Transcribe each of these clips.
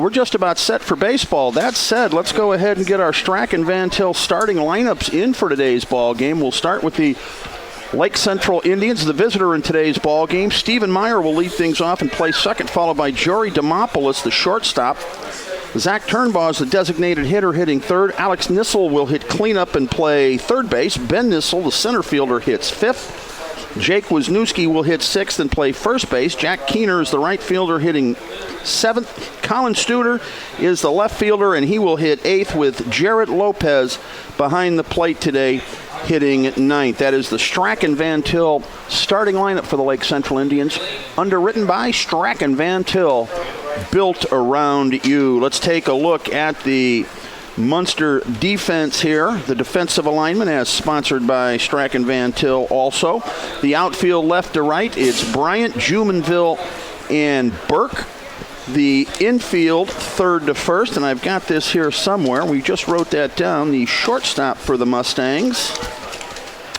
we're just about set for baseball. That said, let's go ahead and get our Strack and Van Til starting lineups in for today's ball game. We'll start with the Lake Central Indians, the visitor in today's ball game. Stephen Meyer will lead things off and play second, followed by Jory Demopoulos, the shortstop. Zach Turnbaugh is the designated hitter, hitting third. Alex Nissel will hit cleanup and play third base. Ben Nissel, the center fielder, hits fifth. Jake Wisniewski will hit sixth and play first base. Jack Keener is the right fielder, hitting seventh. Colin Studer is the left fielder, and he will hit eighth, with Jarrett Lopez behind the plate today, hitting ninth. That is the Strack and Van Til starting lineup for the Lake Central Indians, underwritten by Strack and Van Til, built around you. Let's take a look at the Munster defense here. The defensive alignment, as sponsored by Strack and Van Til also. The outfield left to right, it's Bryant, Jumonville, and Burke. The infield third to first, and I've got this here somewhere. We just wrote that down. The shortstop for the Mustangs,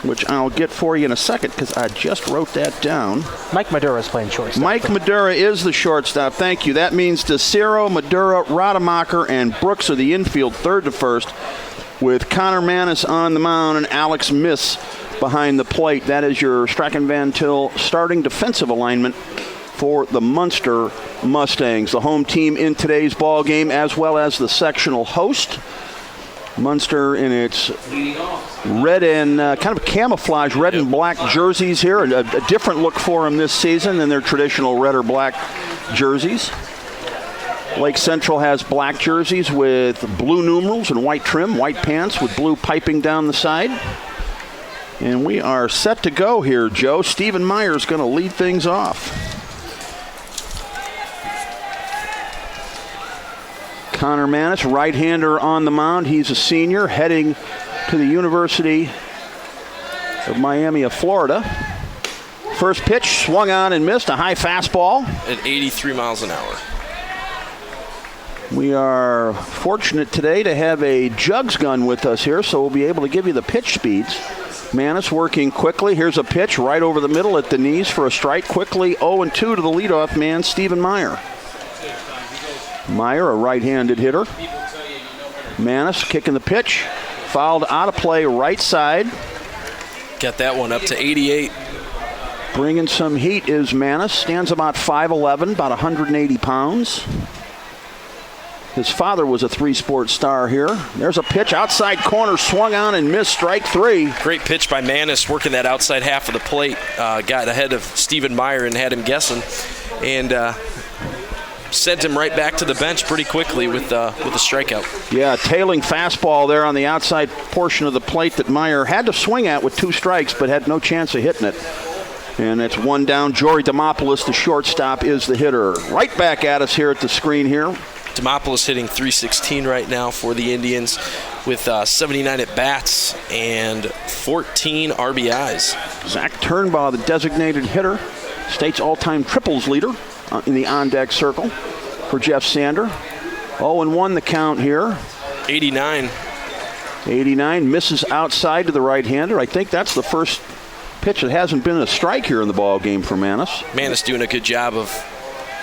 which I'll get for you in a second because I just wrote that down. Mike Madura is playing shortstop. Mike Madura is the shortstop. Thank you. That means DeCiro, Madura, Rademacher, and Brooks are the infield third to first, with Connor Manis on the mound and Alex Miss behind the plate. That is your Strack and Van Til starting defensive alignment for the Munster Mustangs, the home team in today's ball game, as well as the sectional host. Munster in its red and kind of camouflage red and black jerseys here. A different look for them this season than their traditional red or black jerseys. Lake Central has black jerseys with blue numerals and white trim, white pants with blue piping down the side. And we are set to go here, Joe. Stephen Meyer is going to lead things off. Connor Manis, right-hander on the mound. He's a senior heading to the University of Miami of Florida. First pitch swung on and missed, a high fastball. At 83 miles an hour. We are fortunate today to have a jugs gun with us here, so we'll be able to give you the pitch speeds. Manis working quickly. Here's a pitch right over the middle at the knees for a strike. Quickly 0-2 to the leadoff man, Stephen Meyer. Meyer, a right-handed hitter. Manis kicking the pitch. Fouled out of play right side. Got that one up to 88. Bringing some heat is Manis. Stands about 5'11", about 180 pounds. His father was a three-sport star here. There's a pitch outside corner, swung on and missed, strike three. Great pitch by Manis, working that outside half of the plate. Got ahead of Stephen Meyer and had him guessing. And sent him right back to the bench pretty quickly with a strikeout. Yeah, tailing fastball there on the outside portion of the plate that Meyer had to swing at with two strikes, but had no chance of hitting it. And it's one down. Jory Demopoulos, the shortstop, is the hitter. Right back at us here at the screen here. Demopoulos hitting .316 right now for the Indians with 79 at-bats and 14 RBIs. Zach Turnbaugh, the designated hitter, state's all-time triples leader in the on-deck circle for Jeff Sander. 0-1 the count here. 89. 89 misses outside to the right-hander. I think that's the first pitch that hasn't been a strike here in the ball game for Manis. Manis doing a good job of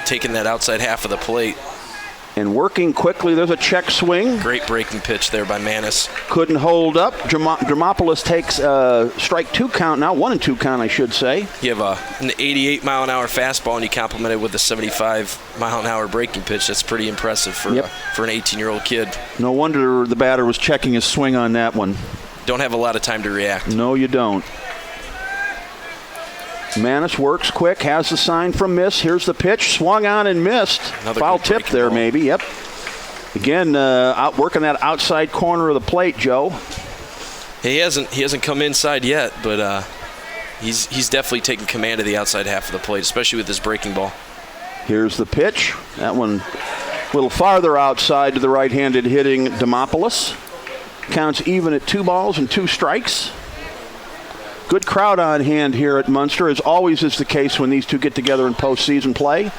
taking that outside half of the plate. And working quickly, there's a check swing. Great breaking pitch there by Manis. Couldn't hold up. Demopoulos takes a strike two count now, 1-2 count, I should say. You have an 88-mile-an-hour fastball, and you complement it with a 75-mile-an-hour breaking pitch. That's pretty impressive for an 18-year-old kid. No wonder the batter was checking his swing on that one. Don't have a lot of time to react. No, you don't. Manis works quick, has the sign from Miss. Here's the pitch, swung on and missed. Another foul tip there, maybe. Yep. Again, out working that outside corner of the plate, Joe. He hasn't come inside yet, but he's definitely taking command of the outside half of the plate, especially with his breaking ball. Here's the pitch. That one a little farther outside to the right-handed hitting Demopoulos. Counts even at 2 balls and 2 strikes. Good crowd on hand here at Munster, as always is the case when these two get together in postseason play.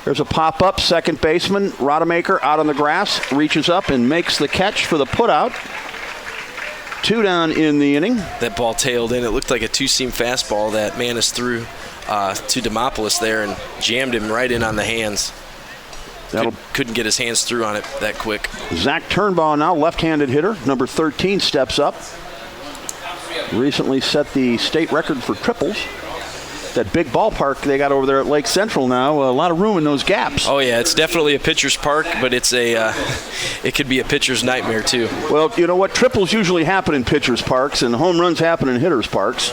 There's a pop-up, second baseman, Rademacher out on the grass, reaches up and makes the catch for the putout. 2 down in the inning. That ball tailed in. It looked like a two-seam fastball that Manis threw to Demopoulos there and jammed him right in on the hands. Couldn't get his hands through on it that quick. Zach Turnbaugh, now left-handed hitter, number 13, steps up. Recently set the state record for triples. That big ballpark they got over there at Lake Central now, a lot of room in those gaps. Oh yeah, it's definitely a pitcher's park, but it could be a pitcher's nightmare too. Well, you know what? Triples usually happen in pitcher's parks, and home runs happen in hitter's parks.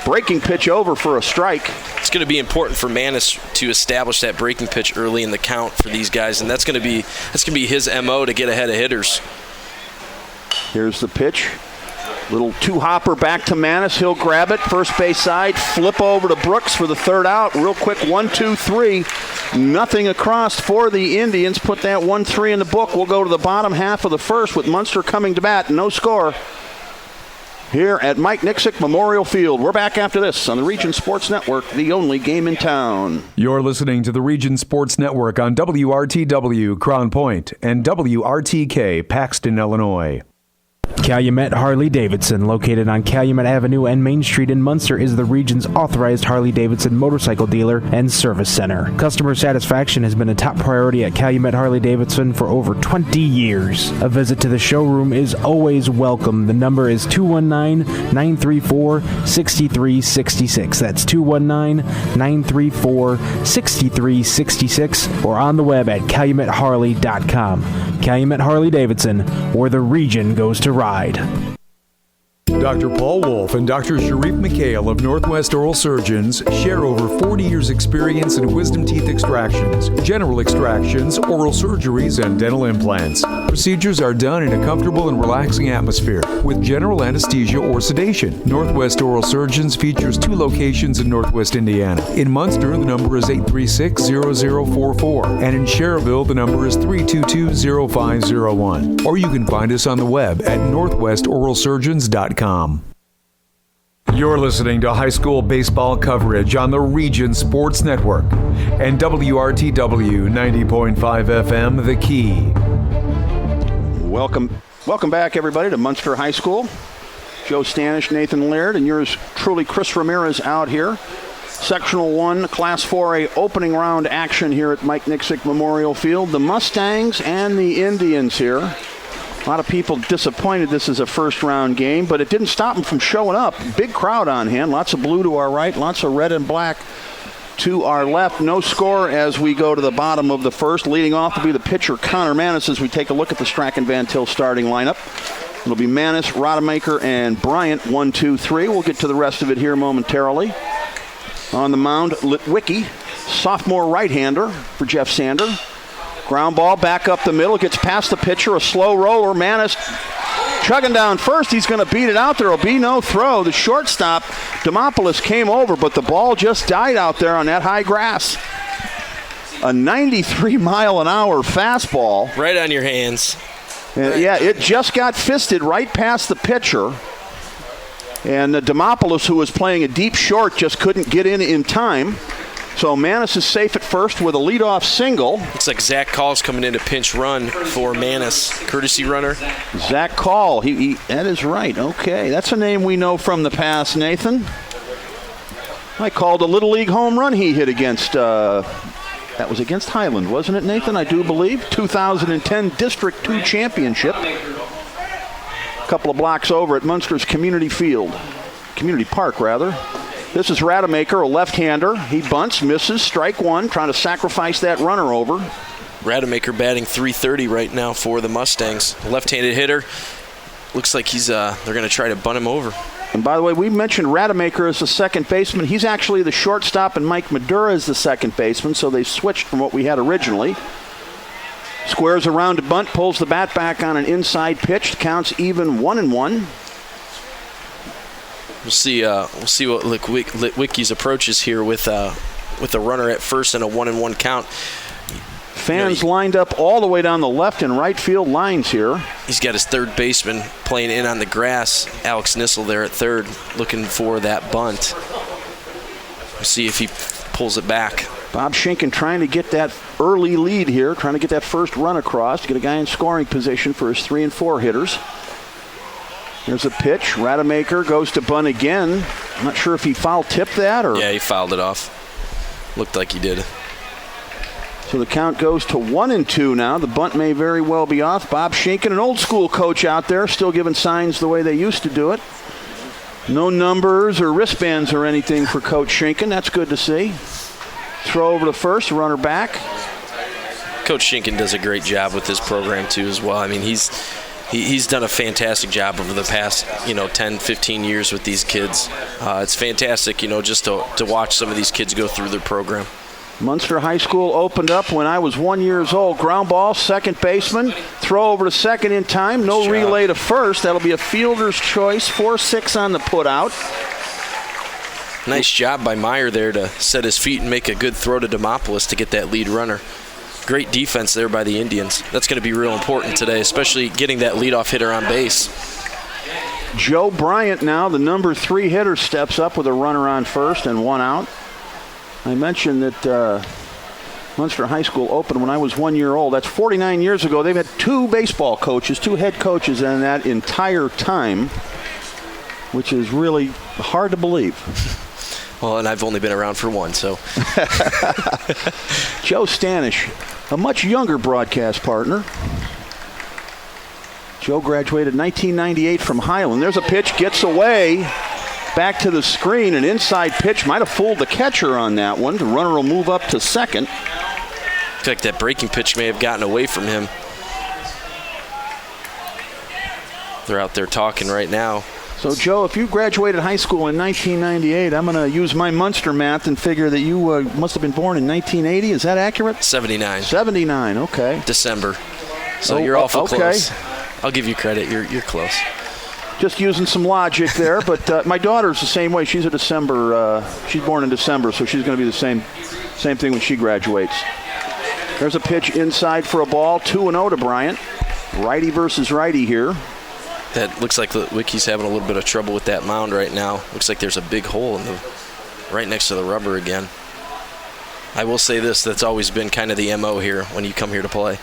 Breaking pitch over for a strike. It's going to be important for Manis to establish that breaking pitch early in the count for these guys, and that's going to be his MO to get ahead of hitters. Here's the pitch. Little two-hopper back to Manis. He'll grab it. First base side. Flip over to Brooks for the third out. Real quick, 1-2-3. Nothing across for the Indians. Put that 1-3 in the book. We'll go to the bottom half of the first with Munster coming to bat. No score here at Mike Nixick Memorial Field. We're back after this on the Region Sports Network, the only game in town. You're listening to the Region Sports Network on WRTW Crown Point and WRTK Paxton, Illinois. Calumet Harley-Davidson, located on Calumet Avenue and Main Street in Munster, is the region's authorized Harley-Davidson motorcycle dealer and service center. Customer satisfaction has been a top priority at Calumet Harley-Davidson for over 20 years. A visit to the showroom is always welcome. The number is 219-934-6366. That's 219-934-6366, or on the web at calumetharley.com. Calumet Harley-Davidson, where the region goes to ride. Dr. Paul Wolf and Dr. Sharif McHale of Northwest Oral Surgeons share over 40 years' experience in wisdom teeth extractions, general extractions, oral surgeries, and dental implants. Procedures are done in a comfortable and relaxing atmosphere with general anesthesia or sedation. Northwest Oral Surgeons features 2 locations in Northwest Indiana. In Munster, the number is 836-0044, and in Cherville, the number is 322-0501. Or you can find us on the web at northwestoralsurgeons.com. You're listening to high school baseball coverage on the Region Sports Network and WRTW 90.5 FM, The Key. Welcome back, everybody, to Munster High School. Joe Stanish, Nathan Laird, and yours truly, Chris Ramirez, out here. Sectional 1, Class 4A opening round action here at Mike Nixick Memorial Field. The Mustangs and the Indians here. A lot of people disappointed this is a first-round game, but it didn't stop them from showing up. Big crowd on hand. Lots of blue to our right, lots of red and black to our left. No score as we go to the bottom of the first. Leading off will be the pitcher, Connor Manis, as we take a look at the Strachan Van Til starting lineup. It'll be Manis, Rodemaker, and Bryant, 1, 2, 3. We'll get to the rest of it here momentarily. On the mound, Litwicki, sophomore right-hander for Jeff Sander. Ground ball back up the middle, gets past the pitcher, a slow roller. Manis chugging down first. He's going to beat it out. There will be no throw. The shortstop, Demopoulos, came over, but the ball just died out there on that high grass. A 93-mile-an-hour fastball. Right on your hands. Yeah, it just got fisted right past the pitcher. And Demopoulos, who was playing a deep short, just couldn't get in time. So Manis is safe at first with a leadoff single. Looks like Zach Call's coming in to pinch run for Manis. Courtesy runner. Zach Call, that is right. Okay, that's a name we know from the past, Nathan. I called a Little League home run he hit against, that was against Highland, wasn't it, Nathan? I do believe. 2010 District 2 Championship. A couple of blocks over at Munster's Community Park, rather. This is Rademacher, a left-hander. He bunts, misses, strike one, trying to sacrifice that runner over. Rademacher batting .330 right now for the Mustangs. Left-handed hitter. Looks like they're going to try to bunt him over. And by the way, we mentioned Rademacher as the second baseman. He's actually the shortstop, and Mike Madura is the second baseman, so they switched from what we had originally. Squares around to bunt, pulls the bat back on an inside pitch. Counts even 1-1. We'll see what Litwicki's approach is here with a runner at first and a 1-1 count. Fans lined up all the way down the left and right field lines here. He's got his third baseman playing in on the grass, Alex Nissel there at third, looking for that bunt. We'll see if he pulls it back. Bob Schinken trying to get that early lead here, trying to get that first run across, to get a guy in scoring position for his 3 and 4 hitters. There's a pitch. Rademacher goes to bunt again. I'm not sure if he foul tipped that or. Yeah, he fouled it off. Looked like he did. So the count goes to 1-2 now. The bunt may very well be off. Bob Schinken, an old school coach out there, still giving signs the way they used to do it. No numbers or wristbands or anything for Coach Schinken. That's good to see. Throw over to first, runner back. Coach Schinken does a great job with this program too as well. I mean, he's done a fantastic job over the past 10, 15 years with these kids. It's fantastic, just to watch some of these kids go through their program. Munster High School opened up when I was 1 year old. Ground ball, second baseman. Throw over to second in time. No relay to first. That'll be a fielder's choice. 4-6 on the put out. Nice job by Meyer there to set his feet and make a good throw to Demopoulos to get that lead runner. Great defense there by the Indians. That's going to be real important today, especially getting that leadoff hitter on base. Joe Bryant now, the number 3 hitter, steps up with a runner on first and 1 out. I mentioned that Munster High School opened when I was 1 year old. That's 49 years ago. They've had 2 baseball coaches, 2 head coaches in that entire time, which is really hard to believe. Well, and I've only been around for 1, so. Joe Stanish, a much younger broadcast partner. Joe graduated 1998 from Highland. There's a pitch, gets away. Back to the screen, an inside pitch. Might have fooled the catcher on that one. The runner will move up to second. I feel like that breaking pitch may have gotten away from him. They're out there talking right now. So, Joe, if you graduated high school in 1998, I'm going to use my Munster math and figure that you must have been born in 1980. Is that accurate? 79. 79, okay. December. So you're awful okay. close. I'll give you credit. You're close. Just using some logic there, but my daughter's the same way. She's a December. She's born in December, so she's going to be the same thing when she graduates. There's a pitch inside for a ball. 2-0 to Bryant. Righty versus righty here. That looks like Wicky's having a little bit of trouble with that mound right now. Looks like there's a big hole right next to the rubber again. I will say this: that's always been kind of the MO here when you come here to play.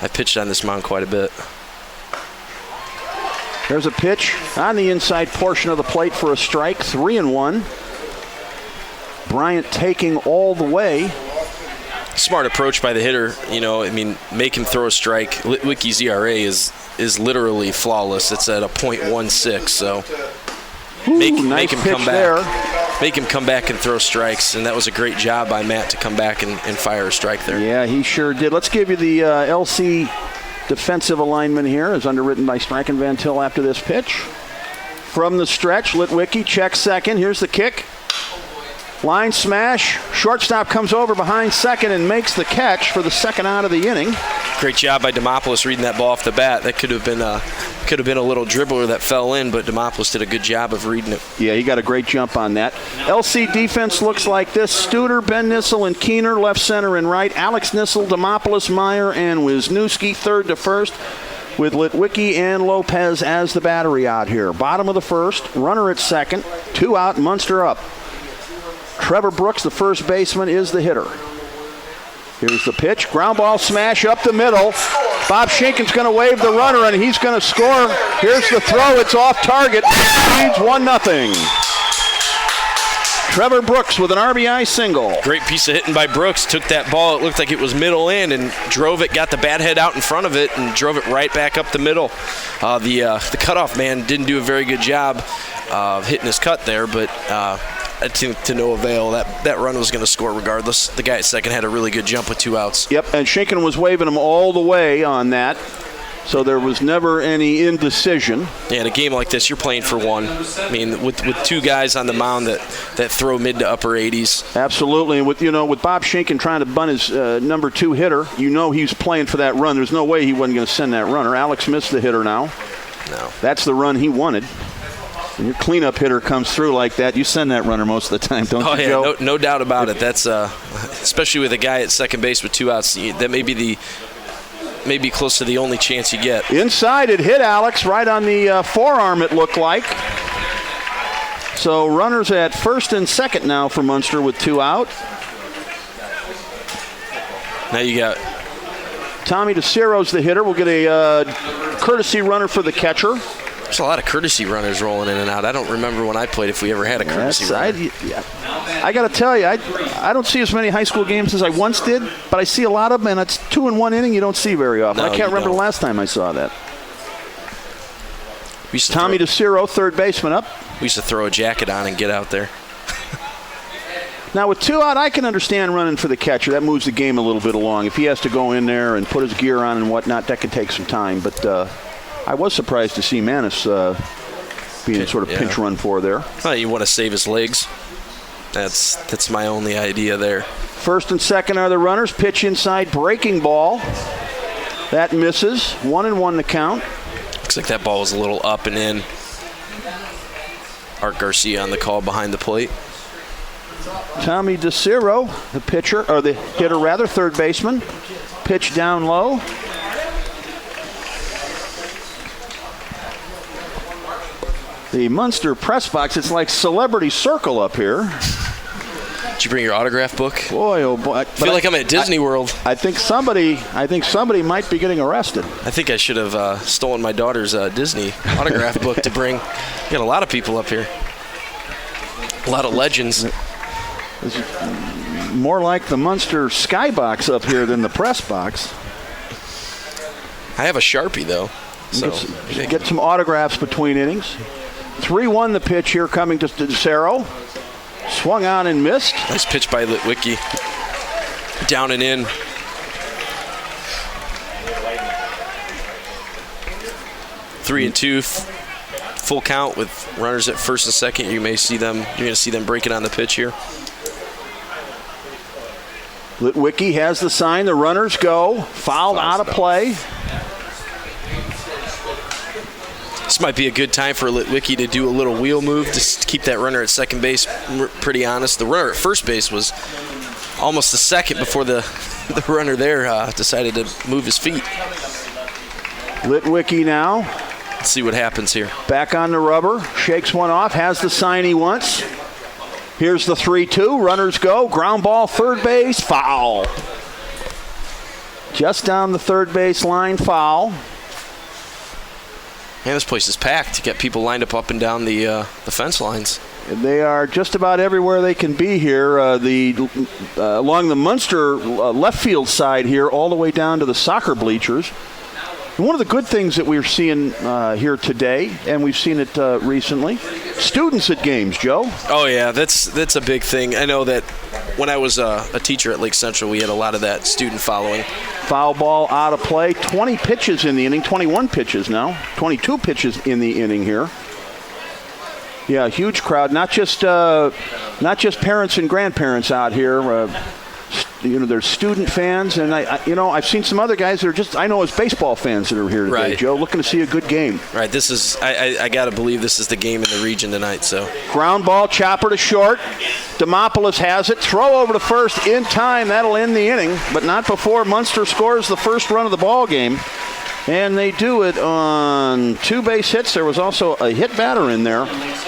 I've pitched on this mound quite a bit. There's a pitch on the inside portion of the plate for a strike. 3-1. Bryant taking all the way. Smart approach by the hitter. Make him throw a strike. Litwicky's ERA is literally flawless. It's at a .16. So make him come back. There. Make him come back and throw strikes. And that was a great job by Matt to come back and fire a strike there. Yeah, he sure did. Let's give you the LC defensive alignment here, as underwritten by Strike and Van Til after this pitch. From the stretch, Litwicky checks second. Here's the kick. Line smash. Shortstop comes over behind second and makes the catch for the second out of the inning. Great job by Demopoulos reading that ball off the bat. That could have been a little dribbler that fell in, but Demopoulos did a good job of reading it. Yeah, he got a great jump on that. LC defense looks like this. Studer, Ben Nissel, and Keener, left, center, and right. Alex Nissel, Demopoulos, Meyer, and Wisniewski, third to first, with Litwicky and Lopez as the battery out here. Bottom of the first, runner at second, 2 out, Munster up. Trevor Brooks, the first baseman, is the hitter. Here's the pitch. Ground ball smash up the middle. Bob Schinken's going to wave the runner, and he's going to score. Here's the throw. It's off target. Leads 1-0. Trevor Brooks with an RBI single. Great piece of hitting by Brooks. Took that ball. It looked like it was middle in and drove it, got the bat head out in front of it, and drove it right back up the middle. The cutoff man didn't do a very good job of hitting his cut there, but to no avail. That run was going to score regardless. The guy at second had a really good jump with 2 outs. Yep, and Schinken was waving him all the way on that, so there was never any indecision. Yeah, in a game like this, you're playing for 1. I mean, with 2 guys on the mound that throw mid to upper 80s. Absolutely, and with Bob Schinken trying to bunt his number 2 hitter, he's playing for that run. There's no way he wasn't going to send that runner. Alex missed the hitter now. No. That's the run he wanted. When your cleanup hitter comes through like that, you send that runner most of the time, don't you, Joe? No doubt about it. That's especially with a guy at second base with 2 outs. That may be close to the only chance you get. Inside, it hit Alex right on the forearm, it looked like. So runners at first and second now for Munster with 2 out. Now you got Tommy DeCiro's the hitter. We'll get a courtesy runner for the catcher. There's a lot of courtesy runners rolling in and out. I don't remember when I played if we ever had a courtesy runner. I got to tell you, I don't see as many high school games as I once did, but I see a lot of them, and it's 2 in 1 inning you don't see very often. No, I can't remember the last time I saw that. Tommy DeCiro, third baseman, up. We used to throw a jacket on and get out there. Now, with 2 out, I can understand running for the catcher. That moves the game a little bit along. If he has to go in there and put his gear on and whatnot, that can take some time. But I was surprised to see Manis being sort of pinch run for there. Well, you want to save his legs. That's my only idea there. First and second are the runners. Pitch inside, breaking ball. That misses. 1-1 the count. Looks like that ball was a little up and in. Art Garcia on the call behind the plate. Tommy DeCiro, the pitcher, or the hitter rather, third baseman. Pitch down low. The Munster press box, it's like Celebrity Circle up here. Did you bring your autograph book? Boy, oh boy. I feel like I'm at Disney World. I think somebody might be getting arrested. I think I should have stolen my daughter's Disney autograph book to bring. We got a lot of people up here. A lot of legends. It's more like the Munster skybox up here than the press box. I have a Sharpie, though. So get some autographs between innings. 3-1 the pitch here coming to DeCiro. Swung on and missed. Nice pitch by Litwicki. Down and in. 3-2. Full count with runners at first and second. You're going to see them break it on the pitch here. Litwicki has the sign. The runners go. Fouled out of play. This might be a good time for Litwicki to do a little wheel move to keep that runner at second base pretty honest. The runner at first base was almost a second before the runner there decided to move his feet. Litwicki now. Let's see what happens here. Back on the rubber. Shakes one off. Has the sign he wants. Here's the 3-2. Runners go. Ground ball, third base. Foul. Just down the third base line. Foul. Man, this place is packed. You got people lined up and down the fence lines. They are just about everywhere they can be here. Along the Munster left field side here, all the way down to the soccer bleachers. And one of the good things that we're seeing here today, and we've seen it recently, students at games, Joe. Oh yeah, that's a big thing. I know that when I was a teacher at Lake Central, we had a lot of that student following. Foul ball out of play. 20 pitches in the inning. 21 pitches now. 22 pitches in the inning here. Yeah, huge crowd. Not just parents and grandparents out here. There's student fans, and I've seen some other guys that are just, I know, as baseball fans that are here today, right. Joe, looking to see a good game. Right. This is, I got to believe this is the game in the region tonight. So ground ball, chopper to short. Demopoulos has it. Throw over to first in time. That'll end the inning, but not before Munster scores the first run of the ball game. And they do it on 2 base hits. There was also a hit batter in there.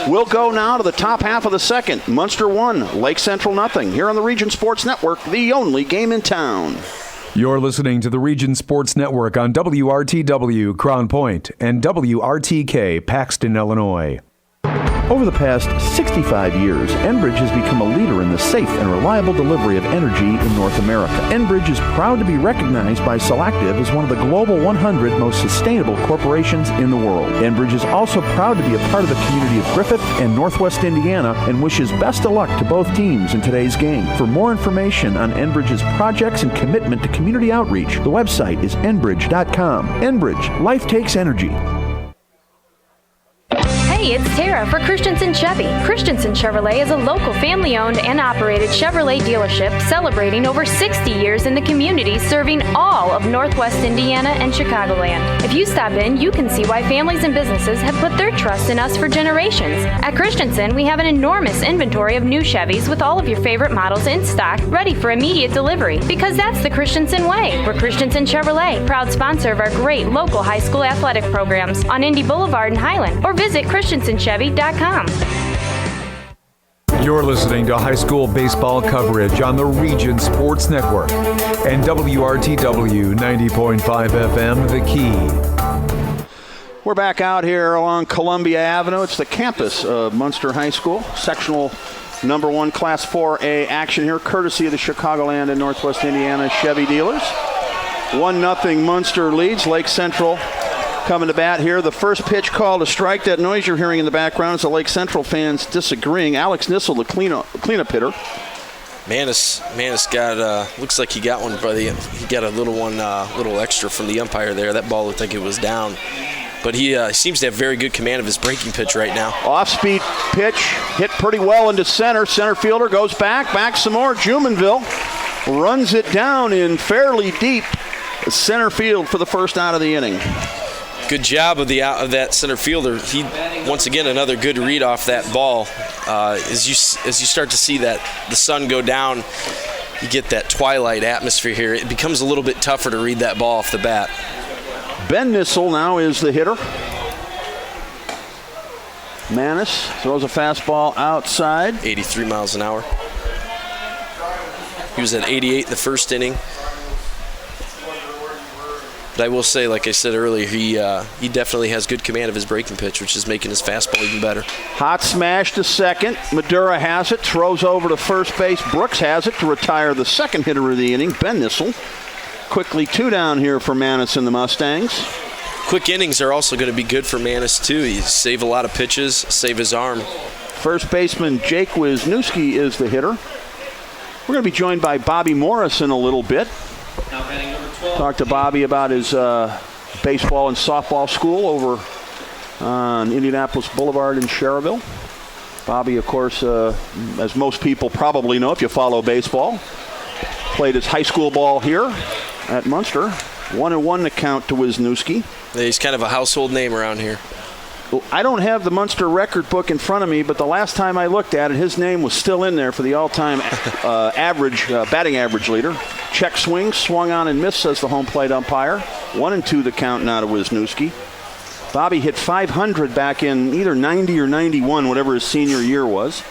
We'll go now to the top half of the second. Munster 1, Lake Central nothing. Here on the Region Sports Network, the only game in town. You're listening to the Region Sports Network on WRTW Crown Point and WRTK Paxton, Illinois. Over the past 65 years, Enbridge has become a leader in the safe and reliable delivery of energy in North America. Enbridge is proud to be recognized by Selective as one of the global 100 most sustainable corporations in the world. Enbridge is also proud to be a part of the community of Griffith and Northwest Indiana and wishes best of luck to both teams in today's game. For more information on Enbridge's projects and commitment to community outreach, the website is enbridge.com. Enbridge, life takes energy. Hey, it's Tara for Christensen Chevy. Christensen Chevrolet is a local family-owned and operated Chevrolet dealership celebrating over 60 years in the community, serving all of Northwest Indiana and Chicagoland. If you stop in, you can see why families and businesses have put their trust in us for generations. At Christensen, we have an enormous inventory of new Chevys with all of your favorite models in stock, ready for immediate delivery. Because that's the Christensen way. We're Christensen Chevrolet, proud sponsor of our great local high school athletic programs on Indy Boulevard in Highland, or visit ChristensenChevy.com. You're listening to high school baseball coverage on the Region Sports Network and WRTW 90.5 FM, The Key. We're back out here along Columbia Avenue. It's the campus of Munster High School. Sectional number 1 Class 4A action here, courtesy of the Chicagoland and Northwest Indiana Chevy dealers. 1-0 Munster leads. Lake Central coming to bat here. The first pitch called a strike. That noise you're hearing in the background is the Lake Central fans disagreeing. Alex Nissel, the cleanup hitter. Manus got, looks like he got one, but he got a little extra from the umpire there. That ball looked like it was down. But he seems to have very good command of his breaking pitch right now. Off-speed pitch, hit pretty well into center. Center fielder goes back some more. Jumonville runs it down in fairly deep center field for the first out of the inning. Good job of that center fielder. He, once again, another good read off that ball. As you start to see that the sun go down, you get that twilight atmosphere here. It becomes a little bit tougher to read that ball off the bat. Ben Nissel now is the hitter. Manus throws a fastball outside. 83 miles an hour. He was at 88 in the first inning. But I will say, like I said earlier, he definitely has good command of his breaking pitch, which is making his fastball even better. Hot smash to second. Madura has it, throws over to first base. Brooks has it to retire the second hitter of the inning, Ben Nissel. Quickly 2 down here for Manus and the Mustangs. Quick innings are also going to be good for Manus, too. He save a lot of pitches, save his arm. First baseman Jake Wisniewski is the hitter. We're going to be joined by Bobby Morris in a little bit. Talk to Bobby about his baseball and softball school over on Indianapolis Boulevard in Schererville. Bobby, of course, as most people probably know if you follow baseball, played his high school ball here at Munster. 1-1 to count to Wisniewski. He's kind of a household name around here. I don't have the Munster record book in front of me, but the last time I looked at it, his name was still in there for the all-time batting average leader. Check swing, swung on and missed, says the home plate umpire. 1-2 the count now to Wisniewski. Bobby hit .500 back in either 90 or 91, whatever his senior year was.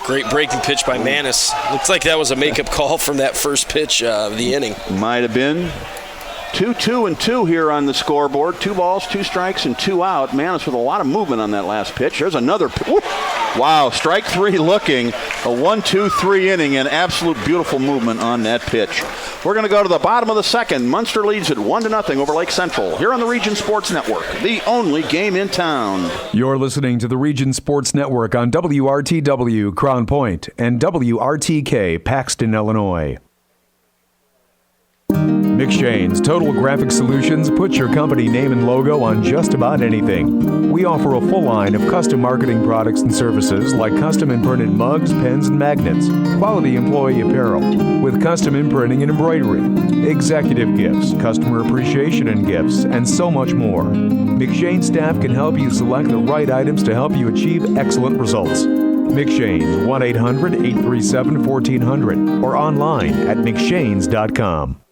Great breaking pitch by Manus. Looks like that was a makeup call from that first pitch of the inning. Might have been. 2-2 here on the scoreboard. 2 balls, 2 strikes, and 2 out. Manus with a lot of movement on that last pitch. There's another. Wow, strike 3 looking. A 1-2-3 inning and absolute beautiful movement on that pitch. We're going to go to the bottom of the second. Munster leads it 1-0 over Lake Central here on the Region Sports Network, the only game in town. You're listening to the Region Sports Network on WRTW Crown Point and WRTK Paxton, Illinois. McShane's Total Graphic Solutions puts your company name and logo on just about anything. We offer a full line of custom marketing products and services like custom imprinted mugs, pens, and magnets, quality employee apparel, with custom imprinting and embroidery, executive gifts, customer appreciation and gifts, and so much more. McShane staff can help you select the right items to help you achieve excellent results. McShane's 1-800-837-1400 or online at mcshanes.com.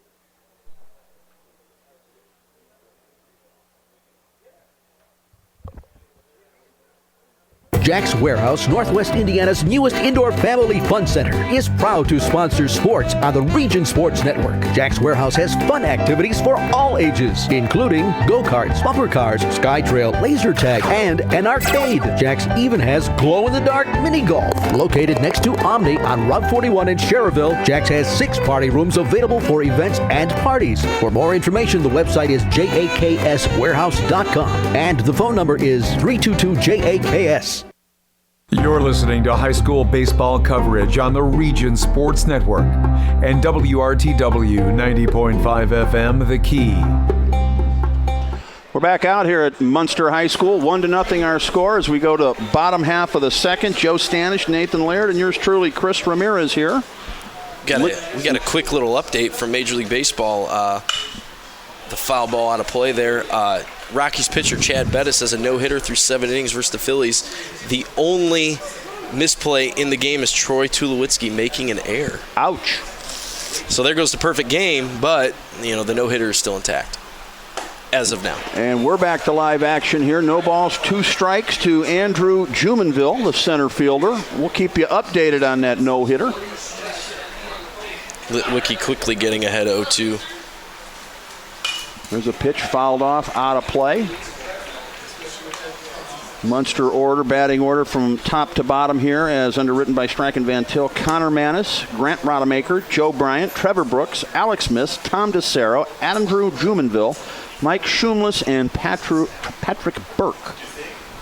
Jack's Warehouse, Northwest Indiana's newest indoor family fun center, is proud to sponsor sports on the Region Sports Network. Jack's Warehouse has fun activities for all ages, including go-karts, bumper cars, sky trail, laser tag, and an arcade. Jack's even has glow-in-the-dark mini golf. Located next to Omni on Route 41 in Schererville, Jack's has 6 party rooms available for events and parties. For more information, the website is jakswarehouse.com, and the phone number is 322-JAKS. You're listening to high school baseball coverage on the Region Sports Network and WRTW 90.5 FM, The Key. We're back out here at Munster High School. 1-0 our score as we go to bottom half of the second. Joe Stanish, Nathan Laird, and yours truly, Chris Ramirez here. We got a quick little update from Major League Baseball. The foul ball out of play there. Rockies pitcher Chad Bettis has a no-hitter through 7 innings versus the Phillies. The only misplay in the game is Troy Tulowitzki making an error. Ouch. So there goes the perfect game, but the no-hitter is still intact as of now. And we're back to live action here. No balls, 2 strikes to Andrew Jumonville, the center fielder. We'll keep you updated on that no-hitter. Litwicky quickly getting ahead 0-2. There's a pitch fouled off, out of play. Munster order, batting order from top to bottom here as underwritten by Strachan Van Til. Connor Manis, Grant Rodemaker, Joe Bryant, Trevor Brooks, Alex Miss, Tom DeCero, Adam Drew Jumanville, Mike Schumless, and Patrick Burke.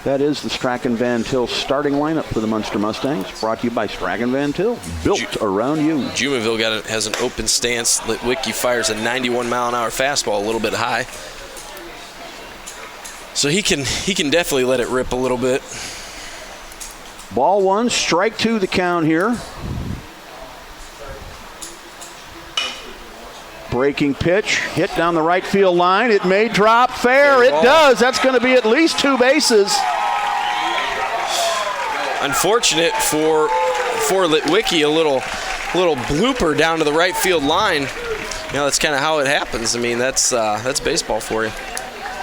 That is the Strachan Van Til starting lineup for the Munster Mustangs. Brought to you by Strachan Van Til, built around you. Jumanville has an open stance. Litwicki fires a 91-mile-an-hour fastball, a little bit high. So he can definitely let it rip a little bit. Ball one, strike two the count here. Breaking pitch, hit down the right field line. It may drop fair. It does. That's going to be at least two bases. Unfortunate for Litwicki, a little blooper down to the right field line. You know, that's kind of how it happens. I mean, that's baseball for you.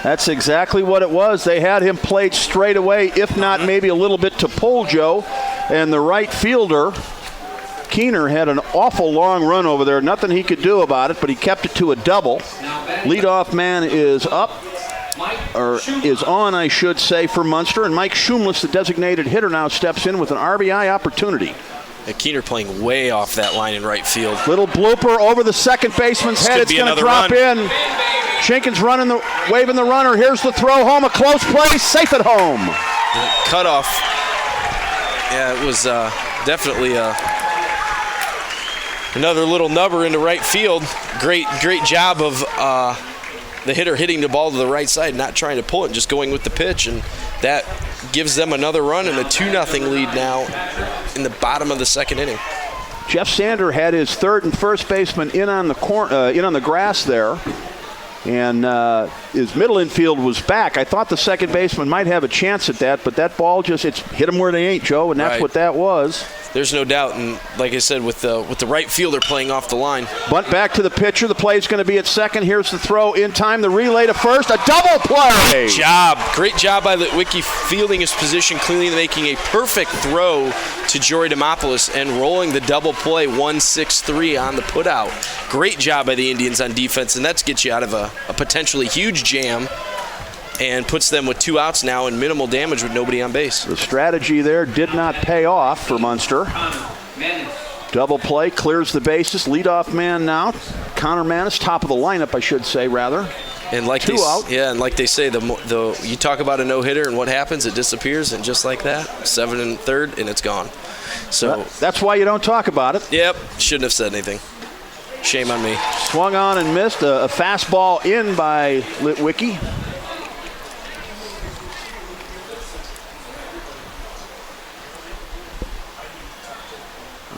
That's exactly what it was. They had him played straight away, if not maybe a little bit to pull Joe. And the right fielder, Keener, had an awful long run over there. Nothing he could do about it, but he kept it to a double. Leadoff man is up, or is on, I should say, for Munster. And Mike Schumless, the designated hitter, now steps in with an RBI opportunity. And Keener playing way off that line in right field. Little blooper over the second baseman's head. It's going to drop in. Jenkins waving the runner. Here's the throw home. A close play. Safe at home. Cut off. Yeah, it was definitely another little nubber into right field. Great job of the hitter hitting the ball to the right side, not trying to pull it, just going with the pitch, and that gives them another run and a 2-0 lead now in the bottom of the second inning. Jeff Sander had his third and first baseman in on the grass there, and his middle infield was back. I thought the second baseman might have a chance at that, but that ball just hit them where they ain't, Joe, and that's what that was. There's no doubt, and like I said, with the right fielder playing off the line. Bunt back to the pitcher. The play is going to be at second. Here's the throw in time. The relay to first. A double play. Great job by Litwicki fielding his position cleanly, making a perfect throw to Jory Demopoulos and rolling the double play 1-6-3 on the putout. Great job by the Indians on defense, and that gets you out of a potentially huge jam and puts them with 2 outs now and minimal damage with nobody on base. The strategy there did not pay off for Munster. Double play, clears the bases. Leadoff man now. Connor Manis, top of the lineup, I should say, rather. And like 2 out. Yeah, and like they say, you talk about a no-hitter and what happens, it disappears, and just like that, 7 1/3, and it's gone. So that's why you don't talk about it. Yep, shouldn't have said anything. Shame on me. Swung on and missed. A fastball in by Litwicki.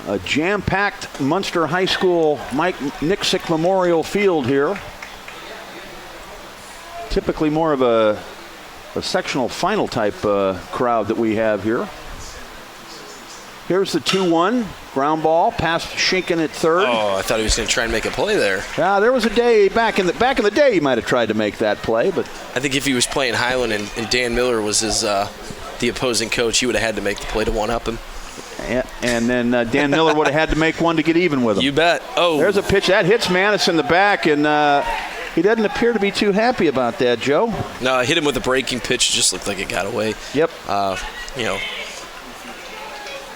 A jam-packed Munster High School Mike Nixick Memorial Field here. Typically more of a sectional final type crowd that we have here. Here's the 2-1 ground ball past Schinken at third. Oh, I thought he was going to try and make a play there. Yeah, there was a day back in the day he might have tried to make that play, but I think if he was playing Highland and Dan Miller was the opposing coach, he would have had to make the play to one-up him. And then Dan Miller would have had to make one to get even with him. You bet. Oh, there's a pitch that hits Manis in the back, and he doesn't appear to be too happy about that, Joe. No, I hit him with a breaking pitch. It just looked like it got away. Yep.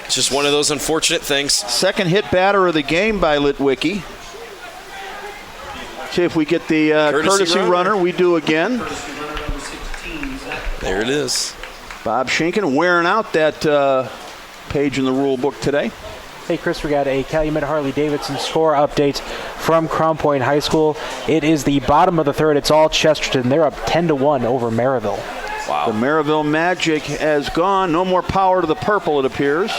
It's just one of those unfortunate things. Second hit batter of the game by Litwicki. See if we get the courtesy runner. We do again. There it is. Bob Schinken wearing out that page in the rule book today. Hey, Chris, we got a Calumet Harley-Davidson score update from Crown Point High School. It is the bottom of the third. It's all Chesterton. They're up 10-1 over Maryville. Wow. The Maryville Magic has gone. No more power to the purple, it appears.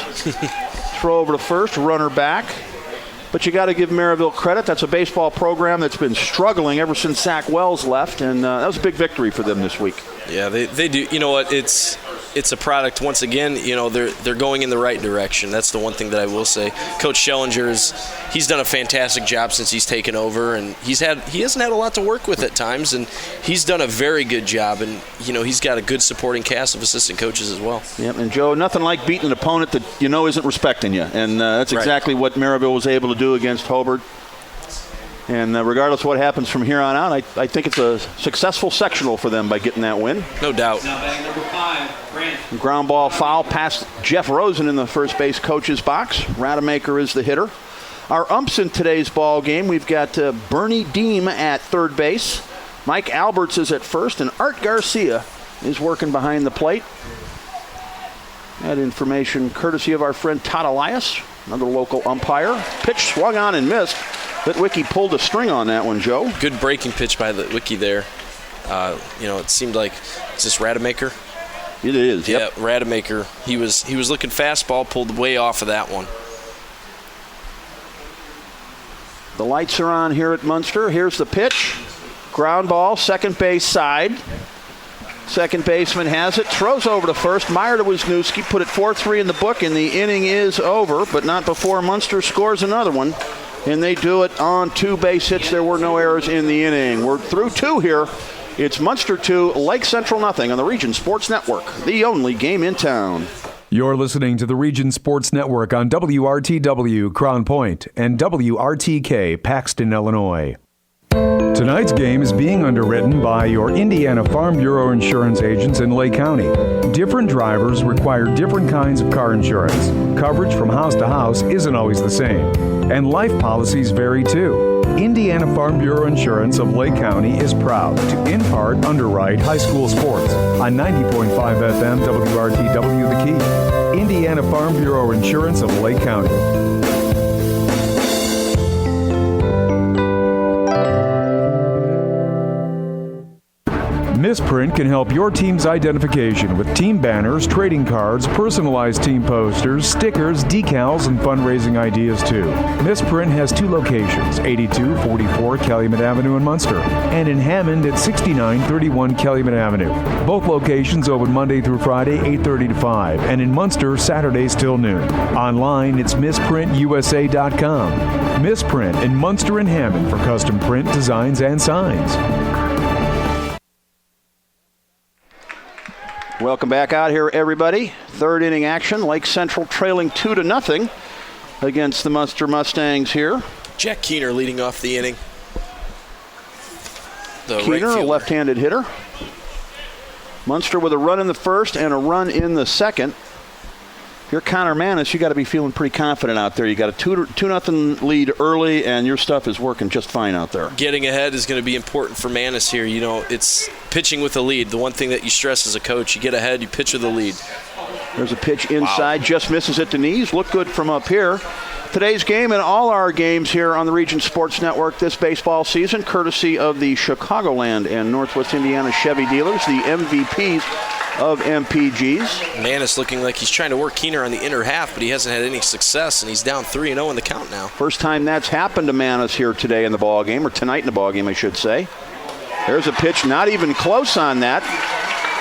Throw over to first, runner back. But you got to give Maryville credit. That's a baseball program that's been struggling ever since Zach Wells left, and that was a big victory for them this week. Yeah, they do. You know what? It's a product. Once again, they're going in the right direction. That's the one thing that I will say. Coach Schellinger, he's done a fantastic job since he's taken over, and he hasn't had a lot to work with at times, and he's done a very good job. And he's got a good supporting cast of assistant coaches as well. Yep, and Joe, nothing like beating an opponent that isn't respecting you, and that's exactly what Maryville was able to do against Hobart. And regardless of what happens from here on out, I think it's a successful sectional for them by getting that win. No doubt. Now batting number 5, Grant. Ground ball foul past Jeff Rosen in the first base coach's box. Rademacher is the hitter. Our umps in today's ball game, we've got Bernie Deem at third base. Mike Alberts is at first, and Art Garcia is working behind the plate. That information courtesy of our friend Todd Elias, another local umpire. Pitch swung on and missed. Litwicki pulled a string on that one, Joe. Good breaking pitch by Litwicki there. It seemed like, is this Rademacher? It is, yep. Yeah, Rademacher. He was looking fastball, pulled way off of that one. The lights are on here at Munster. Here's the pitch. Ground ball, second base side. Second baseman has it, throws over to first. Meyer to Wisniewski, put it 4-3 in the book, and the inning is over, but not before Munster scores another one. And they do it on 2 base hits. There were no errors in the inning. We're through 2 here. It's Munster 2, Lake Central nothing on the Region Sports Network, the only game in town. You're listening to the Region Sports Network on WRTW Crown Point and WRTK Paxton, Illinois. Tonight's game is being underwritten by your Indiana Farm Bureau insurance agents in Lake County. Different drivers require different kinds of car insurance. Coverage from house to house isn't always the same, and life policies vary too. Indiana Farm Bureau Insurance of Lake County is proud to in part underwrite high school sports on 90.5 FM WRTW The Key. Indiana Farm Bureau Insurance of Lake County. Misprint can help your team's identification with team banners, trading cards, personalized team posters, stickers, decals, and fundraising ideas too. Misprint has 2 locations, 8244 Calumet Avenue in Munster, and in Hammond at 6931 Calumet Avenue. Both locations open Monday through Friday, 8:30 to 5, and in Munster, Saturdays till noon. Online, it's misprintusa.com. Misprint in Munster and Hammond for custom print, designs, and signs. Welcome back out here, everybody. Third inning action. Lake Central trailing 2-0 against the Munster Mustangs here. Jack Keener leading off the inning. Keener, a left-handed hitter. Munster with a run in the first and a run in the second. If you're Connor Manis, you got to be feeling pretty confident out there. You got a 2-0 lead early, and your stuff is working just fine out there. Getting ahead is going to be important for Manis here. You know, it's pitching with the lead. The one thing that you stress as a coach, you get ahead, you pitch with the lead. There's a pitch inside, just misses at the knees. Look good from up here. Today's game and all our games here on the Region Sports Network this baseball season, courtesy of the Chicagoland and Northwest Indiana Chevy dealers, the MVPs of MPGs. Manis looking like he's trying to work Keener on the inner half, but he hasn't had any success, and he's down 3-0 in the count now. First time that's happened to Manis here today in the ball game, or tonight in the ball game, I should say. There's a pitch, not even close on that.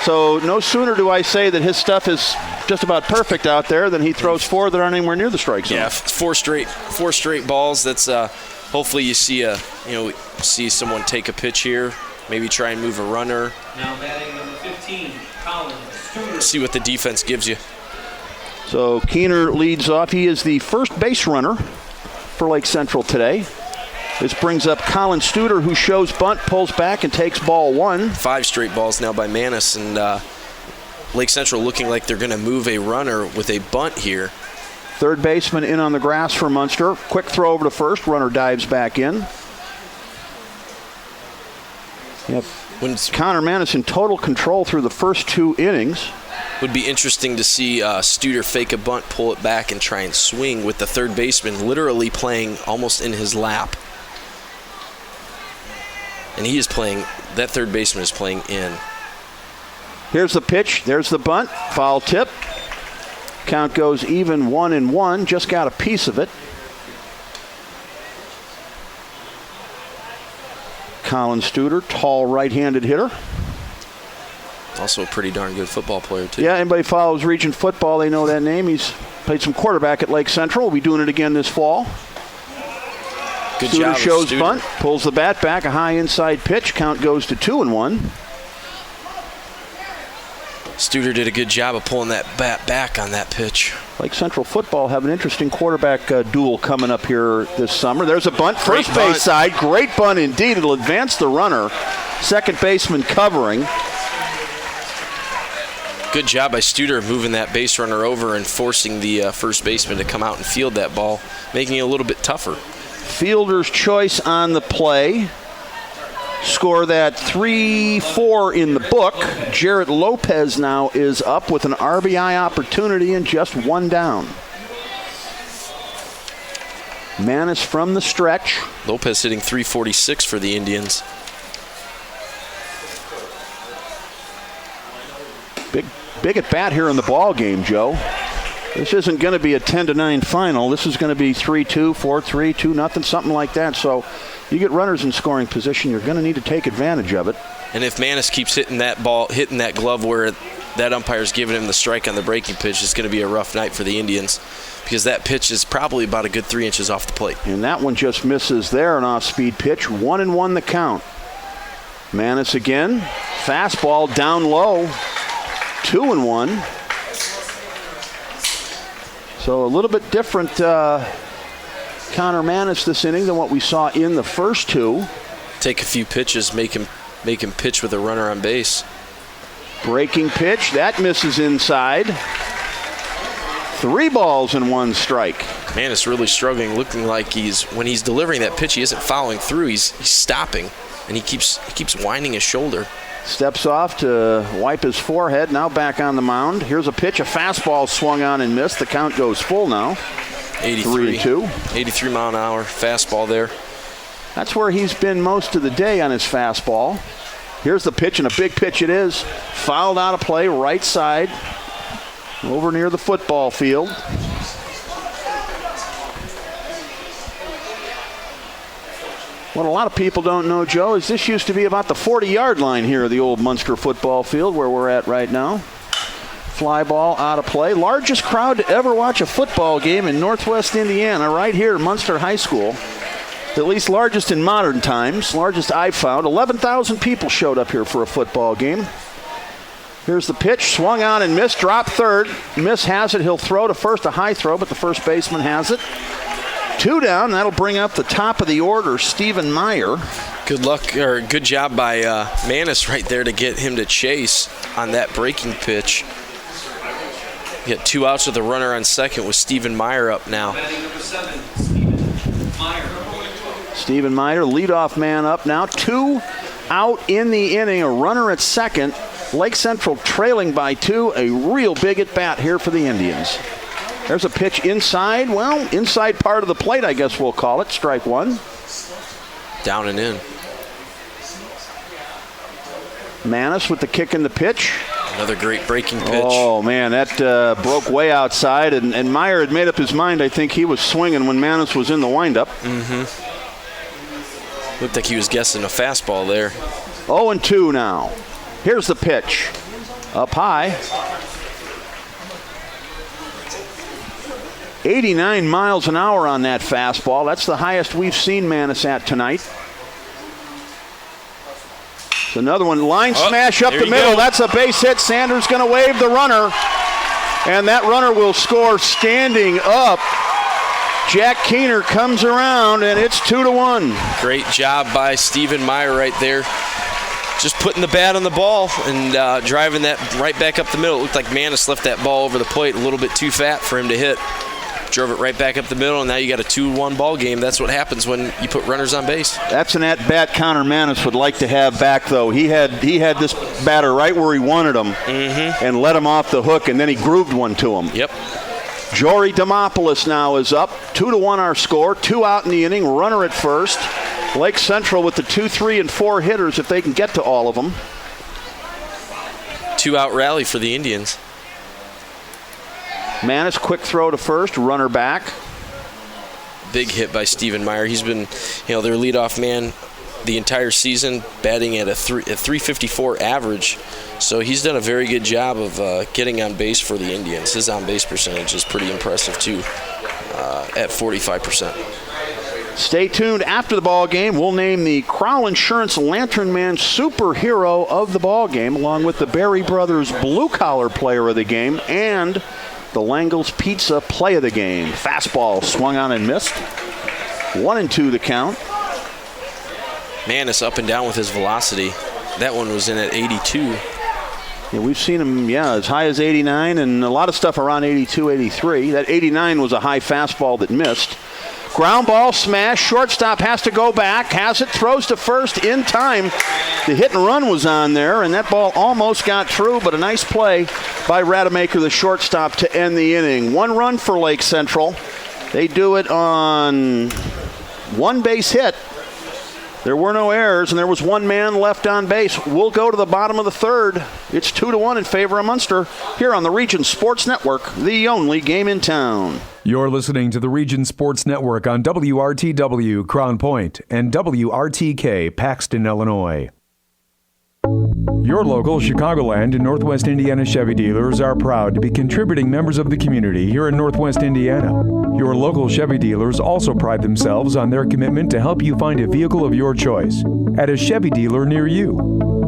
So no sooner do I say that his stuff is just about perfect out there than he throws 4 that aren't anywhere near the strike zone. Yeah, 4 straight balls. That's hopefully you see someone take a pitch here, maybe try and move a runner. Now batting number 15, Colin Studer. See what the defense gives you. So Keener leads off. He is the first base runner for Lake Central today. This brings up Colin Studer, who shows bunt, pulls back, and takes ball 1. 5 straight balls now by Manis, and Lake Central looking like they're going to move a runner with a bunt here. Third baseman in on the grass for Munster. Quick throw over to first. Runner dives back in. Yep. When Connor Manis in total control through the first 2 innings. Would be interesting to see Studer fake a bunt, pull it back, and try and swing with the third baseman literally playing almost in his lap. And he is playing, that third baseman is playing in. Here's the pitch. There's the bunt. Foul tip. Count goes even 1-1. Just got a piece of it. Colin Studer, tall right-handed hitter. Also a pretty darn good football player, too. Yeah, anybody follows region football, they know that name. He's played some quarterback at Lake Central. We'll be doing it again this fall. Good Studer job. shows Studer. bunt, pulls the bat back, a high inside pitch. Count goes to 2-1. Studer did a good job of pulling that bat back on that pitch. Lake Central football have an interesting quarterback duel coming up here this summer. There's a bunt, first Great bunt. base side. Great bunt indeed. It'll advance the runner. Second baseman covering. Good job by Studer moving that base runner over and forcing the first baseman to come out and field that ball, making it a little bit tougher. Fielder's choice on the play. Score that 3-4 in the book. Jarrett Lopez now is up with an RBI opportunity and just one down. Manis from the stretch. Lopez hitting .346 for the Indians. Big at bat here in the ball game, Joe. This isn't going to be a 10-9 final. This is going to be 3-2, 4-3, 2-0, something like that. So you get runners in scoring position, you're going to need to take advantage of it. And if Manis keeps hitting that ball, hitting that glove where that umpire's giving him the strike on the breaking pitch, it's going to be a rough night for the Indians because that pitch is probably about a good 3 inches off the plate. And that one just misses there, an off-speed pitch. 1-1 the count. Manis again. Fastball down low. 2-1. So a little bit different Connor Manis this inning than what we saw in the first two. Take a few pitches, make him pitch with a runner on base. Breaking pitch, that misses inside. 3 balls and 1 strike. Manis really struggling, looking like when he's delivering that pitch, he isn't following through. He's stopping, and he keeps winding his shoulder. Steps off to wipe his forehead, now back on the mound. Here's a pitch, a fastball swung on and missed. The count goes full now. 3-2. 83 mile an hour fastball there. That's where he's been most of the day on his fastball. Here's the pitch, and a big pitch it is. Fouled out of play, right side, over near the football field. What a lot of people don't know, Joe, is this used to be about the 40-yard line here of the old Munster football field where we're at right now. Fly ball out of play. Largest crowd to ever watch a football game in Northwest Indiana, right here at Munster High School. At least largest in modern times, largest I've found. 11,000 people showed up here for a football game. Here's the pitch, swung on and missed, dropped third. Miss has it, he'll throw to first, a high throw, but the first baseman has it. 2 down, that'll bring up the top of the order, Stephen Meyer. Good job by Manis right there to get him to chase on that breaking pitch. You got 2 outs with a runner on second with Stephen Meyer up now. Batting number 7, Stephen Meyer. Stephen Meyer, leadoff man up now. 2 out in the inning, a runner at second. Lake Central trailing by 2, a real big at bat here for the Indians. There's a pitch inside, inside part of the plate, I guess we'll call it. Strike 1. Down and in. Manis with the kick in the pitch. Another great breaking pitch. Oh, man, that broke way outside, and Meyer had made up his mind. I think he was swinging when Manis was in the windup. Looked like he was guessing a fastball there. 0-2 now. Here's the pitch. Up high. 89 miles an hour on that fastball. That's the highest we've seen Manis at tonight. It's another one. Line smash up the middle. That's a base hit. Sanders going to wave the runner. And that runner will score standing up. Jack Keener comes around, and it's 2-1. Great job by Stephen Meyer right there. Just putting the bat on the ball and driving that right back up the middle. It looked like Manis left that ball over the plate a little bit too fat for him to hit. Drove it right back up the middle, and now you got a 2-1 ball game. That's what happens when you put runners on base. That's an at-bat Connor Manis would like to have back, though. He had this batter right where he wanted him and let him off the hook, and then he grooved one to him. Yep. Jory Demopoulos now is up. 2-1 our score. 2 out in the inning. Runner at first. Lake Central with the 2, 3, and 4 hitters if they can get to all of them. 2-out rally for the Indians. Manis, quick throw to first, runner back. Big hit by Stephen Meyer. He's been, their leadoff man the entire season, batting at a 354 average. So he's done a very good job of getting on base for the Indians. His on-base percentage is pretty impressive, too, at 45%. Stay tuned after the ball game. We'll name the Crowell Insurance Lantern Man superhero of the ball game, along with the Berry Brothers Blue Collar Player of the game and the Langle's Pizza Play of the game. Fastball swung on and missed. 1-2 the count. Man, it's up and down with his velocity. That one was in at 82. Yeah, we've seen him, as high as 89, and a lot of stuff around 82, 83. That 89 was a high fastball that missed. Ground ball smash. Shortstop has to go back. Has it. Throws to first in time. The hit and run was on there, and that ball almost got through, but a nice play by Rademacher, the shortstop, to end the inning. 1 run for Lake Central. They do it on 1 base hit. There were no errors, and there was 1 man left on base. We'll go to the bottom of the 3rd. It's 2-1 in favor of Munster here on the Region Sports Network, the only game in town. You're listening to the Region Sports Network on WRTW Crown Point and WRTK Paxton, Illinois. Your local Chicagoland and Northwest Indiana Chevy dealers are proud to be contributing members of the community here in Northwest Indiana. Your local Chevy dealers also pride themselves on their commitment to help you find a vehicle of your choice at a Chevy dealer near you.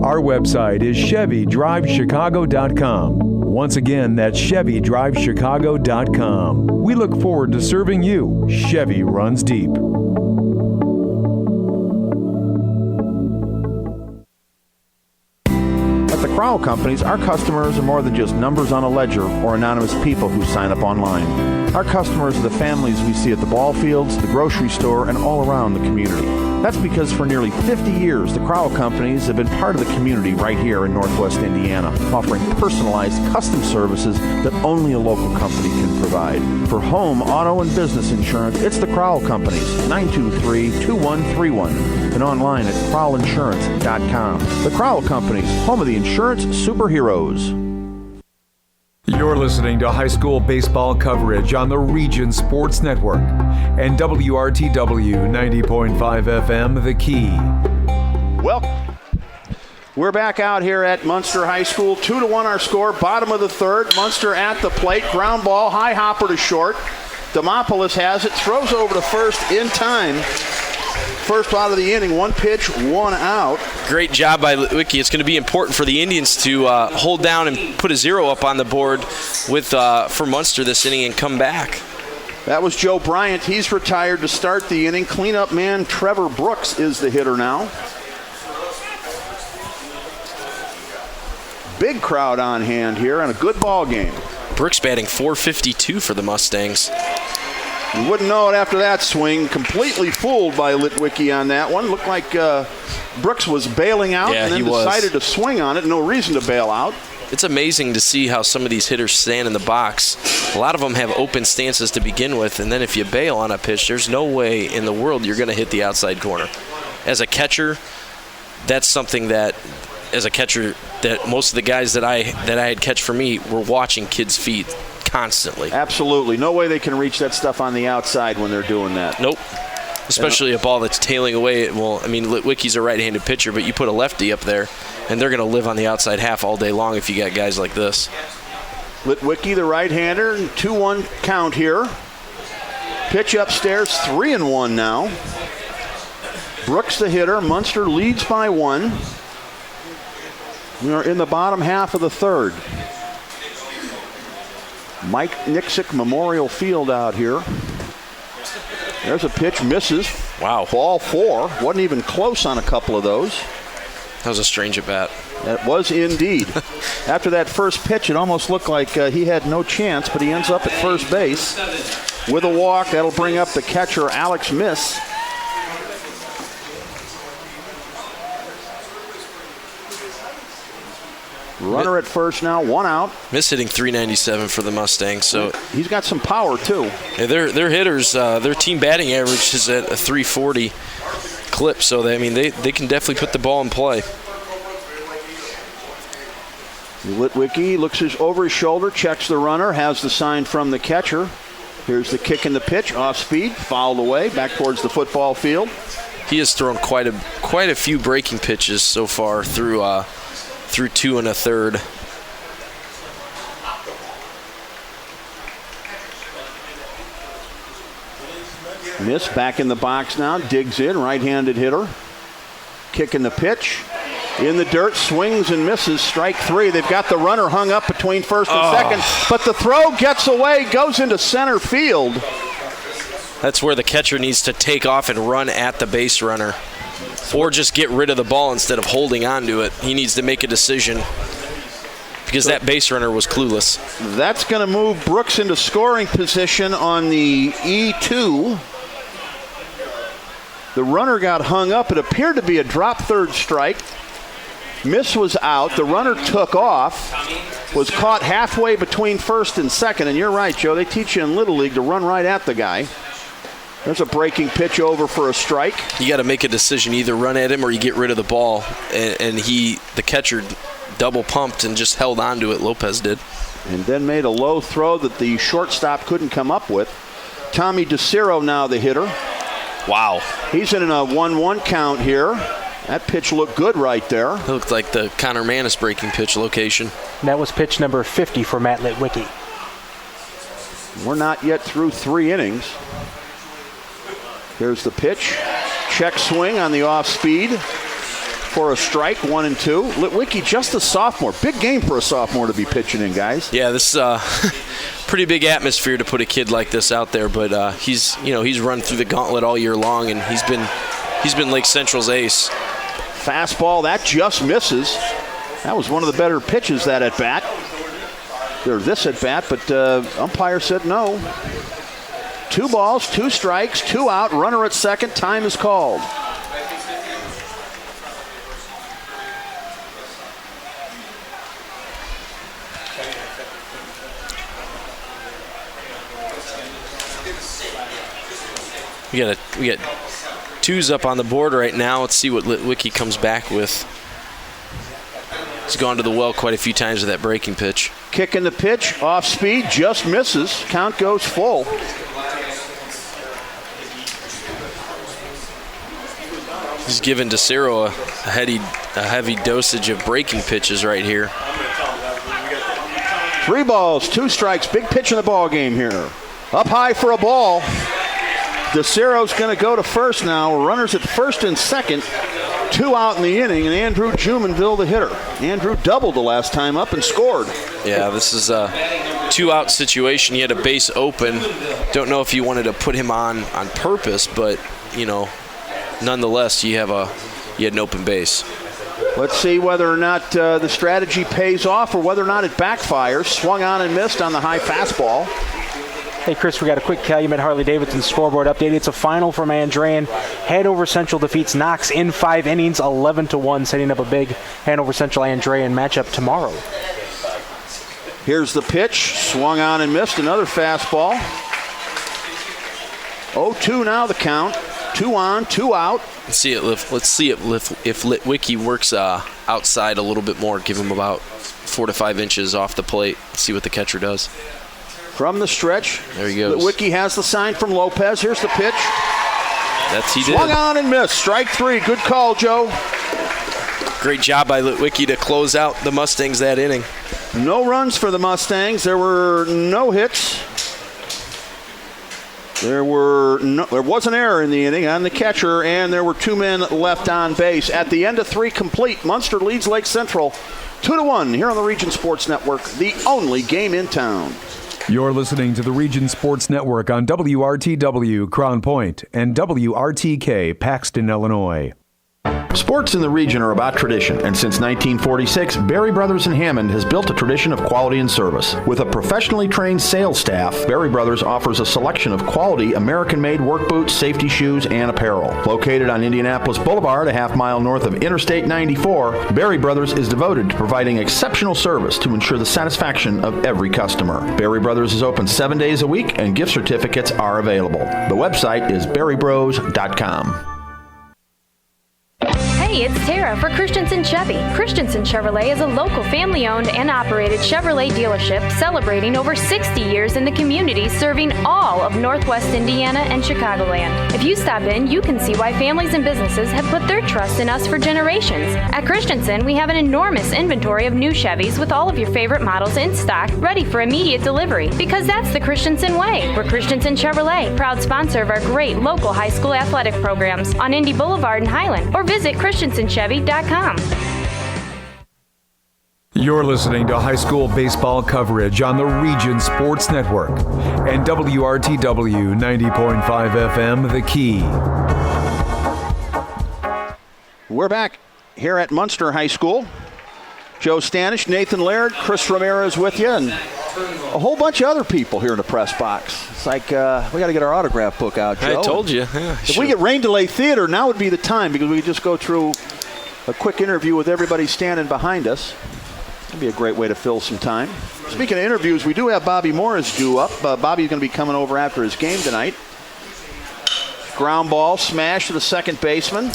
Our website is ChevyDriveChicago.com. Once again, that's ChevyDriveChicago.com. We look forward to serving you. Chevy runs deep. At the Crowell Companies, our customers are more than just numbers on a ledger or anonymous people who sign up online. Our customers are the families we see at the ball fields, the grocery store, and all around the community. That's because for nearly 50 years, the Crowell Companies have been part of the community right here in Northwest Indiana, offering personalized custom services that only a local company can provide. For home, auto, and business insurance, it's the Crowell Companies, 923-2131, and online at crowellinsurance.com. The Crowell Companies, home of the insurance superheroes. You're listening to high school baseball coverage on the Region Sports Network and WRTW 90.5 FM, The Key. Well, we're back out here at Munster High School. 2-1 our score, bottom of the 3rd. Munster at the plate, ground ball, high hopper to short. Demopoulos has it, throws over to first in time. First out of the inning, 1 pitch, 1 out. Great job by Litwicki. It's going to be important for the Indians to hold down and put a 0 up on the board with for Munster this inning and come back. That was Joe Bryant. He's retired to start the inning. Cleanup man Trevor Brooks is the hitter now. Big crowd on hand here and a good ball game. Brooks batting .452 for the Mustangs. You wouldn't know it after that swing. Completely fooled by Litwicki on that one. Looked like Brooks was bailing out and then decided to swing on it. No reason to bail out. It's amazing to see how some of these hitters stand in the box. A lot of them have open stances to begin with, and then if you bail on a pitch, there's no way in the world you're going to hit the outside corner. As a catcher, that's something that, as a catcher, that most of the guys that I had catch for me were watching kids' feet constantly. Absolutely. No way they can reach that stuff on the outside when they're doing that. Nope. Especially a ball that's tailing away. Well, I mean, Litwicki's a right-handed pitcher, but you put a lefty up there, and they're going to live on the outside half all day long if you got guys like this. Litwicki, the right-hander, 2-1 count here. Pitch upstairs, 3-1 now. Brooks the hitter. Munster leads by 1. We are in the bottom half of the 3rd. Mike Nixick Memorial Field out here. There's a pitch, misses. Wow. Ball 4. Wasn't even close on a couple of those. That was a strange at-bat. That was indeed. After that first pitch, it almost looked like he had no chance, but he ends up at first base with a walk. That'll bring up the catcher, Alex Miss. Runner at first now, 1 out. Miss hitting .397 for the Mustangs, so he's got some power too. Yeah, their hitters, their team batting average is at a .340 clip, so they can definitely put the ball in play. Litwicki looks over his shoulder, checks the runner, has the sign from the catcher. Here's the kick and the pitch, off speed, fouled away, back towards the football field. He has thrown quite a few breaking pitches so far through 2 1/3. Miss back in the box now, digs in, right-handed hitter. Kicking the pitch. In the dirt, swings and misses, strike 3. They've got the runner hung up between first and second, but the throw gets away, goes into center field. That's where the catcher needs to take off and run at the base runner, or just get rid of the ball instead of holding on to it. He needs to make a decision because that base runner was clueless. That's going to move Brooks into scoring position on the E2. The runner got hung up. It appeared to be a drop third strike. Miss was out. The runner took off, was caught halfway between first and second. And you're right, Joe. They teach you in Little League to run right at the guy. There's a breaking pitch over for a strike. You got to make a decision. Either run at him or you get rid of the ball. And the catcher double pumped and just held on to it. Lopez did. And then made a low throw that the shortstop couldn't come up with. Tommy DeCiro now the hitter. Wow. He's in a 1-1 count here. That pitch looked good right there. It looked like the Connor Manis breaking pitch location. That was pitch number 50 for Matt Litwicki. We're not yet through 3 innings. Here's the pitch. Check swing on the off speed for a strike, 1-2. Litwicki, just a sophomore. Big game for a sophomore to be pitching in, guys. Yeah, this is pretty big atmosphere to put a kid like this out there, but he's run through the gauntlet all year long, and he's been Lake Central's ace. Fastball, that just misses. That was one of the better pitches, that at bat. Or this at bat, but umpire said no. 2 balls, 2 strikes, 2 out, runner at second, time is called. We got 2s up on the board right now. Let's see what Litwicki comes back with. He's gone to the well quite a few times with that breaking pitch. Kicking the pitch, off speed, just misses. Count goes full. He's given DeCiro a heavy dosage of breaking pitches right here. 3 balls, 2 strikes, big pitch in the ball game here. Up high for a ball. DeCiro's going to go to first now. Runners at first and second. 2 out in the inning, and Andrew Jumonville the hitter. Andrew doubled the last time up and scored. Yeah, this is a 2-out situation. He had a base open. Don't know if you wanted to put him on purpose, but, nonetheless, you had an open base. Let's see whether or not the strategy pays off or whether or not it backfires. Swung on and missed on the high fastball. Hey, Chris, we got a quick Calumet Harley-Davidson scoreboard update. It's a final from Andrean. Hanover Central defeats Knox in 5 innings, 11-1, setting up a big Hanover Central Andrean matchup tomorrow. Here's the pitch. Swung on and missed. Another fastball. 0-2 now the count. 2 on, 2 out. Let's see if Litwicki works outside a little bit more. Give him about 4 to 5 inches off the plate. See what the catcher does. From the stretch. There he goes. Litwicki has the sign from Lopez. Here's the pitch. He did. Swung on and missed. Strike 3. Good call, Joe. Great job by Litwicki to close out the Mustangs that inning. No runs for the Mustangs. There were no hits. There was an error in the inning on the catcher, and there were 2 men left on base. At the end of 3 complete, Munster leads Lake Central 2-1 here on the Region Sports Network, the only game in town. You're listening to the Region Sports Network on WRTW Crown Point and WRTK Paxton, Illinois. Sports in the region are about tradition, and since 1946, Berry Brothers in Hammond has built a tradition of quality and service. With a professionally trained sales staff, Berry Brothers offers a selection of quality American-made work boots, safety shoes, and apparel. Located on Indianapolis Boulevard, a half-mile north of Interstate 94, Berry Brothers is devoted to providing exceptional service to ensure the satisfaction of every customer. Berry Brothers is open 7 days a week, and gift certificates are available. The website is berrybros.com. Hey, Hey, it's Tara for Christensen Chevy. Christensen Chevrolet is a local family-owned and operated Chevrolet dealership celebrating over 60 years in the community, serving all of Northwest Indiana and Chicagoland. If you stop in, you can see why families and businesses have put their trust in us for generations. At Christensen, we have an enormous inventory of new Chevys with all of your favorite models in stock, ready for immediate delivery, because that's the Christensen way. We're Christensen Chevrolet, proud sponsor of our great local high school athletic programs on Indy Boulevard in Highland, or visit ChristensenChevy.com. You're listening to high school baseball coverage on the Region Sports Network and WRTW 90.5 FM, The Key. We're back here at Munster High School. Joe Stanish, Nathan Laird, Chris Ramirez with you, and a whole bunch of other people here in the press box. It's like we got to get our autograph book out, Joe. I told you. Yeah, if we get Rain Delay Theater, now would be the time, because we could just go through a quick interview with everybody standing behind us. That'd be a great way to fill some time. Speaking of interviews, we do have Bobby Morris due up. Bobby's going to be coming over after his game tonight. Ground ball smash to the second baseman.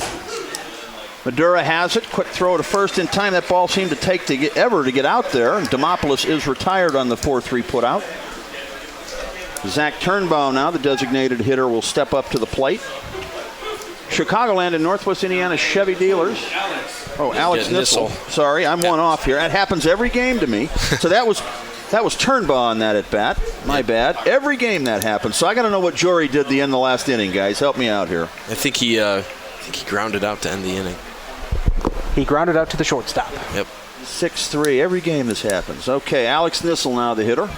Madura has it. Quick throw to first in time. That ball seemed to take to get out there. Demopoulos is retired on the 4-3 putout. Zach Turnbaum now, the designated hitter, will step up to the plate. Chicagoland and Northwest Indiana Chevy dealers. Oh, Alex Nissel. Sorry, I'm one off here. That happens every game to me. So that was Turnbaum on that at bat. My bad. Every game that happens. So I got to know what Jory did at the end of the last inning, guys. Help me out here. I think he grounded out to end the inning. He grounded out to the shortstop. Yep. 6-3. Every game this happens. Okay, Alex Nissel now the hitter.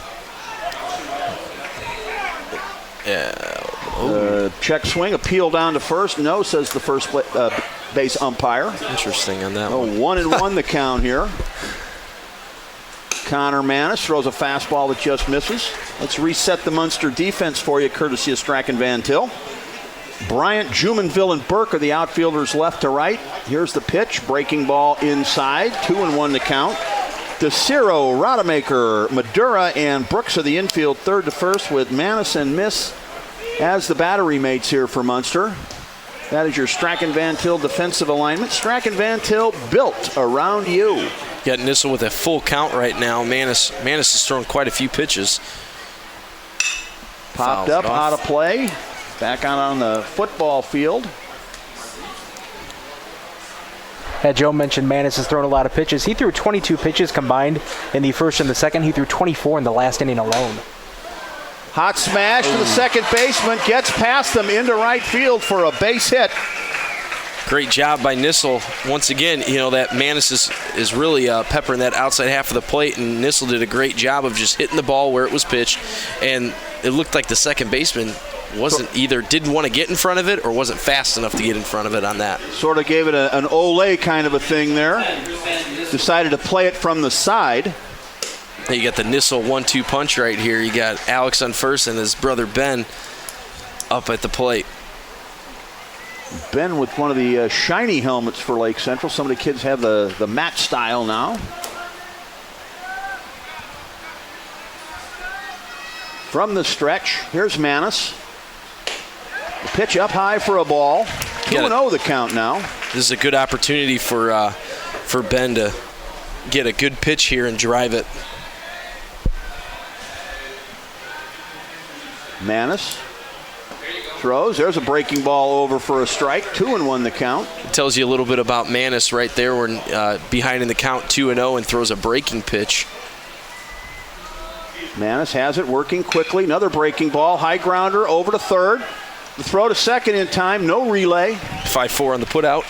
Yeah. Check swing, appeal down to first. No, says the first base umpire. Interesting on that one. 1-1 the count here. Connor Manis throws a fastball that just misses. Let's reset the Munster defense for you, courtesy of Strachan Van Til. Bryant, Jumonville, and Burke are the outfielders left to right. Here's the pitch. Breaking ball inside. 2-1 the count. DeCiro, Rodemaker, Madura, and Brooks are the infield third to first, with Manis and Miss as the battery mates here for Munster. That is your Strachan Van Til defensive alignment. Strachan Van Til built around you. Got Nissel with a full count right now. Manis has thrown quite a few pitches. Popped up, out of play. Back on the football field. Joe mentioned Manis has thrown a lot of pitches. He threw 22 pitches combined in the first and the second. He threw 24 in the last inning alone. Hot smash to the second baseman. Gets past them into right field for a base hit. Great job by Nissel. Once again, that Manis is really peppering that outside half of the plate, and Nissel did a great job of just hitting the ball where it was pitched. And it looked like the second baseman didn't want to get in front of it or wasn't fast enough to get in front of it on that. Sort of gave it an Ole kind of a thing there. Decided to play it from the side. You got the Nissel 1-2 punch right here. You got Alex on first and his brother Ben up at the plate. Ben with one of the shiny helmets for Lake Central. Some of the kids have the matte style now. From the stretch, here's Manis. The pitch up high for a ball. 2-0 the count now. This is a good opportunity for Ben to get a good pitch here and drive it. Manis throws. There's a breaking ball over for a strike. 2-1 the count. It tells you a little bit about Manis right there, when behind in the count 2-0 and throws a breaking pitch. Manis has it working quickly. Another breaking ball. High grounder over to third. The throw to second in time. No relay. 5-4 on the putout.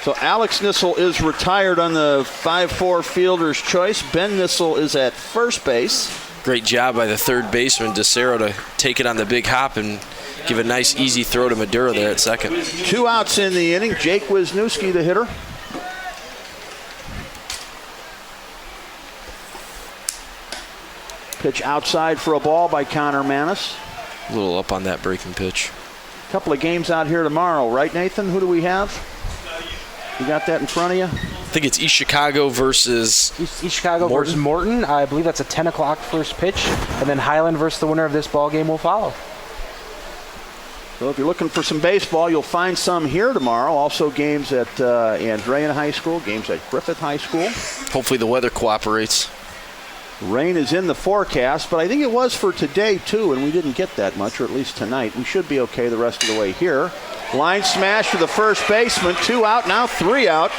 So Alex Nissel is retired on the 5-4 fielder's choice. Ben Nissel is at first base. Great job by the third baseman, DeCero, to take it on the big hop and give a nice, easy throw to Madura there at second. 2 outs in the inning. Jake Wisniewski, the hitter. Pitch outside for a ball by Connor Manis. A little up on that breaking pitch. A couple of games out here tomorrow, right, Nathan? Who do we have? You got that in front of you? I think it's East Chicago versus East Chicago Morton. Versus Morton. I believe that's a 10 o'clock first pitch. And then Highland versus the winner of this ball game will follow. So if you're looking for some baseball, you'll find some here tomorrow. Also games at Andrean High School, games at Griffith High School. Hopefully the weather cooperates. Rain is in the forecast, but I think it was for today too, and we didn't get that much, or at least tonight. We should be okay the rest of the way here. Line smash to the first baseman. 2 out, now 3 out.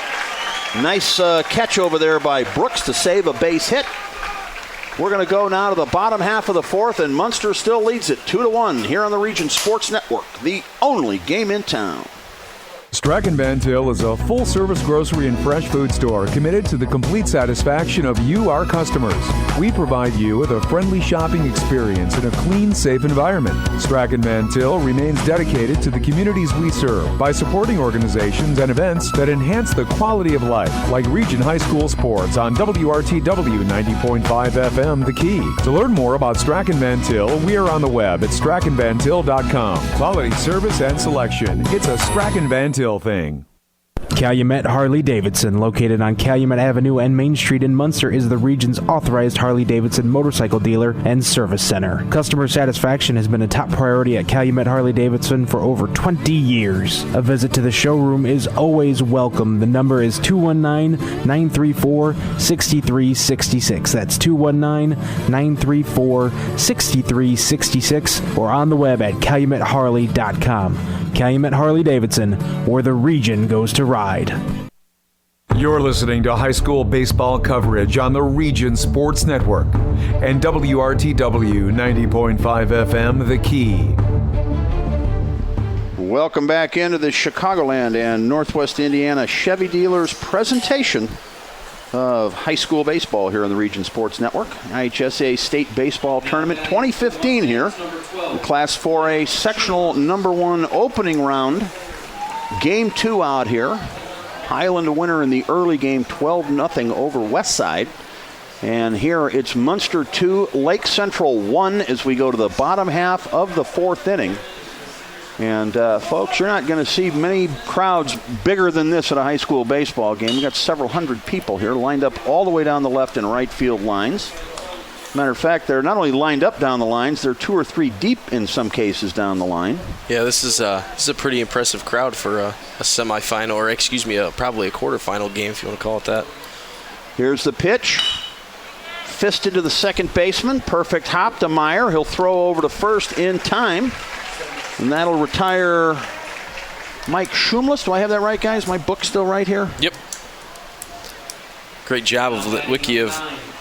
Nice catch over there by Brooks to save a base hit. We're going to go now to the bottom half of the fourth, and Munster still leads it 2-1 here on the Region Sports Network, the only game in town. Strachan Van Til is a full-service grocery and fresh food store committed to the complete satisfaction of you, our customers. We provide you with a friendly shopping experience in a clean, safe environment. Strachan Van Til remains dedicated to the communities we serve by supporting organizations and events that enhance the quality of life, like Region High School Sports on WRTW 90.5 FM, The Key. To learn more about Strachan Van Til, we are on the web at strachanvantil.com. Quality service and selection. It's a Strachan Van Til thing. Calumet Harley Davidson, located on Calumet Avenue and Main Street in Munster, is the region's authorized Harley Davidson motorcycle dealer and service center. Customer satisfaction has been a top priority at Calumet Harley Davidson for over 20 years. A visit to the showroom is always welcome. The number is 219-934-6366. That's 219-934-6366, or on the web at calumetharley.com. Calumet Harley Davidson, where the region goes to ride. You're listening to high school baseball coverage on the Region Sports Network and WRTW 90.5 FM, The Key. Welcome back into the Chicagoland and Northwest Indiana Chevy Dealers presentation of high school baseball here on the Region Sports Network. IHSA State Baseball Tournament 2015 here. The Class 4A sectional number 1 opening round. Game 2 out here. Highland a winner in the early game, 12-0 over Westside. And here it's Munster 2, Lake Central 1 as we go to the bottom half of the 4th inning. And folks, you're not going to see many crowds bigger than this at a high school baseball game. We've got several hundred people here lined up all the way down the left and right field lines. Matter of fact, they're not only lined up down the lines, they're 2 or 3 deep in some cases down the line. Yeah, this is a pretty impressive crowd for a semifinal, or probably a quarterfinal game if you want to call it that. Here's the pitch. Fisted to the second baseman. Perfect hop to Meyer. He'll throw over to first in time. And that'll retire Mike Schumless. Do I have that right, guys? My book's still right here? Yep. Great job of Litwicki of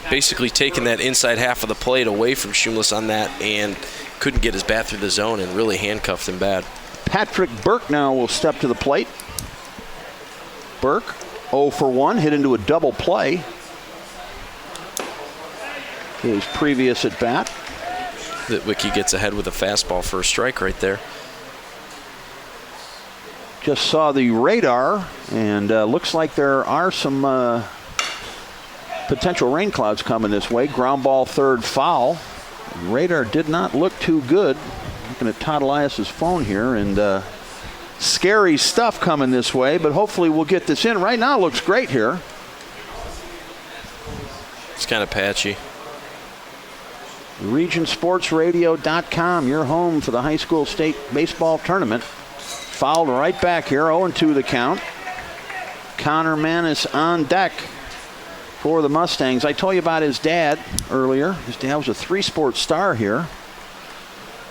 basically taking that inside half of the plate away from Schumless on that, and couldn't get his bat through the zone and really handcuffed him bad. Patrick Burke now will step to the plate. Burke, 0 for 1, hit into a double play. His previous at bat. Litwicki gets ahead with a fastball for a strike right there. Just saw the radar, and looks like there are some potential rain clouds coming this way. Ground ball third foul. Radar did not look too good. Looking at Todd Elias's phone here, and scary stuff coming this way, but hopefully we'll get this in. Right now it looks great here. It's kind of patchy. RegionSportsRadio.com, your home for the high school state baseball tournament. Fouled right back here, 0-2 the count. Connor Manis on deck for the Mustangs. I told you about his dad earlier. His dad was a 3-sport star here.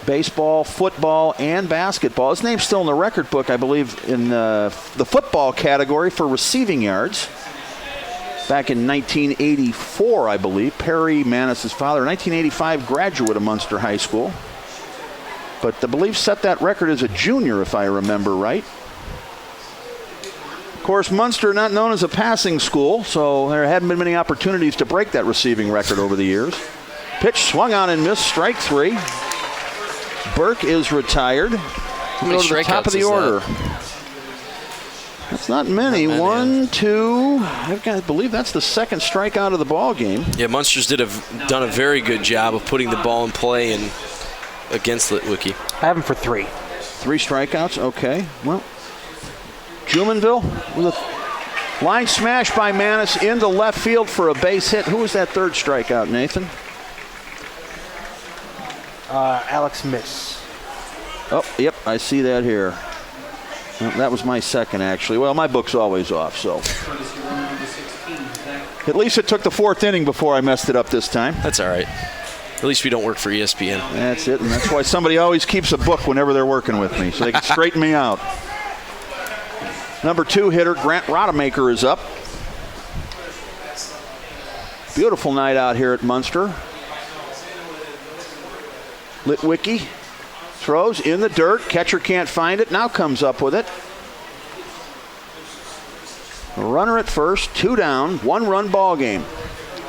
Baseball, football, and basketball. His name's still in the record book, I believe, in the football category for receiving yards. Back in 1984, I believe. Perry Manis' father, 1985 graduate of Munster High School. But I believe set that record as a junior, if I remember right. Of course, Munster not known as a passing school, so there hadn't been many opportunities to break that receiving record over the years. Pitch swung on and missed, strike 3. Burke is retired. How many Go to the top of the strikeouts is order. that? That's not many. Not many, 1, 2. I believe that's the second strikeout of the ball game. Yeah, Munster's done a very good job of putting the ball in play and against Litwicki. I have him for 3. 3 strikeouts. Okay. Well, Jumonville with a line smash by Manis into left field for a base hit. Who was that third strikeout, Nathan? Alex Miss. Oh, yep, I see that here. Well, that was my second, actually. Well, my book's always off, so. At least it took the fourth inning before I messed it up this time. That's all right. At least we don't work for ESPN. That's it, and that's why somebody always keeps a book whenever they're working with me, so they can straighten me out. Number 2 hitter, Grant Rodemaker, is up. Beautiful night out here at Munster. Litwicki throws in the dirt. Catcher can't find it. Now comes up with it. A runner at first, 2 down, 1-run ball game.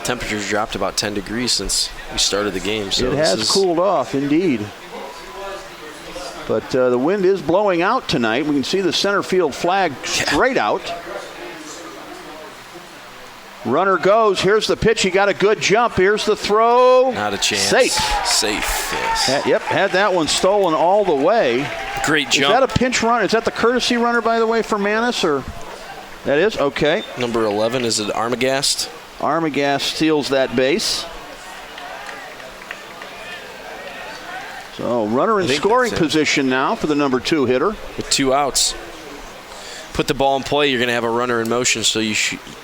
Temperatures dropped about 10 degrees since we started the game. So it has cooled off, indeed. But the wind is blowing out tonight. We can see the center field flag straight out. Runner goes. Here's the pitch. He got a good jump. Here's the throw. Not a chance. Safe, yes. Yep, had that one stolen all the way. Great jump. Is that a pinch runner? Is that the courtesy runner, by the way, for Manis? Or that is? Okay. Number 11, is it Armagast? Armagast steals that base. So runner in scoring position now for the number 2 hitter. With 2 outs. Put the ball in play, you're going to have a runner in motion, so you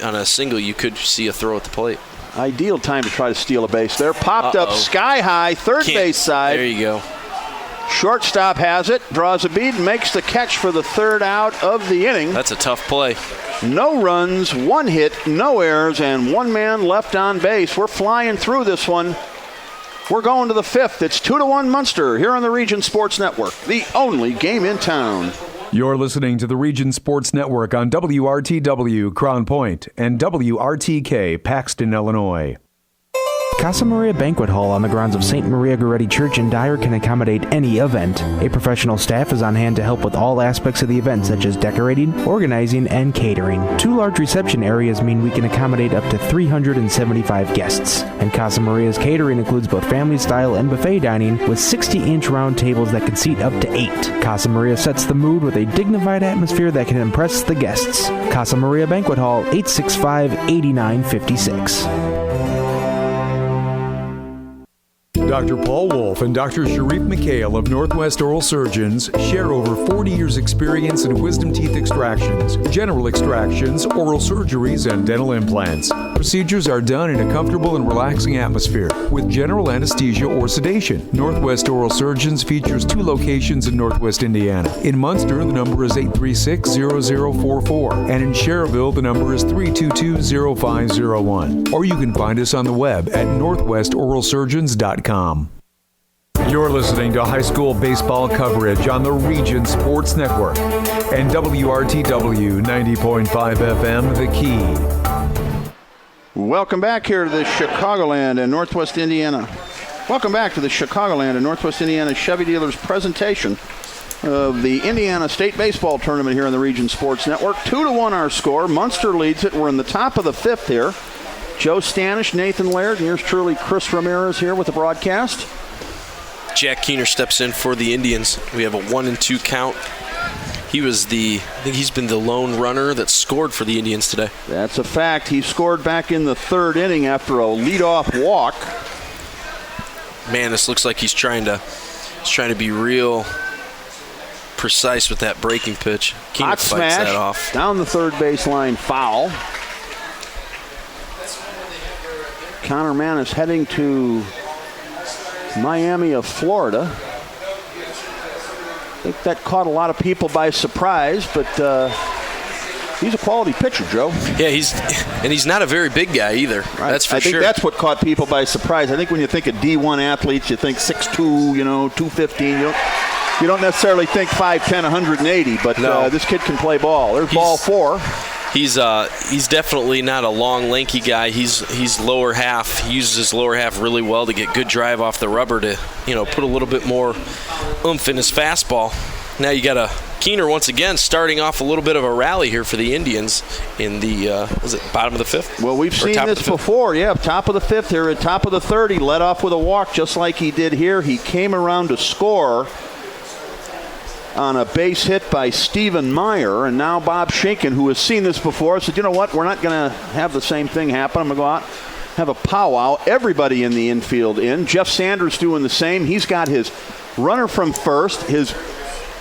on a single you could see a throw at the plate. Ideal time to try to steal a base there. Popped up sky high, third base side. There you go. Shortstop has it, draws a bead, makes the catch for the 3rd out of the inning. That's a tough play. No runs, 1 hit, no errors, and 1 man left on base. We're flying through this one. We're going to the 5th. It's 2-1 Munster here on the Region Sports Network, the only game in town. You're listening to the Region Sports Network on WRTW Crown Point and WRTK Paxton, Illinois. Casa Maria Banquet Hall on the grounds of St. Maria Goretti Church in Dyer can accommodate any event. A professional staff is on hand to help with all aspects of the event, such as decorating, organizing, and catering. 2 large reception areas mean we can accommodate up to 375 guests. And Casa Maria's catering includes both family-style and buffet dining with 60-inch round tables that can seat up to 8. Casa Maria sets the mood with a dignified atmosphere that can impress the guests. Casa Maria Banquet Hall, 865-8956. Dr. Paul Wolf and Dr. Sharif McHale of Northwest Oral Surgeons share over 40 years' experience in wisdom teeth extractions, general extractions, oral surgeries, and dental implants. Procedures are done in a comfortable and relaxing atmosphere with general anesthesia or sedation. Northwest Oral Surgeons features 2 locations in Northwest Indiana. In Munster, the number is 836-0044, and in Schererville, the number is 322-0501. Or you can find us on the web at northwestoralsurgeons.com. You're listening to high school baseball coverage on the Region Sports Network and WRTW 90.5 FM, The Key. Welcome back here to the Chicagoland and Northwest Indiana. Welcome back to the Chicagoland and Northwest Indiana Chevy Dealers presentation of the Indiana State Baseball Tournament here on the Region Sports Network. 2-1 our score. Munster leads it. We're in the top of the 5th here. Joe Stanish, Nathan Laird, and yours truly, Chris Ramirez, here with the broadcast. Jack Keener steps in for the Indians. We have a 1-2 count. I think he's been the lone runner that scored for the Indians today. That's a fact. He scored back in the 3rd inning after a leadoff walk. Man, this looks like he's trying to be real precise with that breaking pitch. Keener Hot fights smash that off. down the 3rd baseline, foul. Connor Manis heading to Miami of Florida. I think that caught a lot of people by surprise, but he's a quality pitcher, Joe. Yeah, he's not a very big guy either. Right. That's for sure. I think that's what caught people by surprise. I think when you think of D1 athletes, you think 6'2", 215. You don't necessarily think 5'10", 180, but no. This kid can play ball. There's ball 4. He's definitely not a long, lanky guy. He's lower half. He uses his lower half really well to get good drive off the rubber to, put a little bit more oomph in his fastball. Now you got a Keener once again starting off a little bit of a rally here for the Indians in the bottom of the 5th? Well, we've seen this before. Yeah, top of the 5th here, at top of the 3rd. He led off with a walk just like he did here. He came around to score on a base hit by Stephen Meyer, and now Bob Schinken, who has seen this before, said, you know what, we're not going to have the same thing happen. I'm going to go out, have a powwow. Everybody in the infield in. Jeff Sanders doing the same. He's got his runner from first, his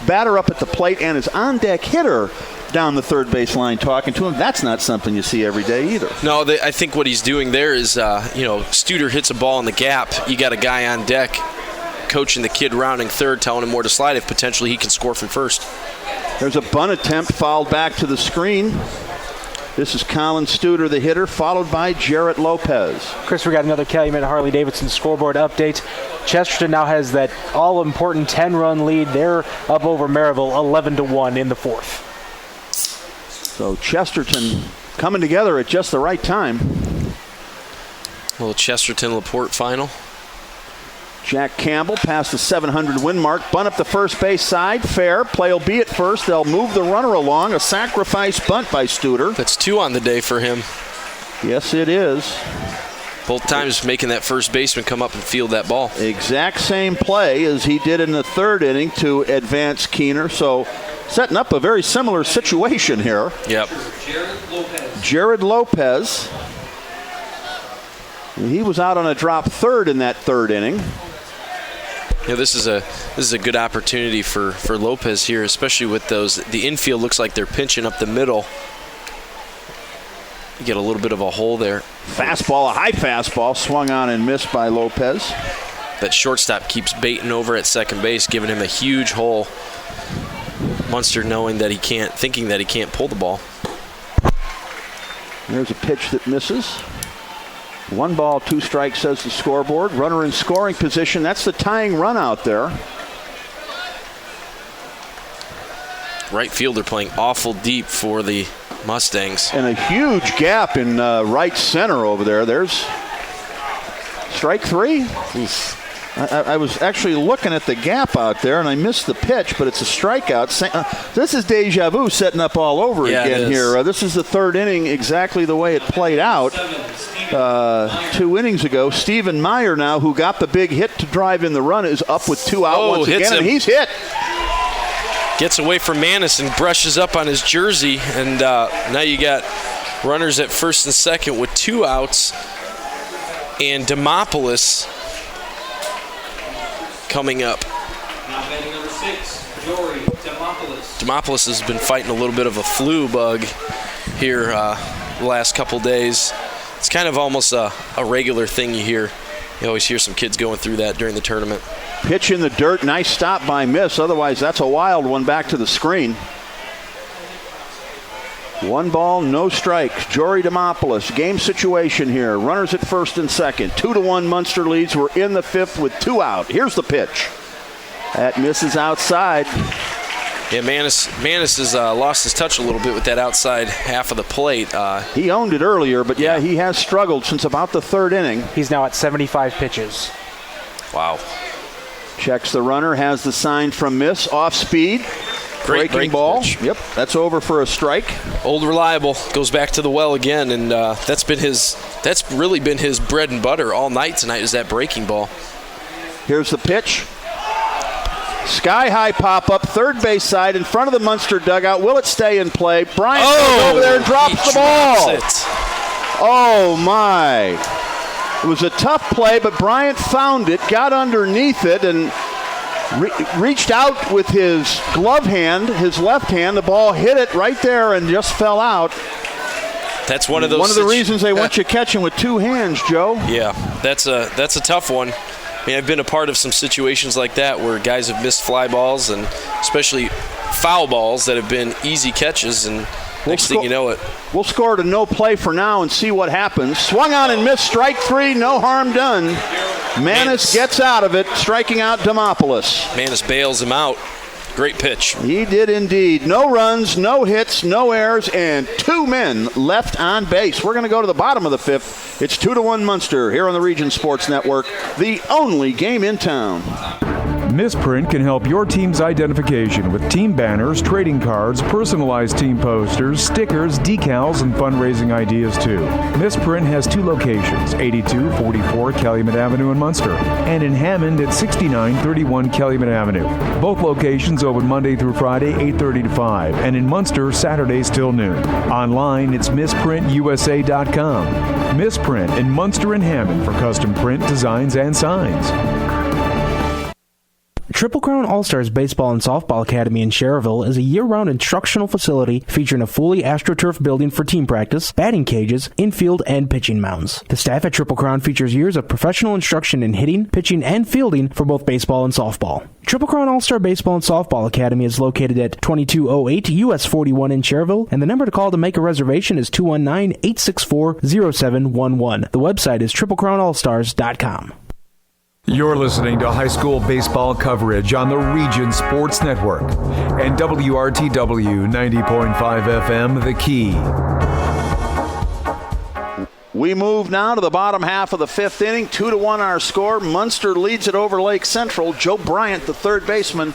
batter up at the plate, and his on-deck hitter down the third base line talking to him. That's not something you see every day either. No, I think what he's doing there is, Studer hits a ball in the gap. You got a guy on deck coaching the kid rounding third, telling him where to slide if potentially he can score from first. There's a bunt attempt fouled back to the screen. This is Colin Studer, the hitter, followed by Jarrett Lopez. Chris, we got another Calumet Harley-Davidson scoreboard update. Chesterton now has that all-important 10-run lead. They're up over Maryville 11-1 in the fourth. So Chesterton coming together at just the right time. A little Chesterton-LaPorte final. Jack Campbell past the 700 win mark. Bunt up the first base side. Fair. Play will be at first. They'll move the runner along. A sacrifice bunt by Studer. That's 2 on the day for him. Yes, it is. Both times making that first baseman come up and field that ball. Exact same play as he did in the third inning to advance Keener. So setting up a very similar situation here. Yep. Jared Lopez. He was out on a drop third in that third inning. Yeah, this is a good opportunity for Lopez here, especially with those. The infield looks like they're pinching up the middle. You get a little bit of a hole there. Fastball, a high fastball, swung on and missed by Lopez. That shortstop keeps baiting over at second base, giving him a huge hole. Munster thinking that he can't pull the ball. There's a pitch that misses. 1 ball, 2 strikes, says the scoreboard. Runner in scoring position. That's the tying run out there. Right fielder playing awful deep for the Mustangs. And a huge gap in right center over there. There's strike 3. Oof. I was actually looking at the gap out there, and I missed the pitch, but it's a strikeout. This is deja vu setting up all over again here. This is the third inning, exactly the way it played out 2 innings ago. Stephen Meyer now, who got the big hit to drive in the run, is up with 2 out once again, and he's hit. Gets away from Manis and brushes up on his jersey, and now you got runners at first and second with 2 outs, and Demopoulos coming up. Now batting number 6, Jory Demopoulos. Demopoulos has been fighting a little bit of a flu bug here the last couple days. It's kind of almost a regular thing you hear. You always hear some kids going through that during the tournament. Pitch in the dirt, nice stop by Miss. Otherwise, that's a wild one back to the screen. 1 ball, no strikes. Jory Demopoulos, game situation here. Runners at first and second. 2-1 Munster leads. We're in the 5th with 2 out. Here's the pitch. That misses outside. Yeah, Manis has lost his touch a little bit with that outside half of the plate. He owned it earlier, but yeah, he has struggled since about the third inning. He's now at 75 pitches. Wow. Checks the runner, has the sign from Miss. Off speed. Breaking ball. Pitch. Yep, that's over for a strike. Old reliable goes back to the well again, and that's really been his bread and butter all night tonight, is that breaking ball. Here's the pitch. Sky high pop up, third base side in front of the Munster dugout. Will it stay in play? Bryant goes over there and drops the ball. Oh my. It was a tough play, but Bryant found it, got underneath it, and reached out with his glove hand, his left hand. The ball hit it right there and just fell out. That's one of those. One of the reasons they want you catching with 2 hands, Joe. Yeah, that's a tough one. I mean, I've been a part of some situations like that where guys have missed fly balls, and especially foul balls that have been easy catches, and next thing you know it. We'll score to no play for now and see what happens. Swung on and missed, strike 3, no harm done. Manis gets out of it, striking out Demopoulos. Manis bails him out. Great pitch. He did indeed. No runs, no hits, no errors, and 2 men left on base. We're going to go to the bottom of the 5th. It's 2-1 Munster here on the Region Sports Network, the only game in town. Misprint can help your team's identification with team banners, trading cards, personalized team posters, stickers, decals, and fundraising ideas too. Misprint has 2 locations, 8244 Calumet Avenue in Munster, and in Hammond at 6931 Calumet Avenue. Both locations open Monday through Friday, 8:30 to 5, and in Munster, Saturdays till noon. Online, it's misprintusa.com. Misprint in Munster and Hammond for custom print, designs, and signs. Triple Crown All-Stars Baseball and Softball Academy in Cherville is a year-round instructional facility featuring a fully AstroTurf building for team practice, batting cages, infield, and pitching mounds. The staff at Triple Crown features years of professional instruction in hitting, pitching, and fielding for both baseball and softball. Triple Crown All-Star Baseball and Softball Academy is located at 2208 US 41 in Cherville, and the number to call to make a reservation is 219-864-0711. The website is triplecrownallstars.com. You're listening to high school baseball coverage on the Region Sports Network and WRTW 90.5 FM, The Key. We move now to the bottom half of the fifth inning. 2-1 our score. Munster leads it over Lake Central. Joe Bryant, the third baseman,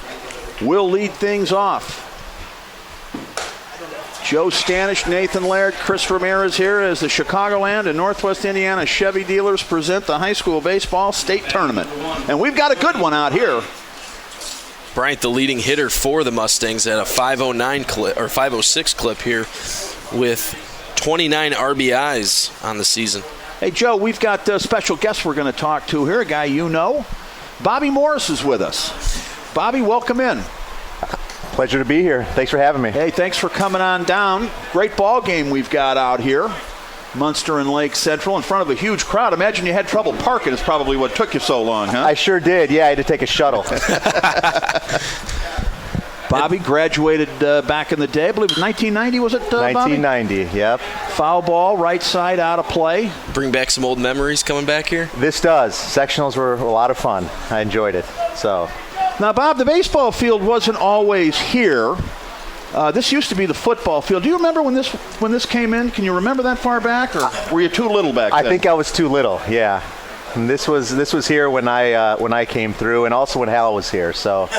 will lead things off. Joe Stanish, Nathan Laird, Chris Ramirez here as the Chicagoland and Northwest Indiana Chevy dealers present the high school baseball state tournament. And we've got a good one out here. Bryant, the leading hitter for the Mustangs, at a 509 clip or 506 clip here with 29 RBIs on the season. Hey, Joe, we've got a special guest we're going to talk to here, a guy you know. Bobby Morris is with us. Bobby, welcome in. Pleasure to be here. Thanks for having me. Hey, thanks for coming on down. Great ball game we've got out here. Munster and Lake Central in front of a huge crowd. Imagine you had trouble parking is probably what took you so long, huh? I sure did. Yeah, I had to take a shuttle. Bobby graduated back in the day. I believe it was 1990, was it, 1990, Bobby? Yep. Foul ball, right side, out of play. Bring back some old memories coming back here? This does. Sectionals were a lot of fun. I enjoyed it. So. Now, Bob, the baseball field wasn't always here. This used to be the football field. Do you remember when this came in? Can you remember that far back, or were you too little back then? I think I was too little, yeah. And this was here when I came through, and also when Hal was here. So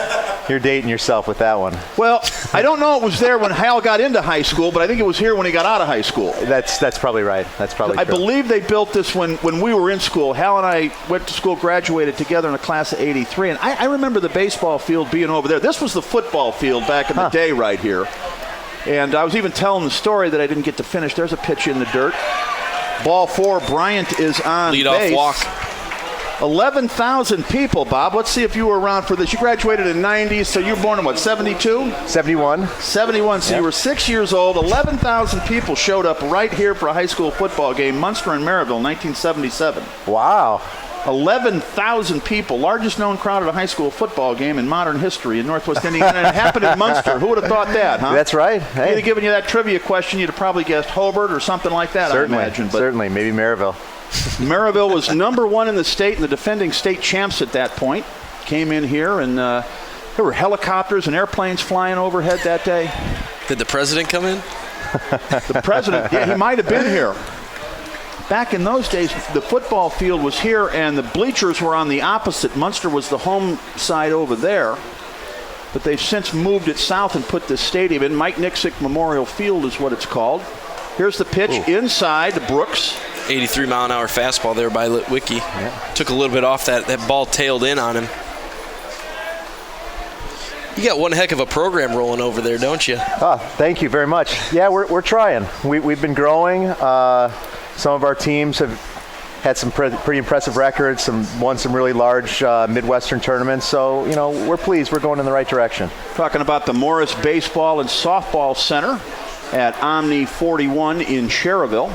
you're dating yourself with that one. Well, I don't know it was there when Hal got into high school, but I think it was here when he got out of high school. That's probably right. That's probably true. I believe they built this when we were in school. Hal and I went to school, graduated together in a class of 83, and I remember the baseball field being over there. This was the football field back in the day right here. And I was even telling the story that I didn't get to finish. There's a pitch in the dirt. Ball 4, Bryant is on base. Lead-off walk. 11,000 people, Bob. Let's see if you were around for this. You graduated in 90, so you were born in what, 72? 71. 71, so Yep. You were 6 years old. 11,000 people showed up right here for a high school football game, Munster and Maryville, 1977. Wow. 11,000 people, largest known crowd at a high school football game in modern history in Northwest Indiana, and it happened in Munster. Who would have thought that, huh? That's right. If I'd have given you that trivia question, you'd have probably guessed Hobart or something like that, Certainly. I imagine. But Certainly, maybe Maryville. Maryville was number 1 in the state and the defending state champs at that point. Came in here, and there were helicopters and airplanes flying overhead that day. Did the president come in? The president, yeah, he might have been here. Back in those days, the football field was here, and the bleachers were on the opposite. Munster was the home side over there. But they've since moved it south and put this stadium in. Mike Nixick Memorial Field is what it's called. Here's the pitch inside to Brooks. 83-mile-an-hour fastball there by Litwicky. Yeah. Took a little bit off that ball, tailed in on him. You got one heck of a program rolling over there, don't you? Oh, thank you very much. Yeah, we're trying. We've been growing. Some of our teams have had some pretty impressive records, won some really large Midwestern tournaments. So, we're pleased. We're going in the right direction. Talking about the Morris Baseball and Softball Center at Omni 41 in Cherville.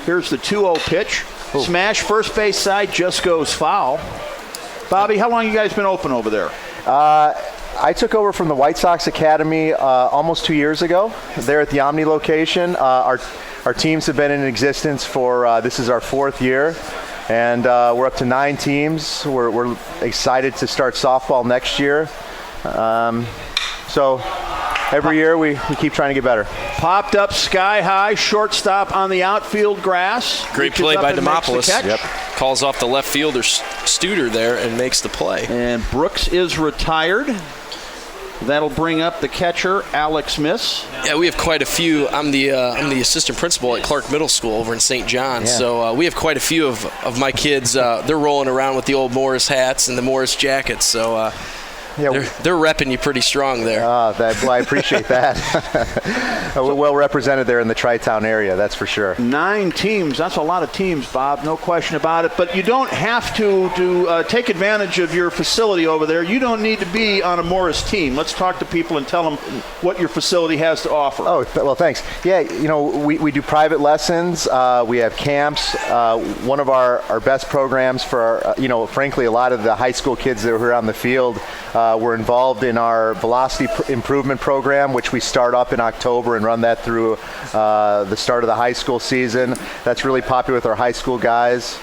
Here's the 2-0 pitch. Ooh. Smash, first base side, just goes foul. Bobby, how long you guys been open over there? I took over from the White Sox Academy almost 2 years ago. There at the Omni location. Our teams have been in existence for, this is our 4th year. And we're up to 9 teams. We're excited to start softball next year. So every year we keep trying to get better. Popped up sky high, shortstop on the outfield grass. Great play by Demopoulos. Yep. Calls off the left fielder Studer there and makes the play. And Brooks is retired. That'll bring up the catcher, Alex Miss. Yeah, we have quite a few. I'm the assistant principal at Clark Middle School over in St. John, so we have quite a few of my kids. They're rolling around with the old Morris hats and the Morris jackets, so Yeah, they're repping you pretty strong there. Well, I appreciate that. We're well represented there in the Tri-Town area, that's for sure. 9 teams. That's a lot of teams, Bob. No question about it. But you don't have to take advantage of your facility over there. You don't need to be on a Morris team. Let's talk to people and tell them what your facility has to offer. Oh, well, thanks. Yeah, we do private lessons. We have camps. One of our best programs for, frankly, a lot of the high school kids that are here on the field were involved in our velocity improvement program, which we start up in October and run that through the start of the high school season. That's really popular with our high school guys.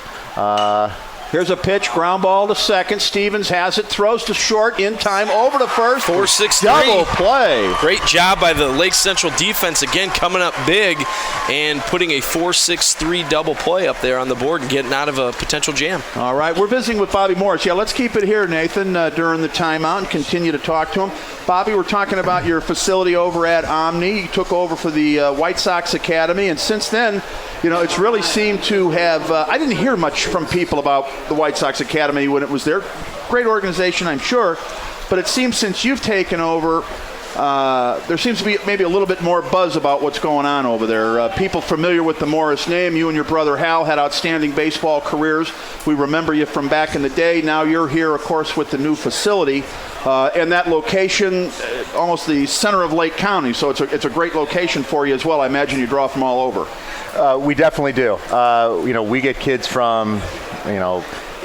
Here's a pitch, ground ball to second. Stevens has it, throws to short, in time, over to first. 4-6-3. Double play. Great job by the Lake Central defense, again coming up big and putting a 4-6-3 double play up there on the board and getting out of a potential jam. All right, we're visiting with Bobby Morris. Yeah, let's keep it here, Nathan, during the timeout and continue to talk to him. Bobby, we're talking about your facility over at Omni. You took over for the White Sox Academy, and since then, it's really seemed to have, I didn't hear much from people about the White Sox Academy when it was there. Great organization, I'm sure, but it seems since you've taken over, there seems to be maybe a little bit more buzz about what's going on over there. People familiar with the Morris name, you and your brother Hal had outstanding baseball careers. We remember you from back in the day. Now you're here, of course, with the new facility. And that location, almost the center of Lake County, so it's a great location for you as well. I imagine you draw from all over. We definitely do. We get kids from,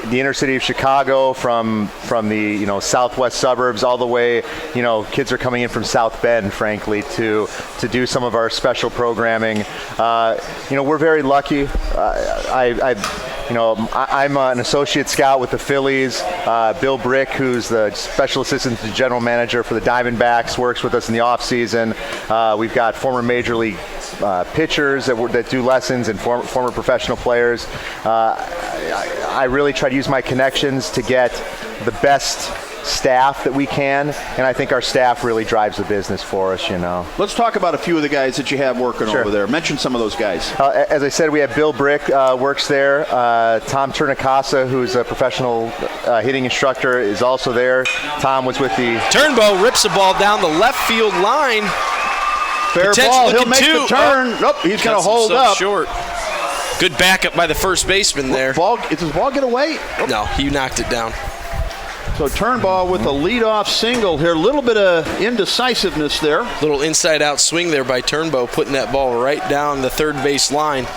the inner city of Chicago, from the southwest suburbs, all the way. Kids are coming in from South Bend, frankly, to do some of our special programming. We're very lucky. I'm an associate scout with the Phillies. Bill Brick, who's the special assistant to the general manager for the Diamondbacks, works with us in the off season. We've got former major league pitchers that do lessons and former professional players. I really try to use my connections to get the best staff that we can, and I think our staff really drives the business for us, Let's talk about a few of the guys that you have working Sure. over there. Mention some of those guys. As I said, we have Bill Brick works there. Tom Turnacasa, who's a professional hitting instructor, is also there. Tom was with the... Turnbow rips a ball down the left field line. Fair ball. He'll make the turn. Nope, he's going to hold up. Short. Good backup by the first baseman there. Does his ball get away? Oh. No, he knocked it down. So Turnball with a leadoff single here. A little bit of indecisiveness there. Little inside-out swing there by Turnbow, putting that ball right down the third base line.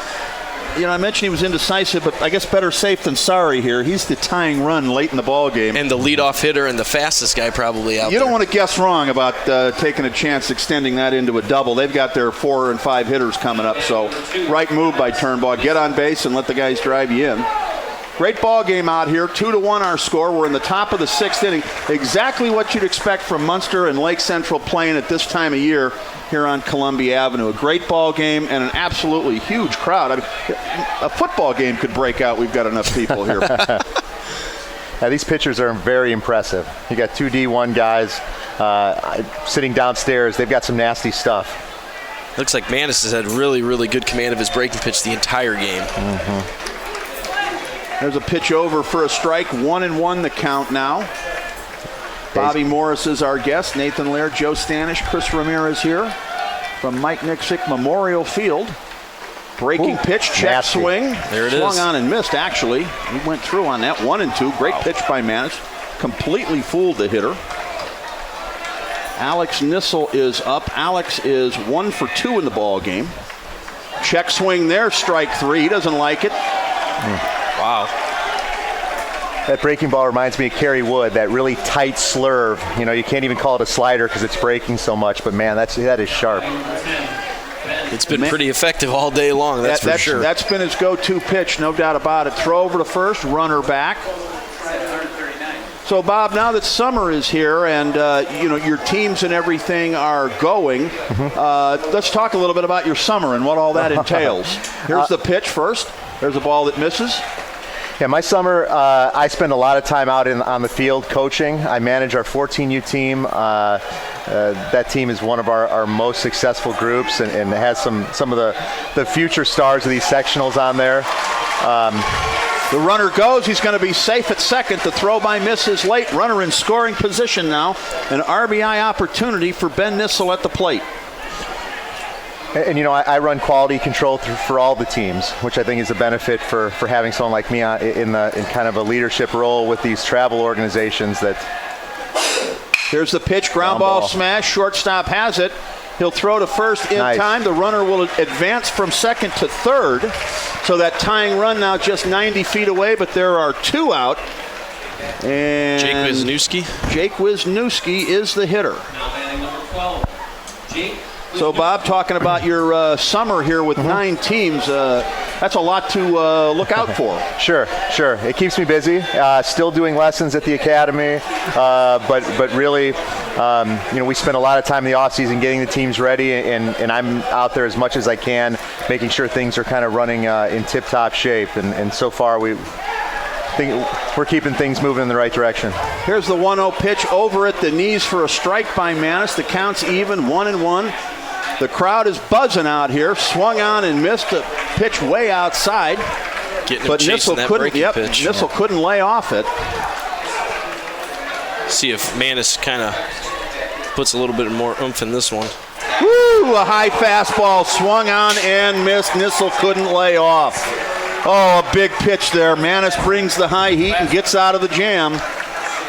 I mentioned he was indecisive, but I guess better safe than sorry here. He's the tying run late in the ball game. And the leadoff hitter and the fastest guy probably out there. You don't want to guess wrong about taking a chance extending that into a double. They've got their 4 and 5 hitters coming up, so right move by Turnball. Get on base and let the guys drive you in. Great ball game out here, 2-1 our score. We're in the top of the 6th inning. Exactly what you'd expect from Munster and Lake Central playing at this time of year here on Columbia Avenue. A great ball game and an absolutely huge crowd. I mean, a football game could break out. We've got enough people here. Yeah, these pitchers are very impressive. You got 2 D1 guys sitting downstairs. They've got some nasty stuff. Looks like Manis has had really, really good command of his breaking pitch the entire game. Mm-hmm. There's a pitch over for a strike. 1-1 the count now. Bobby Morris is our guest. Nathan Laird, Joe Stanish, Chris Ramirez here from Mike Nixick Memorial Field. Breaking pitch, check nasty. swing. There it Swung is. on and missed, actually. He went through on that. 1-2. Great pitch by Manis. Completely fooled the hitter. Alex Nissel is up. Alex is 1 for 2 in the ball game. Check swing there, strike 3. He doesn't like it. Wow. That breaking ball reminds me of Kerry Wood, that really tight slurve. You can't even call it a slider because it's breaking so much, but man, that is sharp. It's been pretty effective all day long, that's for sure. That's been his go-to pitch, no doubt about it. Throw over to first, runner back. So, Bob, now that summer is here and, your teams and everything are going, let's talk a little bit about your summer and what all that entails. Here's the pitch first. There's a ball that misses. Yeah, my summer, I spend a lot of time out on the field coaching. I manage our 14U team. That team is one of our most successful groups and has some of the future stars of these sectionals on there. The runner goes. He's going to be safe at second. The throw by Miss is late. Runner in scoring position now. An RBI opportunity for Ben Nissel at the plate. And, I run quality control for all the teams, which I think is a benefit for having someone like me in kind of a leadership role with these travel organizations. Here's the pitch, ground ball smash. Shortstop has it. He'll throw to first in time. The runner will advance from second to third. So that tying run now just 90 feet away, but there are two out. And Jake Wisniewski is the hitter. Now batting number 12, Jake. So, Bob, talking about your summer here with 9 teams, that's a lot to look out for. Sure. It keeps me busy. Still doing lessons at the academy, but really, we spend a lot of time in the off-season getting the teams ready, and I'm out there as much as I can, making sure things are kind of running in tip-top shape. And so far, we're keeping things moving in the right direction. Here's the 1-0 pitch over at the knees for a strike by Manis. The count's even, 1-1. The crowd is buzzing out here. Swung on and missed a pitch way outside. But Nissel pitch. Nissel couldn't lay off it. See if Manis kind of puts a little bit more oomph in this one. Woo! A high fastball swung on and missed. Nissel couldn't lay off. Oh, a big pitch there. Manis brings the high heat and gets out of the jam.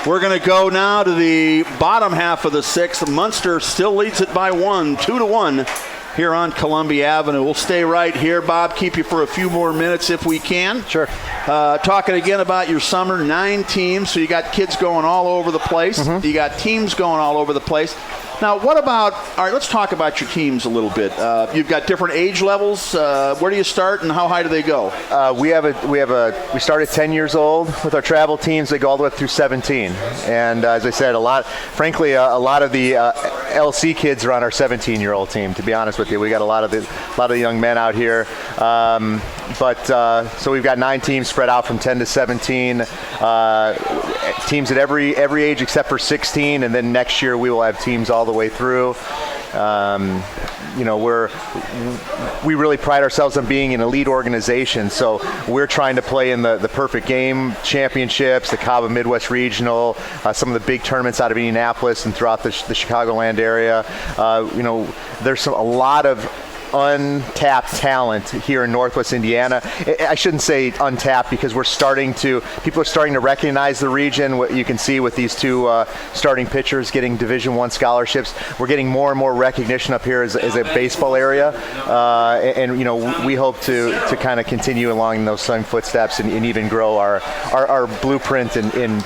We're going to go now to the bottom half of the 6th. Munster still leads it by 1, 2-1 here on Columbia Avenue. We'll stay right here, Bob, keep you for a few more minutes if we can. Sure. Talking again about your summer, 9 teams, so you got kids going all over the place. You got teams going all over the place. Now, all right, let's talk about your teams a little bit. You've got different age levels. Where do you start and how high do they go? We start at 10 years old with our travel teams. They go all the way up through 17. And as I said, a lot of the LC kids are on our 17-year-old team, to be honest with you. We got a lot of the young men out here. So we've got 9 teams spread out from 10 to 17. Teams at every age except for 16, and then next year we will have teams all the way through. We really pride ourselves on being an elite organization, so we're trying to play in the perfect game championships, the Cabo Midwest Regional, some of the big tournaments out of Indianapolis and throughout the Chicagoland area. There's a lot of untapped talent here in Northwest Indiana. I shouldn't say untapped because people are starting to recognize the region. What you can see with these 2 starting pitchers getting Division I scholarships. We're getting more and more recognition up here as a baseball area. We hope to kind of continue along those same footsteps and even grow our blueprint in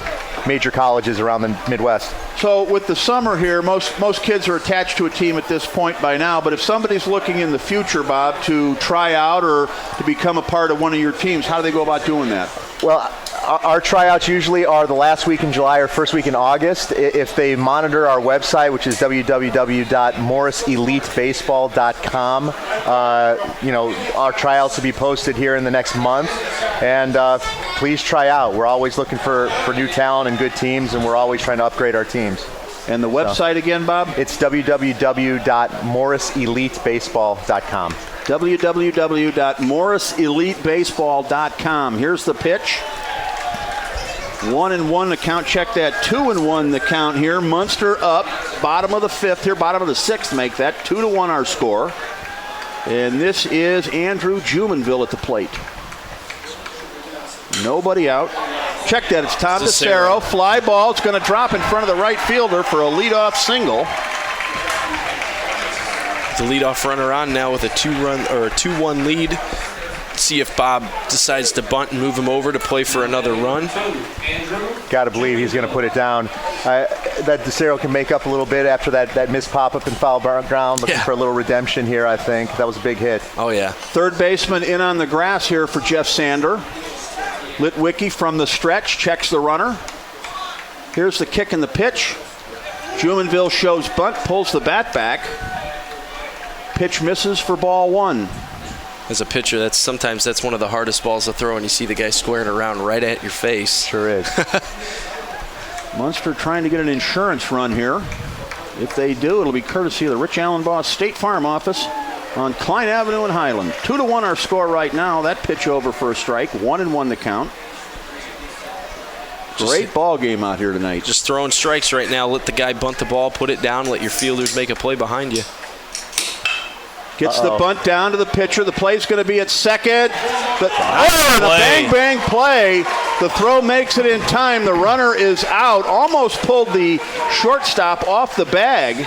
major colleges around the Midwest. So with the summer here, most kids are attached to a team at this point by now, but if somebody's looking in the future, Bob, to try out or to become a part of one of your teams, how do they go about doing that? Well, our tryouts usually are the last week in July or first week in August. If they monitor our website, which is www.morriselitebaseball.com, our tryouts will be posted here in the next month. And please try out. We're always looking for new talent and good teams, and we're always trying to upgrade our teams. And the website again, Bob? It's www.morriselitebaseball.com. www.morriselitebaseball.com. Here's the pitch. 1-1 the count. Check that. 2-1 the count here. Munster up. Bottom of the 5th here. Bottom of the 6th make that. 2-1 our score. And this is Andrew Jumonville at the plate. Nobody out. Check that. It's Tom DeCero. Fly ball. It's going to drop in front of the right fielder for a leadoff single. The leadoff runner on now with a 2-1 lead. See if Bob decides to bunt and move him over to play for another run. Got to believe he's going to put it down. That DeCero can make up a little bit after that missed pop-up in foul ground. Looking for a little redemption here, I think. That was a big hit. Oh, yeah. Third baseman in on the grass here for Jeff Sander. Litwicki from the stretch checks the runner. Here's the kick and the pitch. Jumonville shows bunt, pulls the bat back. Pitch misses for ball 1. As a pitcher, sometimes that's one of the hardest balls to throw, and you see the guy squaring around right at your face. Sure is. Munster trying to get an insurance run here. If they do, it'll be courtesy of the Rich Allen Boss State Farm office. on Klein Avenue in Highland. 2-1 our score right now. That pitch over for a strike. 1-1 the count. Great ball game out here tonight. Just throwing strikes right now. Let the guy bunt the ball, put it down, let your fielders make a play behind you. Gets the bunt down to the pitcher. The play's going to be at second. The bang play. The throw makes it in time. The runner is out. Almost pulled the shortstop off the bag.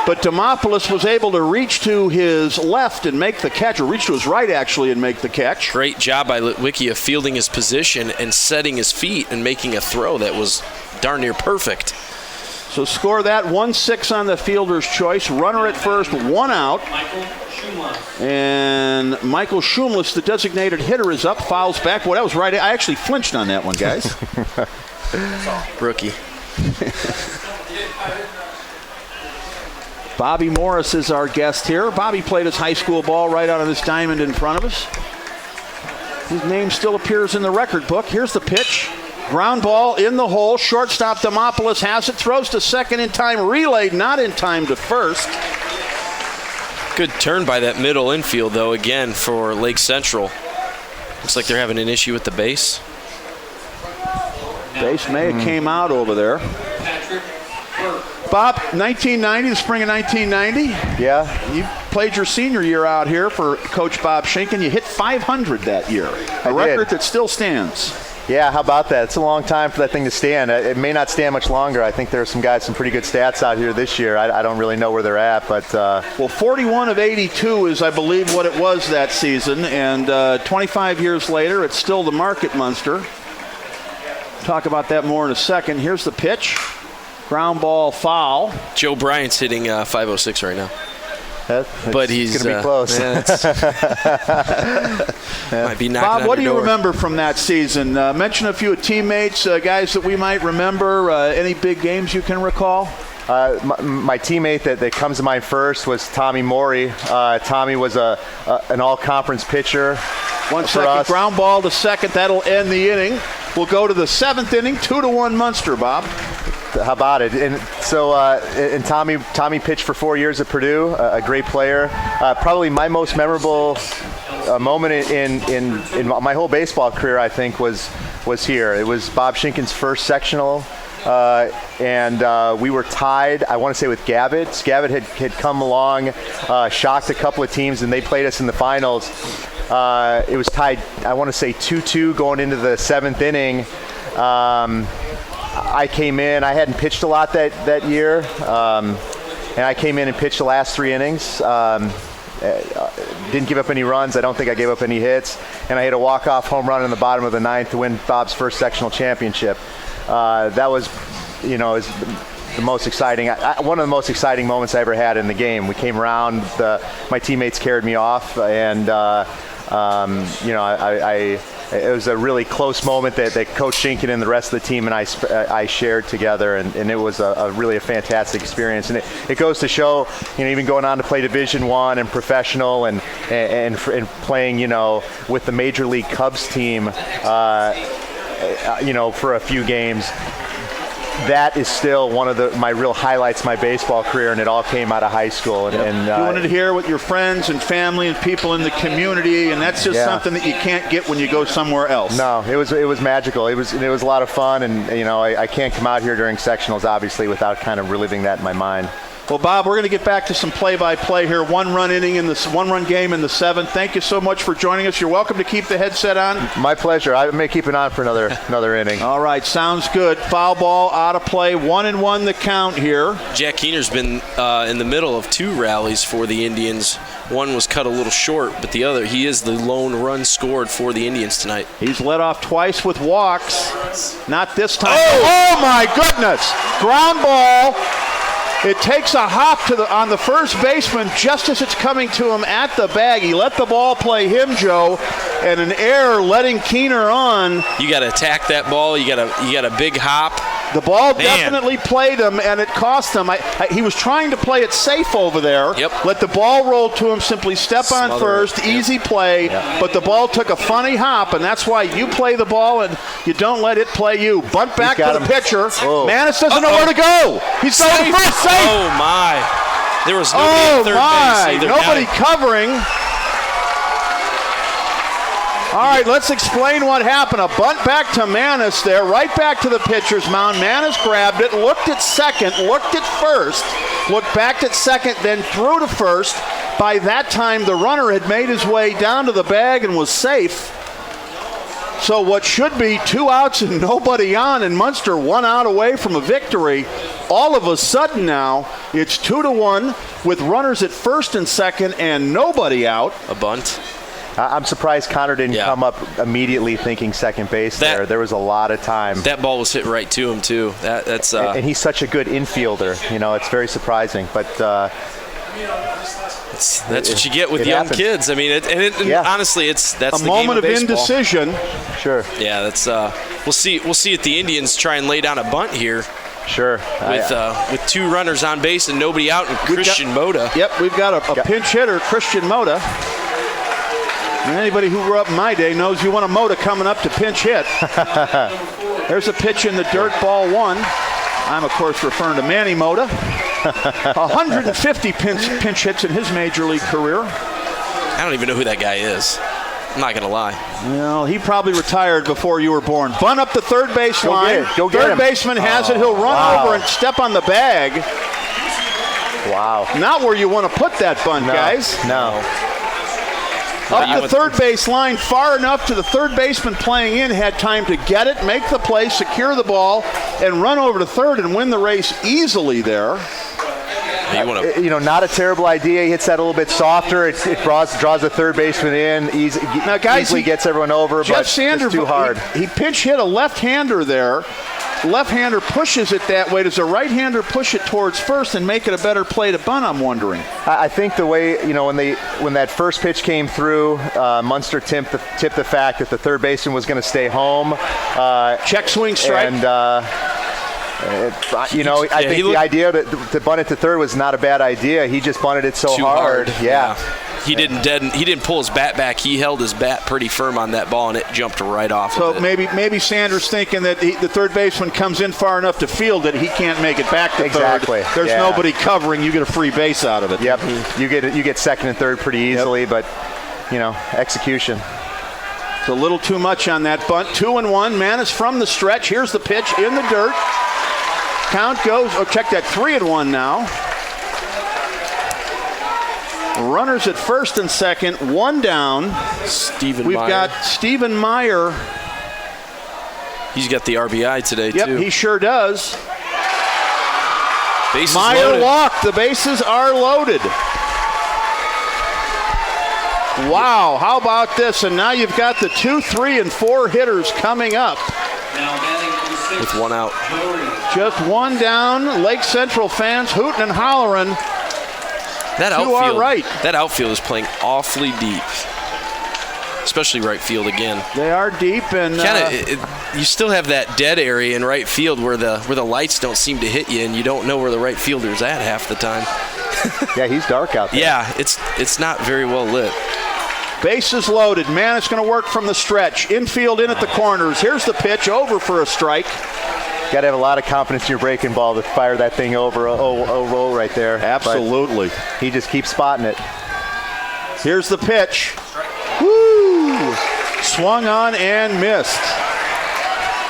But Demopoulos was able to reach to his left and make the catch, or reach to his right, actually, and make the catch. Great job by Litwicki of fielding his position and setting his feet and making a throw that was darn near perfect. So score that, 1-6 on the fielder's choice. Runner at first, 1 out. And Michael Schumlis, the designated hitter, is up, fouls back. Well, that was right. I actually flinched on that one, guys. Rookie. Bobby Morris is our guest here. Bobby played his high school ball right out of this diamond in front of us. His name still appears in the record book. Here's the pitch. Ground ball in the hole. Shortstop Demopoulos has it. Throws to second in time. Relayed not in time to first. Good turn by that middle infield, though, again, for Lake Central. Looks like they're having an issue with the base. Base may have came out over there. Bob, 1990, the spring of 1990. Yeah. You played your senior year out here for Coach Bob Schinken. You hit 500 that year, a record that still stands. Yeah, how about that? It's a long time for that thing to stand. It may not stand much longer. I think there are some guys, some pretty good stats out here this year. I don't really know where they're at, but... Well, 41 of 82 is, I believe, what it was that season, and 25 years later, it's still the mark at Munster. Talk about that more in a second. Here's the pitch. Ground ball foul. Joe Bryant's hitting 506 right now. But he's going to be close. Might be knocking Bob, on what do your you door. remember from that season? Mention a few teammates, guys that we might remember. Any big games you can recall? My teammate that comes to mind first was Tommy Morey. Tommy was an all-conference pitcher. 1 second, ground ball to second. That'll end the inning. We'll go to the 7th inning, 2-1 Munster, Bob. How about it? And so, and Tommy pitched for 4 years at Purdue, a great player. Probably my most memorable moment in my whole baseball career, I think, was here. It was Bob Schinken's first sectional, and we were tied, I want to say, with Gavitt. Gavitt had come along, shocked a couple of teams, and they played us in the finals. It was tied, I want to say, 2-2 going into the 7th inning. I came in. I hadn't pitched a lot that year, and I came in and pitched the last 3 innings. Didn't give up any runs. I don't think I gave up any hits, and I hit a walk-off home run in the bottom of the 9th to win Bob's first sectional championship. That was, is the most exciting, one of the most exciting moments I ever had in the game. We came around. My teammates carried me off, and it was a really close moment that Coach Schinken and the rest of the team and I shared together, and it was really a fantastic experience. And it goes to show, even going on to play Division I and professional and playing, with the Major League Cubs team, for a few games. That is still one of my real highlights of my baseball career, and it all came out of high school. And you wanted to hear with your friends and family and people in the community, and that's just something that you can't get when you go somewhere else. No, it was magical. It was a lot of fun, and I can't come out here during sectionals, obviously, without kind of reliving that in my mind. Well, Bob, we're going to get back to some play-by-play here. One-run game in the 7th. Thank you so much for joining us. You're welcome to keep the headset on. My pleasure. I may keep it on for another inning. All right, sounds good. Foul ball out of play. 1-1 the count here. Jack Keener's been in the middle of 2 rallies for the Indians. One was cut a little short, but the other, he is the lone run scored for the Indians tonight. He's led off twice with walks. Not this time. Oh my goodness! Ground ball. It takes a hop on the first baseman just as it's coming to him at the bag. He let the ball play him, Joe, and an error letting Keener on. You got to attack that ball. You got a big hop. The ball definitely played him, and it cost him. He was trying to play it safe over there. Yep. Let the ball roll to him, simply step on first, easy play. Yep. But the ball took a funny hop, and that's why you play the ball and you don't let it play you. Bunt back to the pitcher. Oh. Manis doesn't know where to go. He's going first, safe. Oh, my. There was nobody at third base either. Nobody covering. All right, let's explain what happened. A bunt back to Manis there, right back to the pitcher's mound. Manis grabbed it, looked at second, looked at first, looked back at second, then threw to first. By that time, the runner had made his way down to the bag and was safe. So what should be 2 outs and nobody on, and Munster 1 out away from a victory, all of a sudden now it's 2-1 with runners at first and second and nobody out. A bunt. I'm surprised Connor didn't come up immediately thinking second base there. There was a lot of time. That ball was hit right to him, too. That's and he's such a good infielder. You know, it's very surprising. But that's what you get with young kids. I mean, honestly, that's a moment of indecision. Sure. Yeah, that's we'll see if the Indians try and lay down a bunt here. Sure. With 2 runners on base and nobody out, and Christian Moda. Yep, we've got a pinch hitter, Christian Moda. And anybody who grew up in my day knows you want a Moda coming up to pinch hit. There's a pitch in the dirt, ball 1. I'm, of course, referring to Manny Moda. 150 pinch hits in his major league career. I don't even know who that guy is. I'm not going to lie. Well, he probably retired before you were born. Bunt up the third base line. Third baseman has it. He'll run over and step on the bag. Wow. Not where you want to put that bunt, guys. No. Up the third base line, far enough to the third baseman playing in, had time to get it, make the play, secure the ball, and run over to third and win the race easily there. Not a terrible idea. He hits that a little bit softer. It draws the third baseman in. Easily gets everyone over, Jeff but Sanders, it's too hard. He pinch hit a left-hander there. Left-hander pushes it that way. Does a right-hander push it towards first and make it a better play to bunt, I'm wondering? I think the way, when that first pitch came through, Munster tipped the fact that the third baseman was going to stay home. Check swing strike. And, I think the idea to bunt it to third was not a bad idea. He just bunted it so hard. Yeah. He didn't pull his bat back. He held his bat pretty firm on that ball, and it jumped right off. So maybe Sanders thinking that the third baseman comes in far enough to field it, he can't make it back to third. There's nobody covering. You get a free base out of it. Yep. You get second and third pretty easily, but execution. It's a little too much on that bunt. 2-1. Manis from the stretch. Here's the pitch in the dirt. Count goes. Oh, check that. 3-1 now. Runners at first and second, 1 down. We've got Stephen Meyer. He's got the RBI today, too. Yep, he sure does. Bases Meyer loaded. walked. The bases are loaded. Wow, how about this? And now you've got the 2, 3, and 4 hitters coming up. With 1 out. Just 1 down. Lake Central fans hooting and hollering. That That outfield is playing awfully deep, especially right field again. They are deep, and you still have that dead area in right field where the lights don't seem to hit you, and you don't know where the right fielder's at half the time. Yeah, he's dark out there. Yeah, it's not very well lit. Bases loaded. Manis going to work from the stretch. Infield in at the corners. Here's the pitch, over for a strike. Got to have a lot of confidence in your breaking ball to fire that thing over right there. Absolutely. But he just keeps spotting it. Here's the pitch. Woo! Swung on and missed.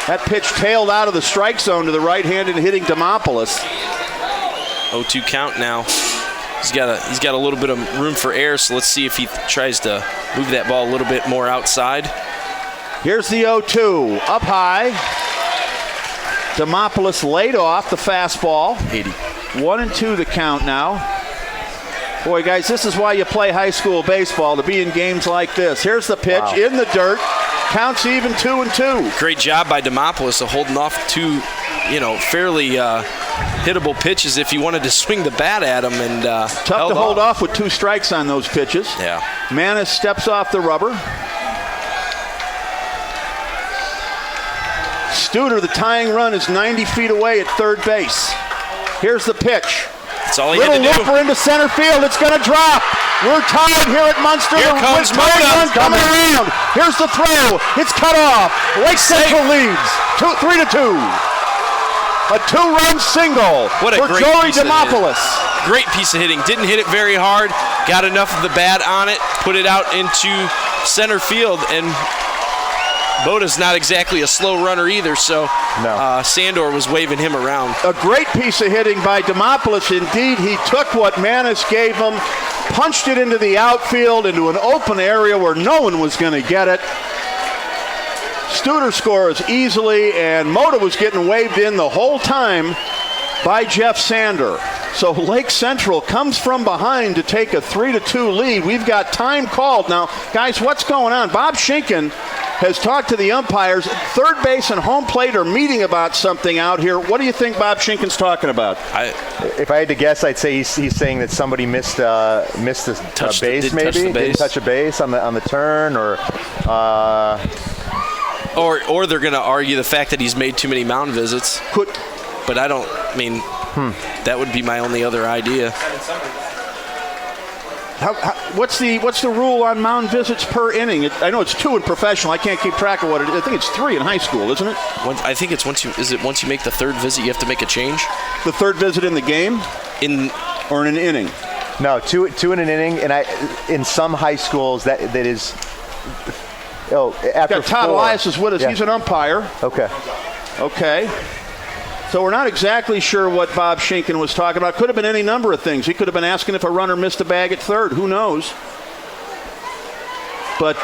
That pitch tailed out of the strike zone to the right-handed hitting Demopoulos. 0-2 count now. He's got a little bit of room for air, so let's see if he tries to move that ball a little bit more outside. Here's the 0-2. Up high. Demopoulos laid off the fastball. 80. 1-2 the count now. Boy, guys, this is why you play high school baseball, to be in games like this. Here's the pitch in the dirt. Counts even 2-2. Great job by Demopoulos of holding off 2, fairly hittable pitches if he wanted to swing the bat at him. And tough to hold off with 2 strikes on those pitches. Yeah. Manis steps off the rubber. Studer, the tying run, is 90 feet away at third base. Here's the pitch. That's all he had to do. Little looper into center field. It's going to drop. We're tied here at Munster. Here comes Moda. Coming around. Here's the throw. It's cut off. Lake Central leads 3-2. A 2-run single for Joey Demopoulos. Great piece of hitting. Didn't hit it very hard. Got enough of the bat on it. Put it out into center field. And Boda's not exactly a slow runner either, so Sandor was waving him around. A great piece of hitting by Demopoulos. Indeed, he took what Manis gave him, punched it into the outfield, into an open area where no one was going to get it. Studer scores easily, and Moda was getting waved in the whole time by Jeff Sander. So Lake Central comes from behind to take a 3-2 lead. We've got time called. Now, guys, what's going on? Bob Schinken has talked to the umpires. Third base and home plate are meeting about something out here. What do you think Bob Schinken's talking about? If I had to guess, I'd say he's saying that somebody missed the base, maybe didn't touch a base on the turn, or they're going to argue the fact that he's made too many mound visits. But I don't. I mean, that would be my only other idea. What's the rule on mound visits per inning? I know it's 2 in professional. I can't keep track of what it is. I think it's 3 in high school, isn't it? I think it's once you make the third visit, you have to make a change? The third visit in the game? Or in an inning? No, two in an inning, and in some high schools that is. After Todd 4. Elias is with us. Yeah. He's an umpire. Okay. So we're not exactly sure what Bob Schinken was talking about. Could have been any number of things. He could have been asking if a runner missed a bag at third. Who knows? But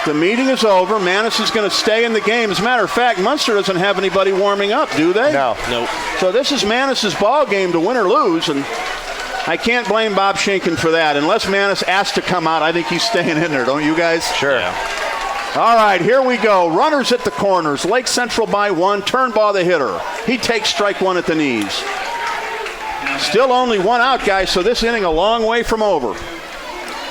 the meeting is over. Manis is going to stay in the game. As a matter of fact, Munster doesn't have anybody warming up, do they? No. Nope. So this is Manis's ball game to win or lose, and I can't blame Bob Schinken for that. Unless Manis asked to come out, I think he's staying in there, don't you guys? Sure. Yeah. All right, here we go. Runners at the corners. Lake Central by 1. Turnbaugh the hitter. He takes strike 1 at the knees. Still only 1 out, guys, so this inning a long way from over.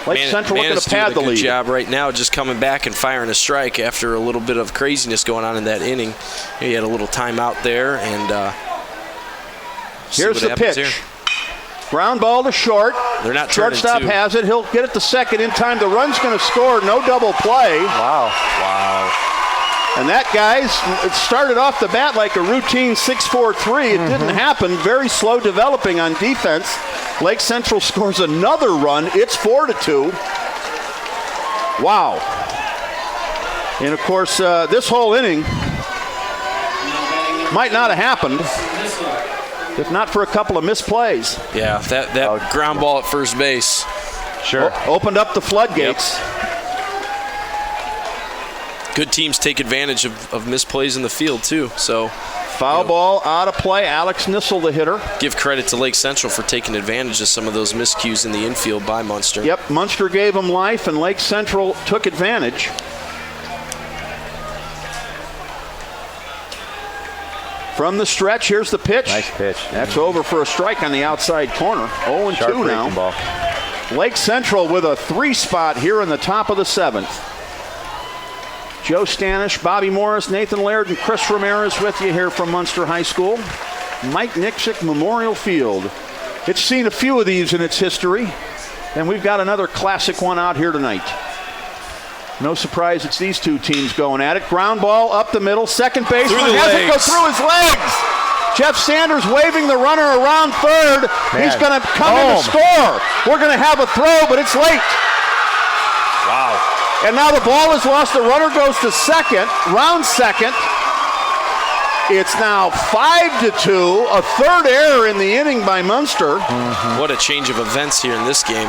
Lake Central looking to pad the lead. Good job right now just coming back and firing a strike after a little bit of craziness going on in that inning. He had a little timeout there, and here's the pitch. Here. Ground ball to short. They're not Shortstop has it. He'll get it to second in time. The run's going to score. No double play. Wow. And that, guys, it started off the bat like a routine 6-4-3. It didn't happen. Very slow developing on defense. Lake Central scores another run. It's 4-2. Wow. And, of course, this whole inning might not have happened if not for a couple of misplays. Yeah, that ground ball at first base. Sure. Opened up the floodgates. Yep. Good teams take advantage of misplays in the field, too. So Foul ball out of play. Alex Nissel, the hitter. Give credit to Lake Central for taking advantage of some of those miscues in the infield by Munster. Yep, Munster gave them life, and Lake Central took advantage. From the stretch, here's the pitch. Nice pitch. That's over for a strike on the outside corner. 0-2 now. Ball. Lake Central with a 3 spot here in the top of the 7th. Joe Stanish, Bobby Morris, Nathan Laird, and Chris Ramirez with you here from Munster High School. Mike Nixick Memorial Field. It's seen a few of these in its history, and we've got another classic one out here tonight. No surprise it's these two teams going at it. Ground ball up the middle. Second baseman has it go through his legs. Jeff Sanders waving the runner around third. Man. He's going to come in to score. We're going to have a throw, but it's late. Wow. And now the ball is lost. The runner goes to second, round second. It's now 5-2. A third error in the inning by Munster. Mm-hmm. What a change of events here in this game.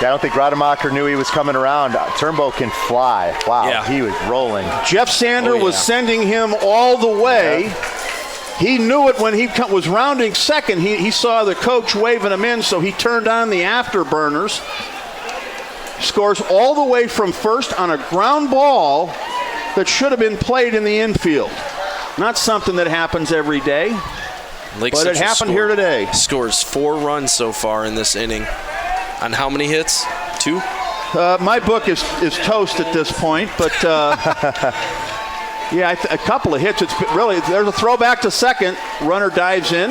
Yeah, I don't think Rademacher knew he was coming around. Turnbow can fly. Wow, Yeah. He was rolling. Jeff Sander was sending him all the way. Yeah. He knew it when he was rounding second. He saw the coach waving him in, so he turned on the afterburners. Scores all the way from first on a ground ball that should have been played in the infield. Not something that happens every day, Lake but Central it happened here today. Scores 4 runs so far in this inning. On how many hits? 2? My book is toast at this point, but yeah, a couple of hits. It's really, there's a throwback to second. Runner dives in.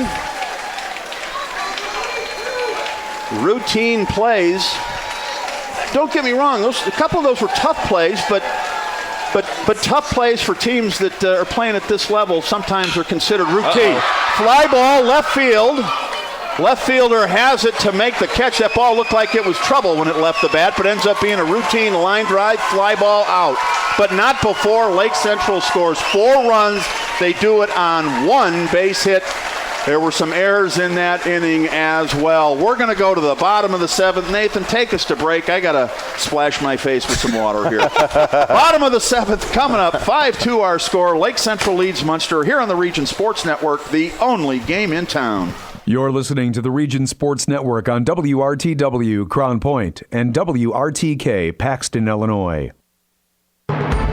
Routine plays. Don't get me wrong; a couple of those were tough plays, but But tough plays for teams that are playing at this level sometimes are considered routine. Fly ball, left field. Left fielder has it to make the catch. That ball looked like it was trouble when it left the bat, but ends up being a routine line drive, fly ball out. But not before Lake Central scores 4 runs. They do it on 1 base hit. There were some errors in that inning as well. We're going to go to the bottom of the 7th. Nathan, take us to break. I got to splash my face with some water here. Bottom of the 7th coming up. 5-2 our score. Lake Central leads Munster here on the Region Sports Network, the only game in town. You're listening to the Region Sports Network on WRTW Crown Point and WRTK Paxton, Illinois.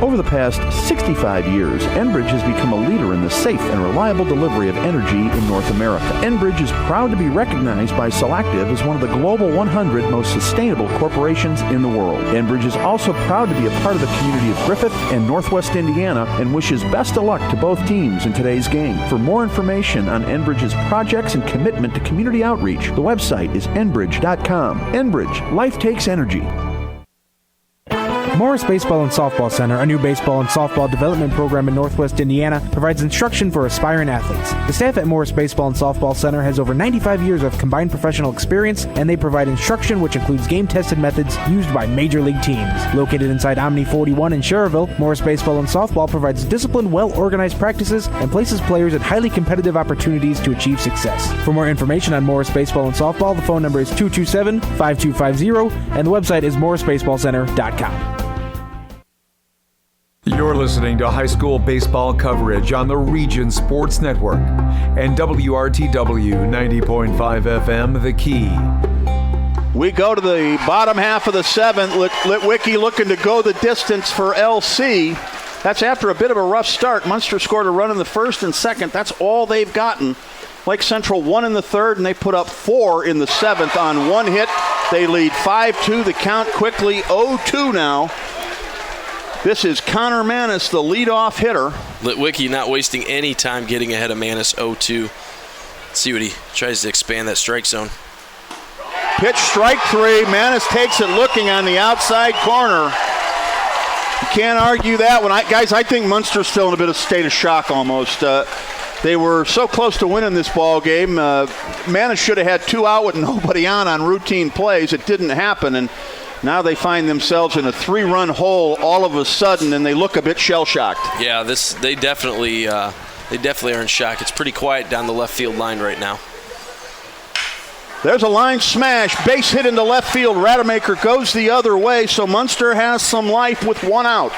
Over the past 65 years, Enbridge has become a leader in the safe and reliable delivery of energy in North America. Enbridge is proud to be recognized by Selective as one of the global 100 most sustainable corporations in the world. Enbridge is also proud to be a part of the community of Griffith and Northwest Indiana and wishes best of luck to both teams in today's game. For more information on Enbridge's projects and commitment to community outreach, the website is enbridge.com. Enbridge, life takes energy. Morris Baseball and Softball Center, a new baseball and softball development program in Northwest Indiana, provides instruction for aspiring athletes. The staff at Morris Baseball and Softball Center has over 95 years of combined professional experience, and they provide instruction which includes game-tested methods used by major league teams. Located inside Omni 41 in Schererville, Morris Baseball and Softball provides disciplined, well-organized practices and places players at highly competitive opportunities to achieve success. For more information on Morris Baseball and Softball, the phone number is 227-5250, and the website is morrisbaseballcenter.com. You're listening to high school baseball coverage on the Region Sports Network and WRTW 90.5 FM, The Key. We go to the bottom half of the 7th. Litwicki looking to go the distance for LC. That's after a bit of a rough start. Munster scored a run in the 1st and 2nd. That's all they've gotten. Lake Central 1 in the 3rd, and they put up 4 in the 7th on 1 hit. They lead 5-2. The count quickly 0-2 now. This is Connor Manis, the leadoff hitter. Litwicki not wasting any time getting ahead of Manis 0-2. Let's see what he tries to expand that strike zone. Pitch, strike 3. Manis takes it looking on the outside corner. You can't argue that one. Guys, I think Munster's still in a bit of state of shock almost. They were so close to winning this ball game. Manis should have had 2 out with nobody on routine plays. It didn't happen, and now they find themselves in a 3-run hole all of a sudden, and they look a bit shell-shocked. Yeah, they definitely are in shock. It's pretty quiet down the left field line right now. There's a line smash, base hit into left field. Rademacher goes the other way, so Munster has some life with 1 out.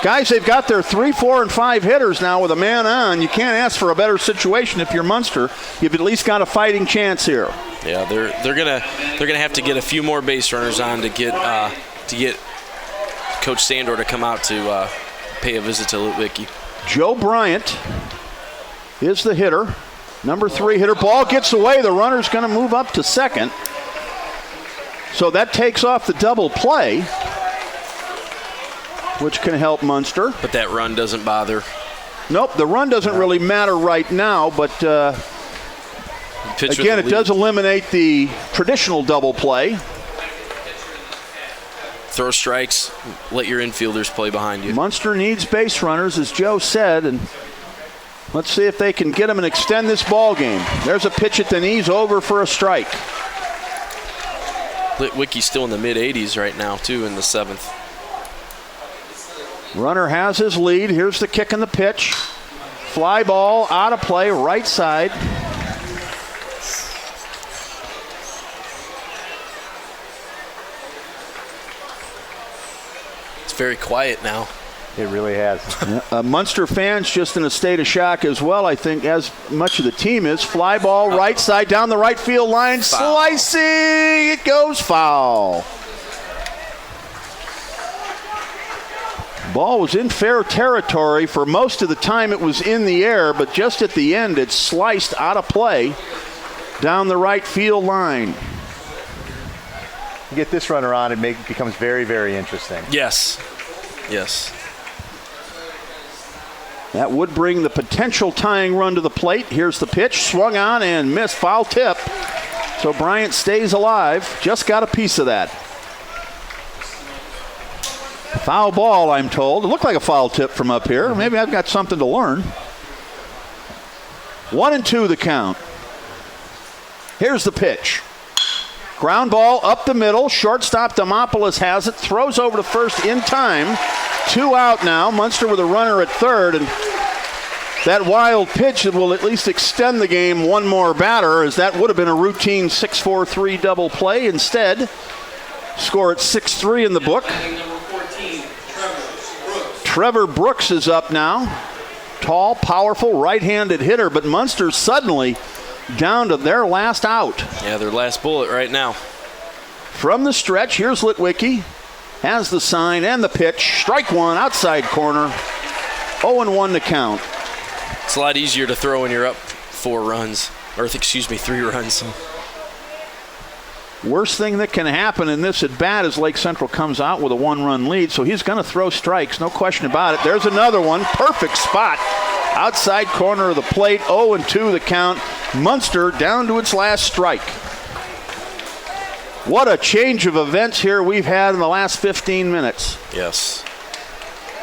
Guys, they've got their 3, 4, and 5 hitters now with a man on. You can't ask for a better situation if you're Munster. You've at least got a fighting chance here. Yeah, they're gonna have to get a few more base runners on to get Coach Sandor to come out to pay a visit to Litwicki. Joe Bryant is the hitter, number 3 hitter. Ball gets away. The runner's going to move up to 2nd. So that takes off the double play, which can help Munster. But that run doesn't bother. Nope, the run doesn't really matter right now, but again, it does eliminate the traditional double play. Throw strikes, let your infielders play behind you. Munster needs base runners, as Joe said, and let's see if they can get them and extend this ball game. There's a pitch at the knees, over for a strike. Litwicki's still in the mid-80s right now, too, in the 7th. Runner has his lead. Here's the kick and the pitch. Fly ball out of play, right side. It's very quiet now. It really has. Munster fans just in a state of shock as well, I think, as much of the team is. Fly ball right side down the right field line. Foul. Slicing. It goes foul. Ball was in fair territory. For most of the time it was in the air, but just at the end it sliced out of play down the right field line. You get this runner on, it becomes very, very interesting. Yes. Yes. That would bring the potential tying run to the plate. Here's the pitch, swung on and missed, foul tip. So Bryant stays alive, just got a piece of that. Foul ball, I'm told. It looked like a foul tip from up here. Maybe I've got something to learn. 1-2 the count. Here's the pitch. Ground ball up the middle. Shortstop Demopoulos has it. Throws over to first in time. 2 out now. Munster with a runner at third. And that wild pitch will at least extend the game one more batter, as that would have been a routine 6-4-3 double play. Instead, score at 6-3 in the book. Trevor Brooks is up now. Tall, powerful, right-handed hitter, but Munster suddenly down to their last out. Yeah, their last bullet right now. From the stretch, here's Litwicki. Has the sign and the pitch. Strike one, outside corner. 0-1 to count. It's a lot easier to throw when you're up 3 runs. Worst thing that can happen in this at bat is Lake Central comes out with a 1-run lead, so he's going to throw strikes, no question about it. There's another one, perfect spot. Outside corner of the plate, 0-2 the count. Munster down to its last strike. What a change of events here we've had in the last 15 minutes. Yes.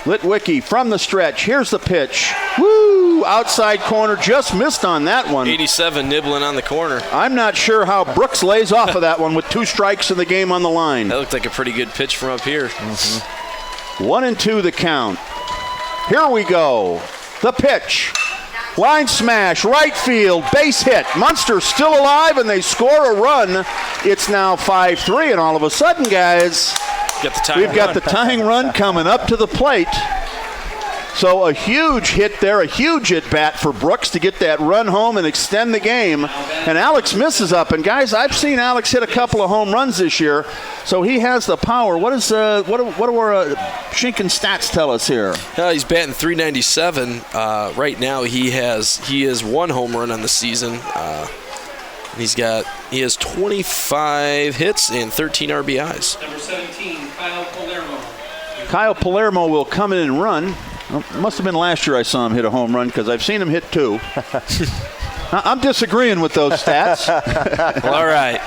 Litwicki from the stretch. Here's the pitch. Woo! Outside corner. Just missed on that one. 87 nibbling on the corner. I'm not sure how Brooks lays off of that one with 2 strikes in the game on the line. That looked like a pretty good pitch from up here. 1-2 the count. Here we go. The pitch. Line smash, right field, base hit. Munster still alive, and they score a run. It's now 5-3, and all of a sudden, guys, we've got the tying run coming up to the plate. So a huge hit there, a huge at-bat for Brooks to get that run home and extend the game. And Alex misses up. And, guys, I've seen Alex hit a couple of home runs this year, so he has the power. What do our Schinken stats tell us here? He's batting .397. Right now he has 1 home run on the season. He has 25 hits and 13 RBIs. Number 17, Kyle Palermo. Kyle Palermo will come in and run. Well, it must have been last year I saw him hit a home run, because I've seen him hit 2. I'm disagreeing with those stats. Well, all right.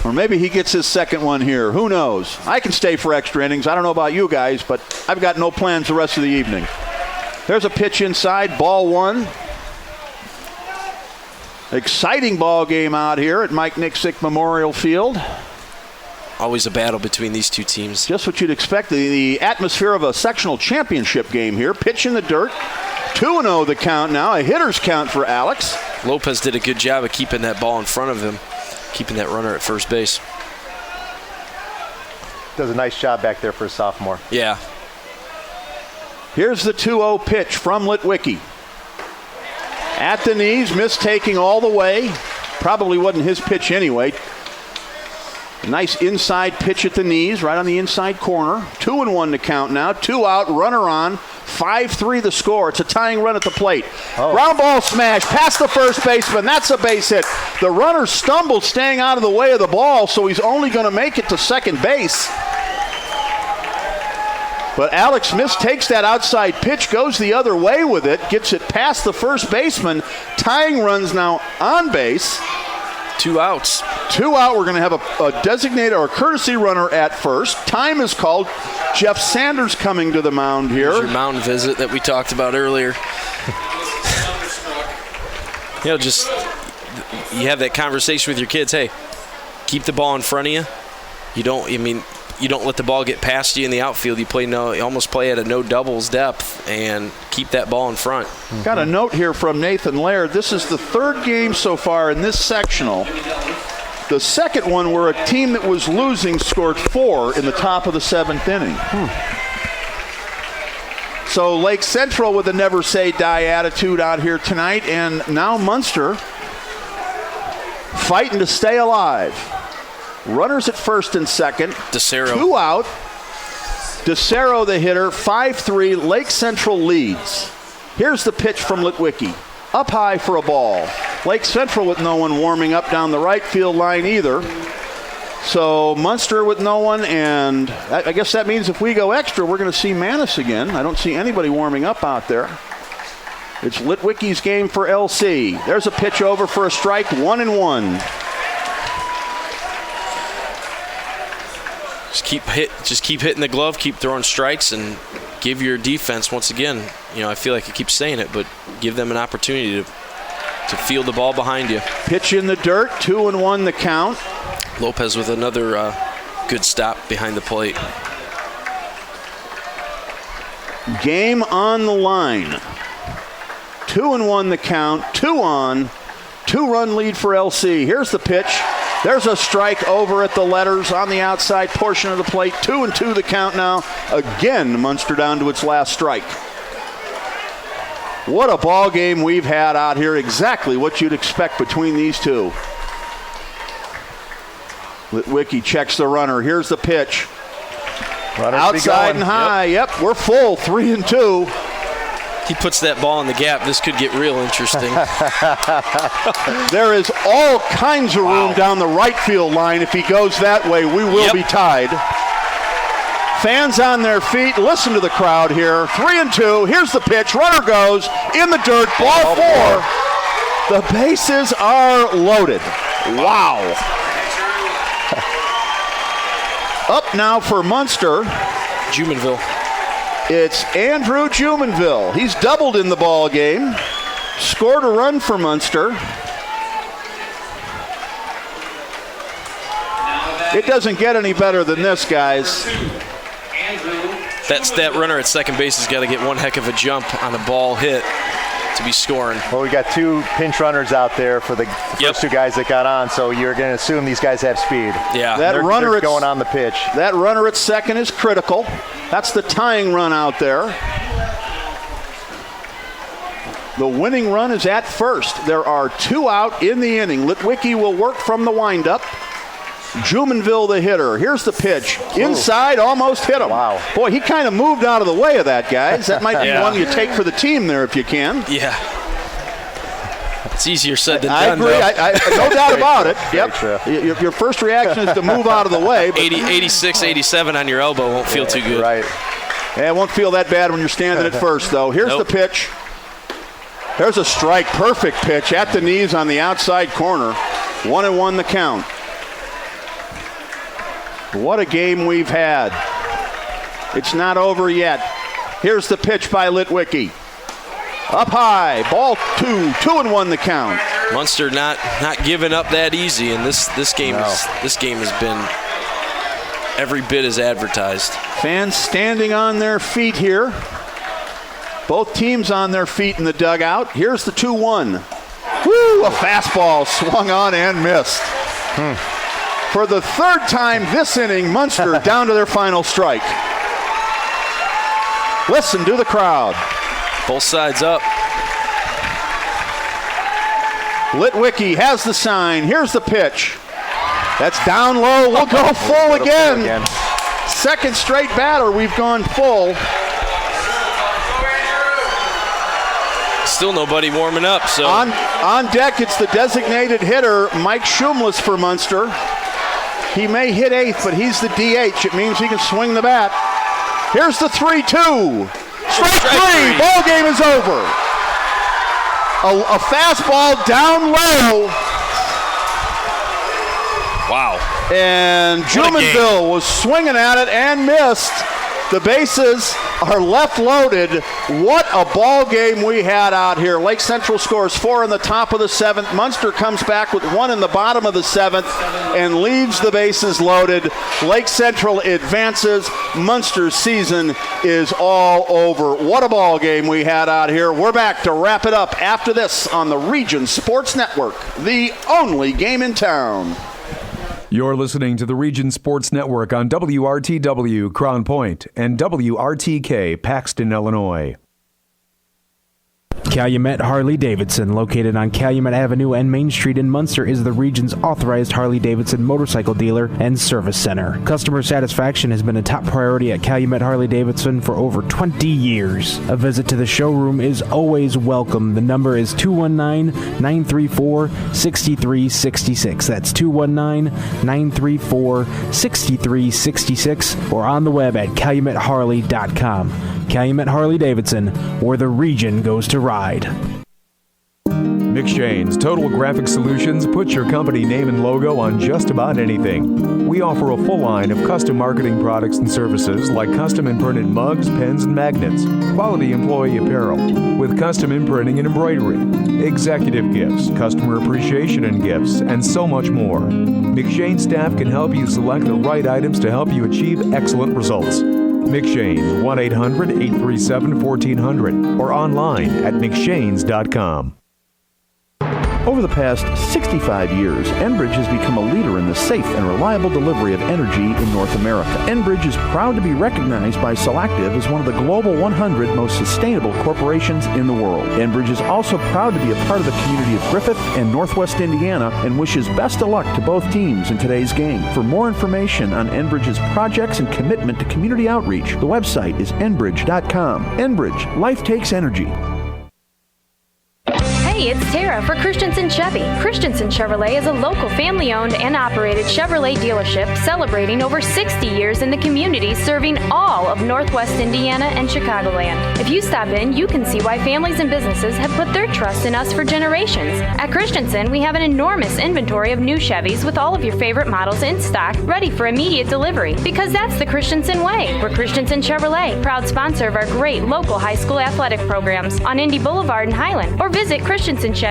Or maybe he gets his second one here. Who knows? I can stay for extra innings. I don't know about you guys, but I've got no plans the rest of the evening. There's a pitch inside, ball 1. Exciting ball game out here at Mike Nixick Memorial Field. Always a battle between these two teams. Just what you'd expect, the atmosphere of a sectional championship game here. Pitch in the dirt. 2-0 the count now, a hitter's count for Alex. Lopez did a good job of keeping that ball in front of him, keeping that runner at first base. Does a nice job back there for a sophomore. Yeah. Here's the 2-0 pitch from Litwicki. At the knees, mistaking all the way. Probably wasn't his pitch anyway. Nice inside pitch at the knees, right on the inside corner. 2-1 to count now. 2 out, runner on. 5-3 the score. It's a tying run at the plate. Ground ball smash past the first baseman. That's a base hit. The runner stumbled, staying out of the way of the ball, so he's only going to make it to second base. But Alex mistakes that outside pitch, goes the other way with it, gets it past the first baseman. Tying runs now on base. 2 outs. 2 out. We're going to have a designated or courtesy runner at first. Time is called. Jeff Sanders coming to the mound here. Here's your mound visit that we talked about earlier. You have that conversation with your kids. Hey, keep the ball in front of you. You don't let the ball get past you in the outfield. You almost play at a no doubles depth and keep that ball in front. Got a note here from Nathan Laird. This is the 3rd game so far in this sectional. The second one where a team that was losing scored 4 in the top of the 7th inning. So Lake Central with a never say die attitude out here tonight, and now Munster fighting to stay alive. Runners at first and second. DeCero. 2 out. DeCero the hitter. 5-3. Lake Central leads. Here's the pitch from Litwicki. Up high for a ball. Lake Central with no one warming up down the right field line either. So Munster with no one, and I guess that means if we go extra, we're going to see Manis again. I don't see anybody warming up out there. It's Litwicki's game for LC. There's a pitch over for a strike, 1-1. Just keep hitting the glove, keep throwing strikes, and give your defense, once again, I feel like I keep saying it, but give them an opportunity to field the ball behind you. Pitch in the dirt, 2-1 the count. Lopez with another good stop behind the plate. Game on the line. 2-1 the count, 2 on, 2-run lead for LC. Here's the pitch. There's a strike over at the letters on the outside portion of the plate. 2-2 the count now. Again, Munster down to its last strike. What a ball game we've had out here. Exactly what you'd expect between these two. Litwicki checks the runner. Here's the pitch. Runners outside and high. Yep, we're full. 3-2. He puts that ball in the gap. This could get real interesting. There is all kinds of room down the right field line. If he goes that way, we will be tied. Fans on their feet. Listen to the crowd here. 3-2. Here's the pitch. Runner goes in the dirt. Ball 4. The bases are loaded. Wow. Up now for Munster. Jumonville. It's Andrew Jumonville. He's doubled in the ball game. Scored a run for Munster. It doesn't get any better than this, guys. That runner at second base has got to get one heck of a jump on a ball hit to be scoring. Well, we got 2 pinch runners out there for the first 2 guys that got on, so you're going to assume these guys have speed. Yeah. That runner they're going on the pitch. That runner at second is critical. That's the tying run out there. The winning run is at first. There are 2 out in the inning. Litwicki will work from the windup. Jumonville the hitter. Here's the pitch. Inside, almost hit him. Wow. Boy, he kind of moved out of the way of that, guys. That might be one you take for the team there if you can. Yeah. It's easier said than I done. agree. No doubt about it. Very Yep. Your first reaction is to move out of the way. 86, 87 on your elbow won't feel too good. Right. Yeah, it won't feel that bad when you're standing at first, though. Here's the pitch. There's a strike. Perfect pitch at the knees on the outside corner. 1-1 the count. What a game we've had. It's not over yet. Here's the pitch by Litwicki. Up high, ball 2, 2-1 the count. Munster not giving up that easy, and this game has been every bit as advertised. Fans standing on their feet here. Both teams on their feet in the dugout. Here's the 2-1. Woo! A fastball swung on and missed. For the 3rd time this inning, Munster down to their final strike. Listen to the crowd. Both sides up. Litwicki has the sign. Here's the pitch. That's down low. We'll go full again. Second straight batter, we've gone full. Still nobody warming up. So on deck, it's the designated hitter, Mike Shumlis for Munster. He may hit 8th, but he's the DH. It means he can swing the bat. Here's the 3-2. Strike 3. Ball game is over. A fastball down low. Wow. And Jumonville was swinging at it and missed. The bases are left loaded. What a ball game we had out here. Lake Central scores 4 in the top of the 7th. Munster comes back with 1 in the bottom of the 7th and leaves the bases loaded. Lake Central advances. Munster's season is all over. What a ball game we had out here. We're back to wrap it up after this on the Region Sports Network, the only game in town. You're listening to the Region Sports Network on WRTW Crown Point and WRTK Paxton, Illinois. Calumet Harley-Davidson, located on Calumet Avenue and Main Street in Munster, is the region's authorized Harley-Davidson motorcycle dealer and service center. Customer satisfaction has been a top priority at Calumet Harley-Davidson for over 20 years. A visit to the showroom is always welcome. The number is 219-934-6366. That's 219-934-6366 or on the web at calumetharley.com. Calumet Harley-Davidson, where the region goes to ride. McShane's Total Graphic Solutions puts your company name and logo on just about anything. We offer a full line of custom marketing products and services like custom imprinted mugs, pens, and magnets, quality employee apparel, with custom imprinting and embroidery, executive gifts, customer appreciation and gifts, and so much more. McShane staff can help you select the right items to help you achieve excellent results. McShane's 1-800-837-1400 or online at mcshanes.com. Over the past 65 years, Enbridge has become a leader in the safe and reliable delivery of energy in North America. Enbridge is proud to be recognized by Selective as one of the Global 100 most sustainable corporations in the world. Enbridge is also proud to be a part of the community of Griffith and Northwest Indiana and wishes best of luck to both teams in today's game. For more information on Enbridge's projects and commitment to community outreach, the website is enbridge.com. Enbridge, life takes energy. Hey, it's Tara for Christensen Chevy. Christensen Chevrolet is a local family-owned and operated Chevrolet dealership celebrating over 60 years in the community, serving all of Northwest Indiana and Chicagoland. If you stop in, you can see why families and businesses have put their trust in us for generations. At Christensen, we have an enormous inventory of new Chevys with all of your favorite models in stock, ready for immediate delivery. Because that's the Christensen way. We're Christensen Chevrolet, proud sponsor of our great local high school athletic programs on Indy Boulevard in Highland, or visit christensenchevy.com.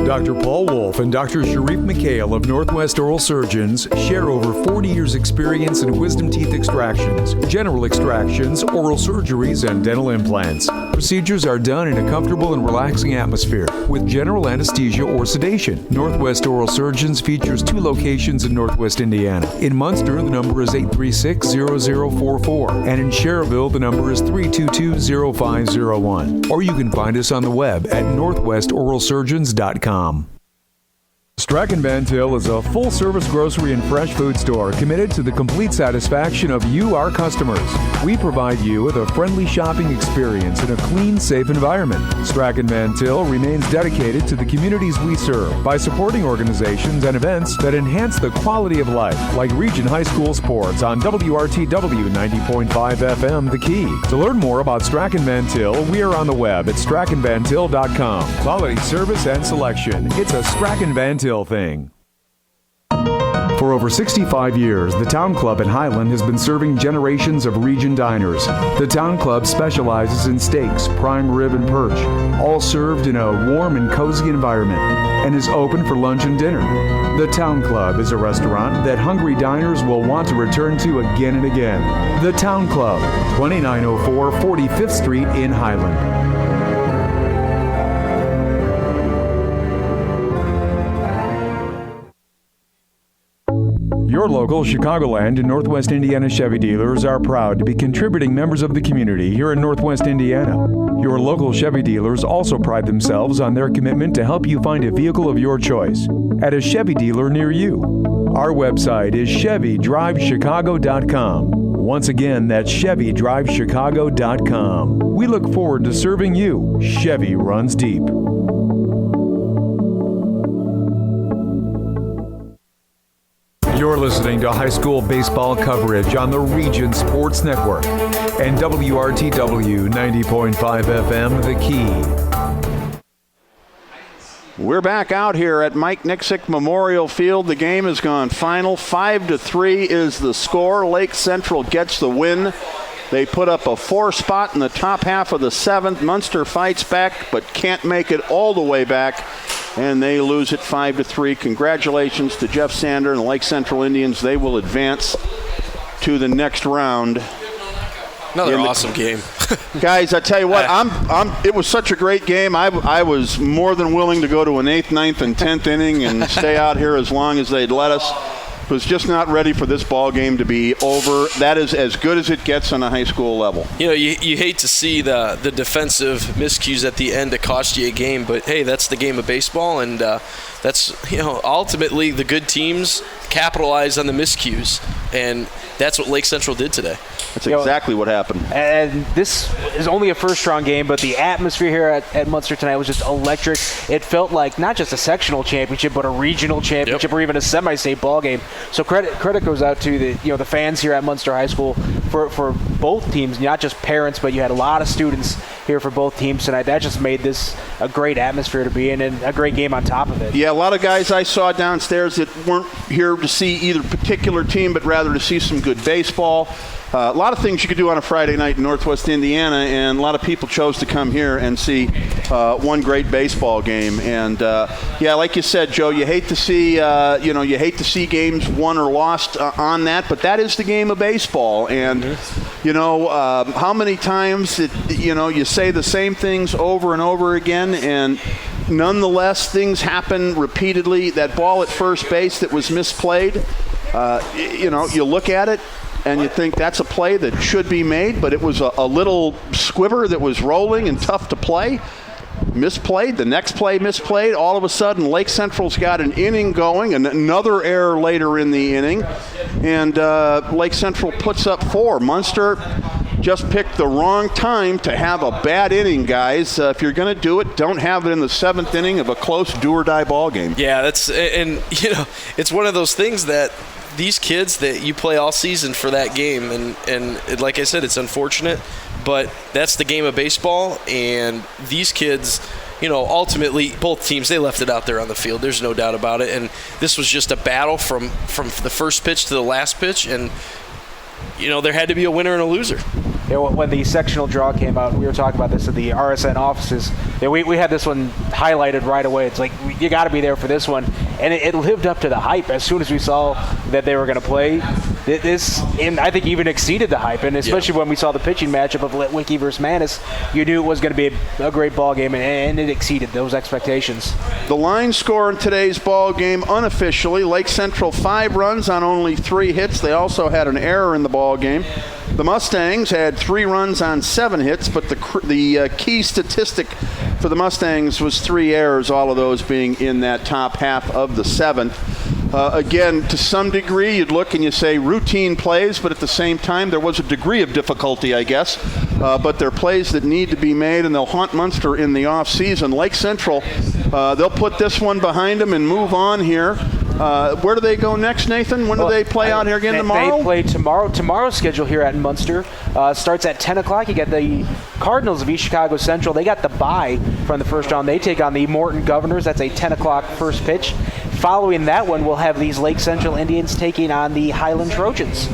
Dr. Paul Wolf and Dr. Sharif McHale of Northwest Oral Surgeons share over 40 years' experience in wisdom teeth extractions, general extractions, oral surgeries, and dental implants. Procedures are done in a comfortable and relaxing atmosphere with general anesthesia or sedation. Northwest Oral Surgeons features 2 locations in Northwest Indiana. In Munster, the number is 836-0044, and in Schererville, the number is 322-0501. Or you can find us on the web at northwestoralsurgeons.com. Strachan Van Til is a full-service grocery and fresh food store committed to the complete satisfaction of you, our customers. We provide you with a friendly shopping experience in a clean, safe environment. Strachan Van Til remains dedicated to the communities we serve by supporting organizations and events that enhance the quality of life, like Region High School Sports on WRTW 90.5 FM The Key. To learn more about Strachan Van Til, we are on the web at strachanvantil.com. Quality service and selection. It's a Strachan Van Til thing. For over 65 years, the Town Club in Highland has been serving generations of region diners. The Town Club specializes in steaks, prime rib, and perch, all served in a warm and cozy environment, and is open for lunch and dinner. The Town Club is a restaurant that hungry diners will want to return to again and again. The Town Club, 2904 45th Street in Highland. Your local Chicagoland and Northwest Indiana Chevy dealers are proud to be contributing members of the community here in Northwest Indiana. Your local Chevy dealers also pride themselves on their commitment to help you find a vehicle of your choice at a Chevy dealer near you. Our website is ChevyDriveChicago.com. Once again, that's ChevyDriveChicago.com. We look forward to serving you. Chevy runs deep. You're listening to high school baseball coverage on the Region Sports Network and WRTW 90.5 FM The Key. We're back out here at Mike Nixick Memorial Field. The game has gone final. 5-3 is the score. Lake Central gets the win. They put up a 4 spot in the top half of the 7th. Munster fights back but can't make it all the way back, and they lose it 5-3. Congratulations to Jeff Sander and the Lake Central Indians. They will advance to the next round. Another awesome game. Guys, I tell you what, it was such a great game. I was more than willing to go to an 8th, 9th, and 10th inning and stay out here as long as they'd let us. Was just not ready for this ball game to be over. That is as good as it gets on a high school level. You know, you hate to see the defensive miscues at the end to cost you a game, but hey, that's the game of baseball, and that's, you know, ultimately the good teams capitalize on the miscues, and that's what Lake Central did today. That's exactly what happened. And this is only a first-round game, but the atmosphere here at Munster tonight was just electric. It felt like not just a sectional championship, but a regional championship, or even a semi-state ball game. So credit goes out to the fans here at Munster High School for both teams, not just parents, but you had a lot of students here for both teams tonight. That just made this a great atmosphere to be in and a great game on top of it. Yeah, a lot of guys I saw downstairs that weren't here to see either particular team, but rather to see some good baseball. A lot of things you could do on a Friday night in Northwest Indiana, and a lot of people chose to come here and see one great baseball game. And yeah, like you said, Joe, you hate to see you hate to see games won or lost on that, but that is the game of baseball. And how many times you say the same things over and over again, and nonetheless things happen repeatedly. That ball at first base that was misplayed, you look at it and you think that's a play that should be made, but it was a little squiver that was rolling and tough to play. Misplayed. The next play misplayed. All of a sudden, Lake Central's got an inning going, and another error later in the inning, and Lake Central puts up 4. Munster just picked the wrong time to have a bad inning, guys. If you're going to do it, don't have it in the 7th inning of a close do-or-die ball game. Yeah, it's one of those things that these kids that you play all season for that game, and like I said, it's unfortunate, but that's the game of baseball, and these kids, ultimately both teams, they left it out there on the field. There's no doubt about it, and this was just a battle from the first pitch to the last pitch, and there had to be a winner and a loser. Yeah, when the sectional draw came out, we were talking about this at the RSN offices. Yeah, we had this one highlighted right away. It's like, you got to be there for this one. And it lived up to the hype. As soon as we saw that they were going to play this, and I think even exceeded the hype. And especially when we saw the pitching matchup of Litwicky versus Manis, you knew it was going to be a great ball game, and it exceeded those expectations. The line score in today's ball game, unofficially, Lake Central 5 runs on only 3 hits. They also had an error in the ball game. The Mustangs had 3 runs on 7 hits, but the key statistic for the Mustangs was 3 errors, all of those being in that top half of the 7th. Again, to some degree, you'd look and you say routine plays, but at the same time, there was a degree of difficulty, I guess. But they're plays that need to be made, and they'll haunt Munster in the offseason. Lake Central, they'll put this one behind them and move on here. Where do they go next, Nathan? When do they play out here again tomorrow? They play tomorrow. Tomorrow's schedule here at Munster starts at 10 o'clock. You got the Cardinals of East Chicago Central. They got the bye from the first round. They take on the Morton Governors. That's a 10 o'clock first pitch. Following that one, we'll have these Lake Central Indians taking on the Highland Trojans.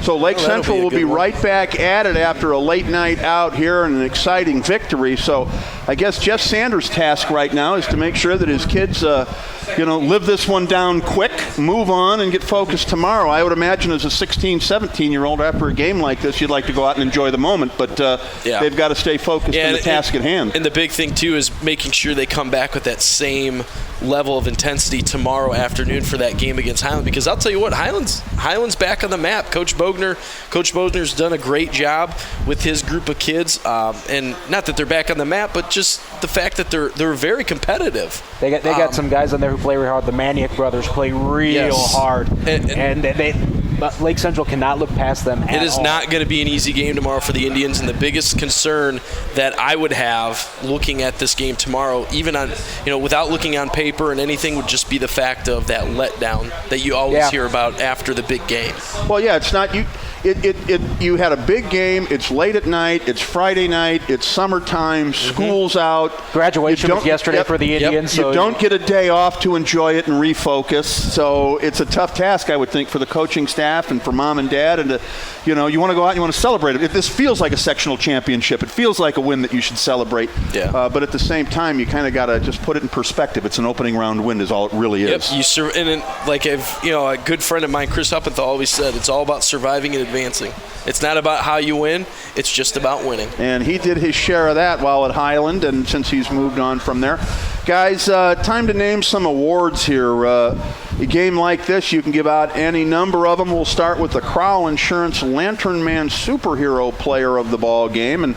So Lake Central will be right back at it after a late night out here and an exciting victory. So I guess Jeff Sanders' task right now is to make sure that his kids, live this one down quick, move on, and get focused tomorrow. I would imagine as a 16, 17-year-old after a game like this, you'd like to go out and enjoy the moment, but they've got to stay focused on the task at hand. And the big thing, too, is making sure they come back with that same level of intensity tomorrow afternoon for that game against Highland, because I'll tell you what, Highland's back on the map. Coach Bogner's done a great job with his group of kids, and not that they're back on the map, but just the fact that they're very competitive. They got some guys on there who play really hard. The Maniac brothers play real hard, and Lake Central cannot look past them at all. It is not going to be an easy game tomorrow for the Indians, and the biggest concern that I would have looking at this game tomorrow, even on without looking on paper and anything, would just be the fact of that letdown that you always hear about after the big game. Well, yeah, it's not you. You had a big game. It's late at night. It's Friday night. It's summertime. School's out. Graduation was yesterday for the Indians. So you don't get a day off to enjoy it and refocus. So it's a tough task, I would think, for the coaching staff and for mom and dad. And you want to go out and you want to celebrate it. This feels like a sectional championship. It feels like a win that you should celebrate. Yeah. But at the same time, you kind of got to just put it in perspective. It's an opening round win, is all it really is. Yep. A good friend of mine, Chris Huppenthal, always said, it's all about surviving and advancing. It's not about how you win. It's just about winning. And he did his share of that while at Highland, and since he's moved on from there. Guys, time to name some awards here. A game like this, you can give out any number of them. We'll start with the Crowell Insurance Lantern Man Superhero Player of the ball game. And,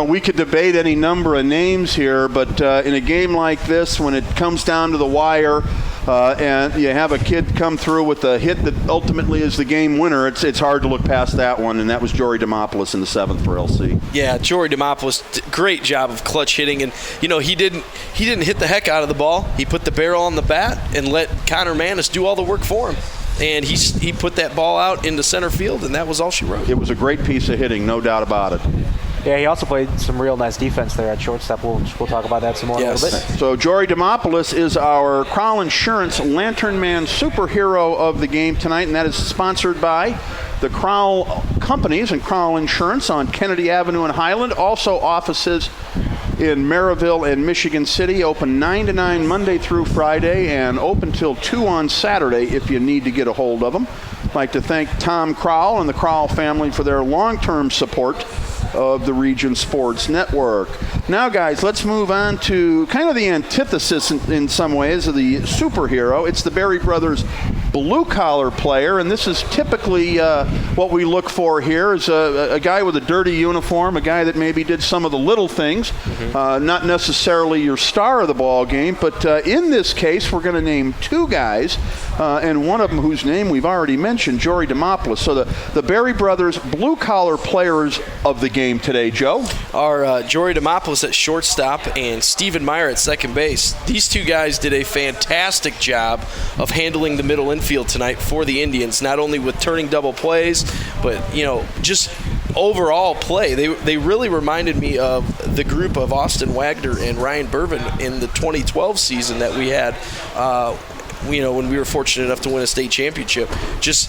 we could debate any number of names here, but in a game like this, when it comes down to the wire, and you have a kid come through with a hit that ultimately is the game winner, it's hard to look past that one, and that was Jory Demopoulos in the 7th for LC. Yeah, Jory Demopoulos, great job of clutch hitting, and he didn't hit the heck out of the ball. He put the barrel on the bat and let Connor Manis do all the work for him. and he put that ball out into center field, and that was all she wrote. It was a great piece of hitting, no doubt about it. Yeah, he also played some real nice defense there at shortstop. We'll talk about that some more in a little bit. So Jory Demopoulos is our Crowell Insurance Lantern Man superhero of the game tonight, and that is sponsored by the Crowell Companies and Crowell Insurance on Kennedy Avenue in Highland. Also offices in Maryville and Michigan City, open 9 to 9 Monday through Friday and open till 2 on Saturday if you need to get a hold of them. I'd like to thank Tom Crowell and the Crowell family for their long-term support of the Region Sports Network. Now, guys, let's move on to kind of the antithesis in some ways of the superhero. It's the Berry Brothers blue-collar player, and this is typically what we look for here is a guy with a dirty uniform, a guy that maybe did some of the little things, not necessarily your star of the ball game, but in this case, we're going to name two guys, and one of them whose name we've already mentioned, Jory Demopoulos. So the Berry Brothers blue-collar players of the game today, Joe? Are Jory Demopoulos at shortstop and Stephen Meyer at second base. These two guys did a fantastic job of handling the middle infield tonight for the Indians, not only with turning double plays, but, just overall play. They really reminded me of the group of Austin Wagner and Ryan Bervin in the 2012 season that we had, when we were fortunate enough to win a state championship. Just,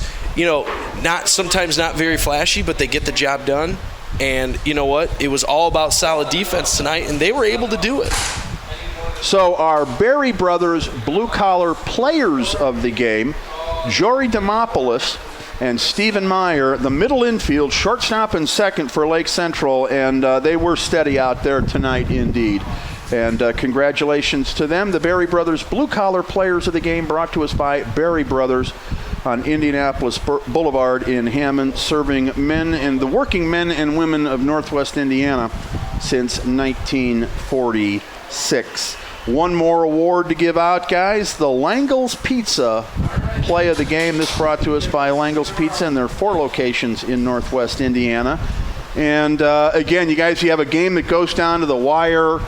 sometimes not very flashy, but they get the job done. And you know what? It was all about solid defense tonight, and they were able to do it. So our Berry Brothers blue-collar players of the game, Jory Demopoulos and Stephen Meyer, the middle infield, shortstop and second for Lake Central, and they were steady out there tonight indeed. And congratulations to them. The Berry Brothers blue-collar players of the game brought to us by Berry Brothers on Indianapolis Boulevard in Hammond, serving men and the working men and women of Northwest Indiana since 1946. One more award to give out, guys. The Langle's Pizza play of the game. This brought to us by Langle's Pizza and their 4 locations in Northwest Indiana. And again, you guys, you have a game that goes down to the wire,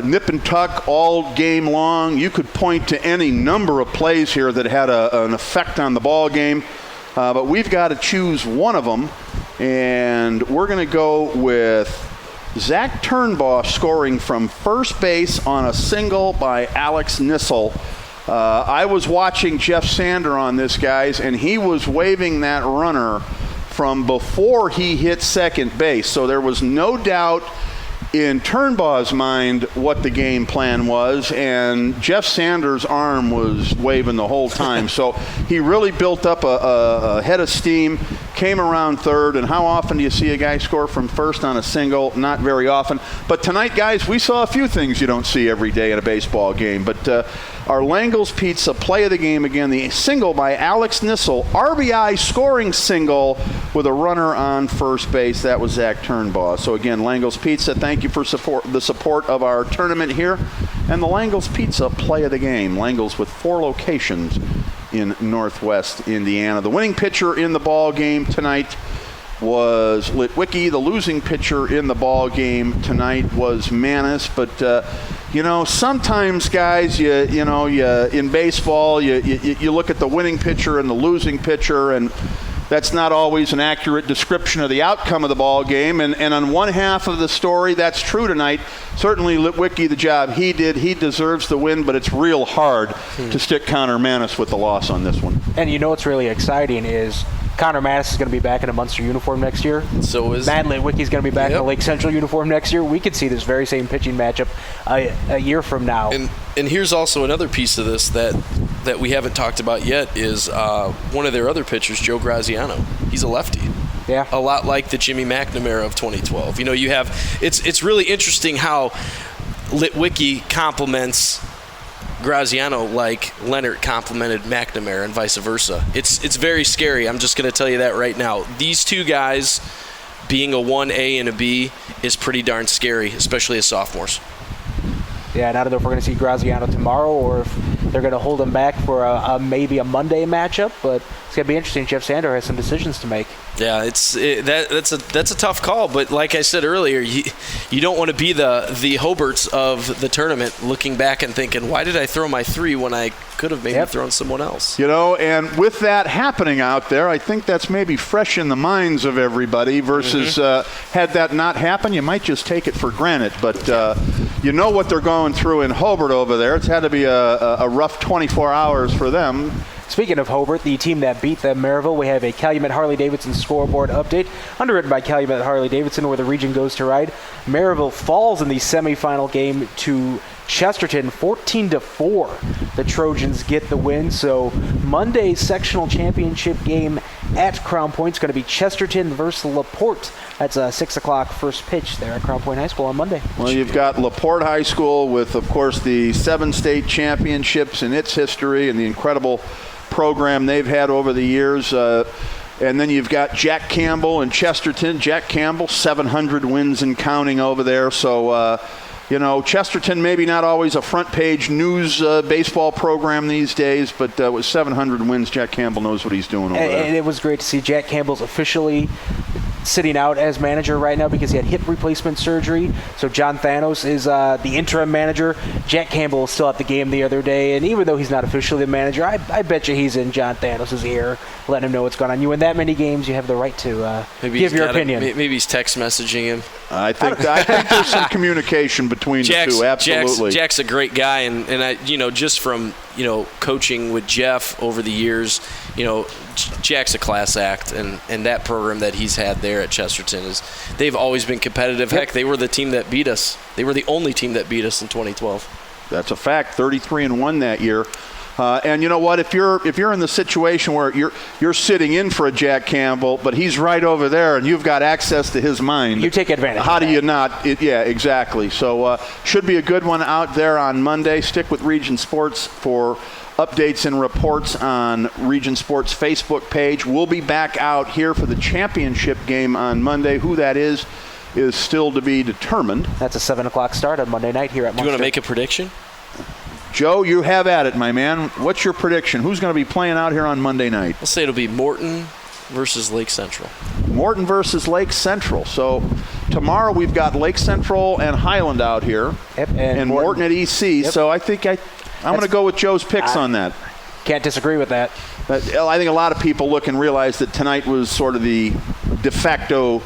nip and tuck all game long. You could point to any number of plays here that had an effect on the ball game, but we've got to choose one of them, and we're going to go with Zach Turnbaugh scoring from first base on a single by Alex Nissel. I was watching Jeff Sander on this, guys, and he was waving that runner from before he hit second base, so there was no doubt in Turnbaugh's mind what the game plan was, and Jeff Sanders' arm was waving the whole time. So he really built up a head of steam, came around third, and how often do you see a guy score from first on a single? Not very often. But tonight, guys, we saw a few things you don't see every day in a baseball game. But our Langle's Pizza play of the game, again, the single by Alex Nissel, RBI scoring single with a runner on first base. That was Zach Turnbaugh. So again, Langle's Pizza, thank you for the support of our tournament here. And the Langle's Pizza play of the game. Langle's with 4 locations in Northwest Indiana. The winning pitcher in the ball game tonight was Litwicki. The losing pitcher in the ball game tonight was Manis. But sometimes, guys, you in baseball, you look at the winning pitcher and the losing pitcher, and that's not always an accurate description of the outcome of the ball game. And on one half of the story, that's true tonight. Certainly Litwicki, the job he did, he deserves the win, but it's real hard to stick Connor Manis with the loss on this one. And what's really exciting is Connor Manis is going to be back in a Munster uniform next year. So is Matt Litwicki's going to be back in a Lake Central uniform next year. We could see this very same pitching matchup a year from now. And here's also another piece of this that we haven't talked about yet is one of their other pitchers, Joe Graziano. He's a lefty. Yeah. A lot like the Jimmy McNamara of 2012. You have it's really interesting how Litwicki complements Graziano like Leonard complimented McNamara and vice versa. It's very scary. I'm just going to tell you that right now. These two guys being a 1A and a B is pretty darn scary, especially as sophomores. Yeah, and I don't know if we're going to see Graziano tomorrow or if they're going to hold him back for maybe a Monday matchup, but it's going to be interesting. Jeff Sander has some decisions to make. Yeah, that's a tough call, but like I said earlier, you don't want to be the Hobarts of the tournament looking back and thinking, why did I throw my 3 when I could have maybe thrown someone else. You know, and with that happening out there, I think that's maybe fresh in the minds of everybody versus had that not happened, you might just take it for granted. But you know what they're going through in Hobart over there. It's had to be a rough 24 hours for them. Speaking of Hobart, the team that beat them, Maryville, we have a Calumet Harley-Davidson scoreboard update, underwritten by Calumet Harley-Davidson, where the region goes to ride. Maryville falls in the semifinal game to Chesterton, 14-4. The Trojans get the win. So Monday's sectional championship game at Crown Point is going to be Chesterton versus LaPorte. That's a 6 o'clock first pitch there at Crown Point High School on Monday. Well, you've got LaPorte High School with, of course, the 7 state championships in its history and the incredible program they've had over the years. And then you've got Jack Campbell and Chesterton. Jack Campbell, 700 wins and counting over there. So, you know, Chesterton maybe not always a front-page news baseball program these days, but with 700 wins, Jack Campbell knows what he's doing over there. And it was great to see Jack Campbell's officially sitting out as manager right now because he had hip replacement surgery. So John Thanos is the interim manager. Jack Campbell was still at the game the other day, and even though he's not officially the manager, I bet you he's in John Thanos' ear, letting him know what's going on. You win that many games, you have the right to give your opinion. Maybe he's text messaging him. I think there's some communication between the two. Absolutely. Jack's a great guy, and I, you know, just from, you know, coaching with Jeff over the years, you know, Jack's a class act, and that program that he's had there at Chesterton they've always been competitive. Heck, they were the team that beat us. They were the only team that beat us in 2012. That's a fact. 33-1 that year. And you know what? If you're in the situation where you're sitting in for a Jack Campbell, but he's right over there, and you've got access to his mind, you take advantage. How do you not? Yeah, exactly. So should be a good one out there on Monday. Stick with Region Sports for updates and reports on Region Sports' Facebook page. We'll be back out here for the championship game on Monday. Who that is still to be determined. That's a 7 o'clock start on Monday night here at Munster. Do you want to make a prediction? Joe, you have at it, my man. What's your prediction? Who's going to be playing out here on Monday night? I'll say it'll be Morton versus Lake Central. Morton versus Lake Central. So tomorrow we've got Lake Central and Highland out here, and Morton at EC. Yep. So I think I'm going to go with Joe's picks on that. Can't disagree with that. I think a lot of people look and realize that tonight was sort of the de facto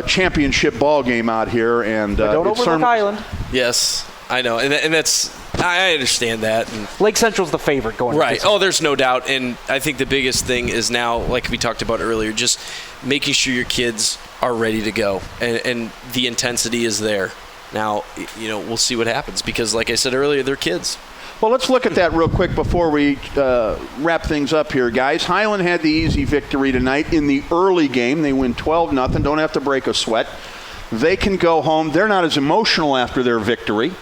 championship ball game out here, and but don't overlook Highland. Yes, I know, and that's. I understand that. And Lake Central's the favorite going right. Oh, there's no doubt. And I think the biggest thing is now, like we talked about earlier, just making sure your kids are ready to go. And the intensity is there. Now, you know, we'll see what happens because, like I said earlier, they're kids. Well, let's look at that real quick before we wrap things up here, guys. Highland had the easy victory tonight in the early game. They win 12-0. Don't have to break a sweat. They can go home. They're not as emotional after their victory.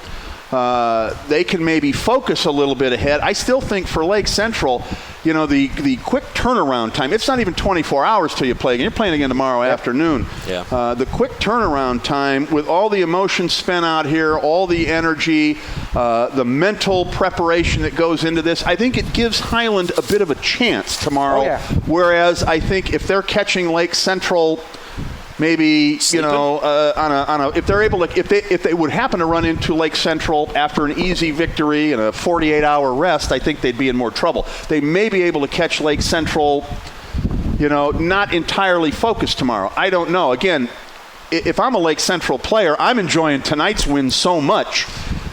They can maybe focus a little bit ahead. I still think for Lake Central, you know, the quick turnaround time, it's not even 24 hours till you play again. You're playing again tomorrow afternoon. Yeah. The quick turnaround time with all the emotion spent out here, all the energy, the mental preparation that goes into this, I think it gives Highland a bit of a chance tomorrow. Oh, yeah. Whereas I think if they're catching Lake Central maybe, you know, if they're able to, if they would happen to run into Lake Central after an easy victory and a 48-hour rest, I think they'd be in more trouble. They may be able to catch Lake Central, you know, not entirely focused tomorrow. I don't know. Again, if I'm a Lake Central player, I'm enjoying tonight's win so much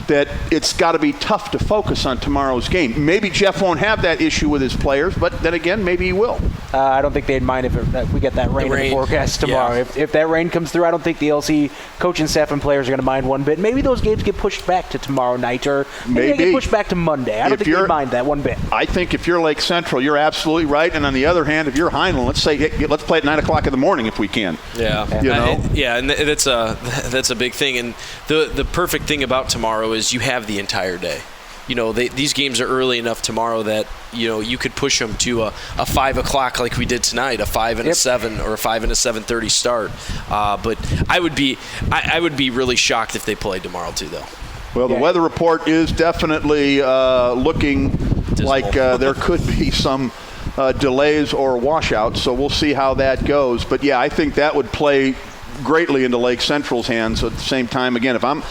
that it's got to be tough to focus on tomorrow's game. Maybe Jeff won't have that issue with his players, but then again, maybe he will. I don't think they'd mind if we get that rain in the forecast tomorrow. Yeah. If that rain comes through, I don't think the LC coaching staff and players are going to mind one bit. Maybe those games get pushed back to tomorrow night, or maybe they get pushed back to Monday. I don't think they'd mind that one bit. I think if you're Lake Central, you're absolutely right. And on the other hand, if you're Highland, let's play at 9 o'clock in the morning if we can. Yeah. You know? And that's a big thing. And the perfect thing about tomorrow is you have the entire day. You know, these games are early enough tomorrow that, you know, you could push them to a 5 o'clock like we did tonight, a 5 and a 7 or a 5 and a 7:30 start. But I would be really shocked if they played tomorrow too, though. Well, the weather report is definitely looking dismal. Like there could be some delays or washouts, so we'll see how that goes. But yeah, I think that would play greatly into Lake Central's hands. At the same time, again, if I'm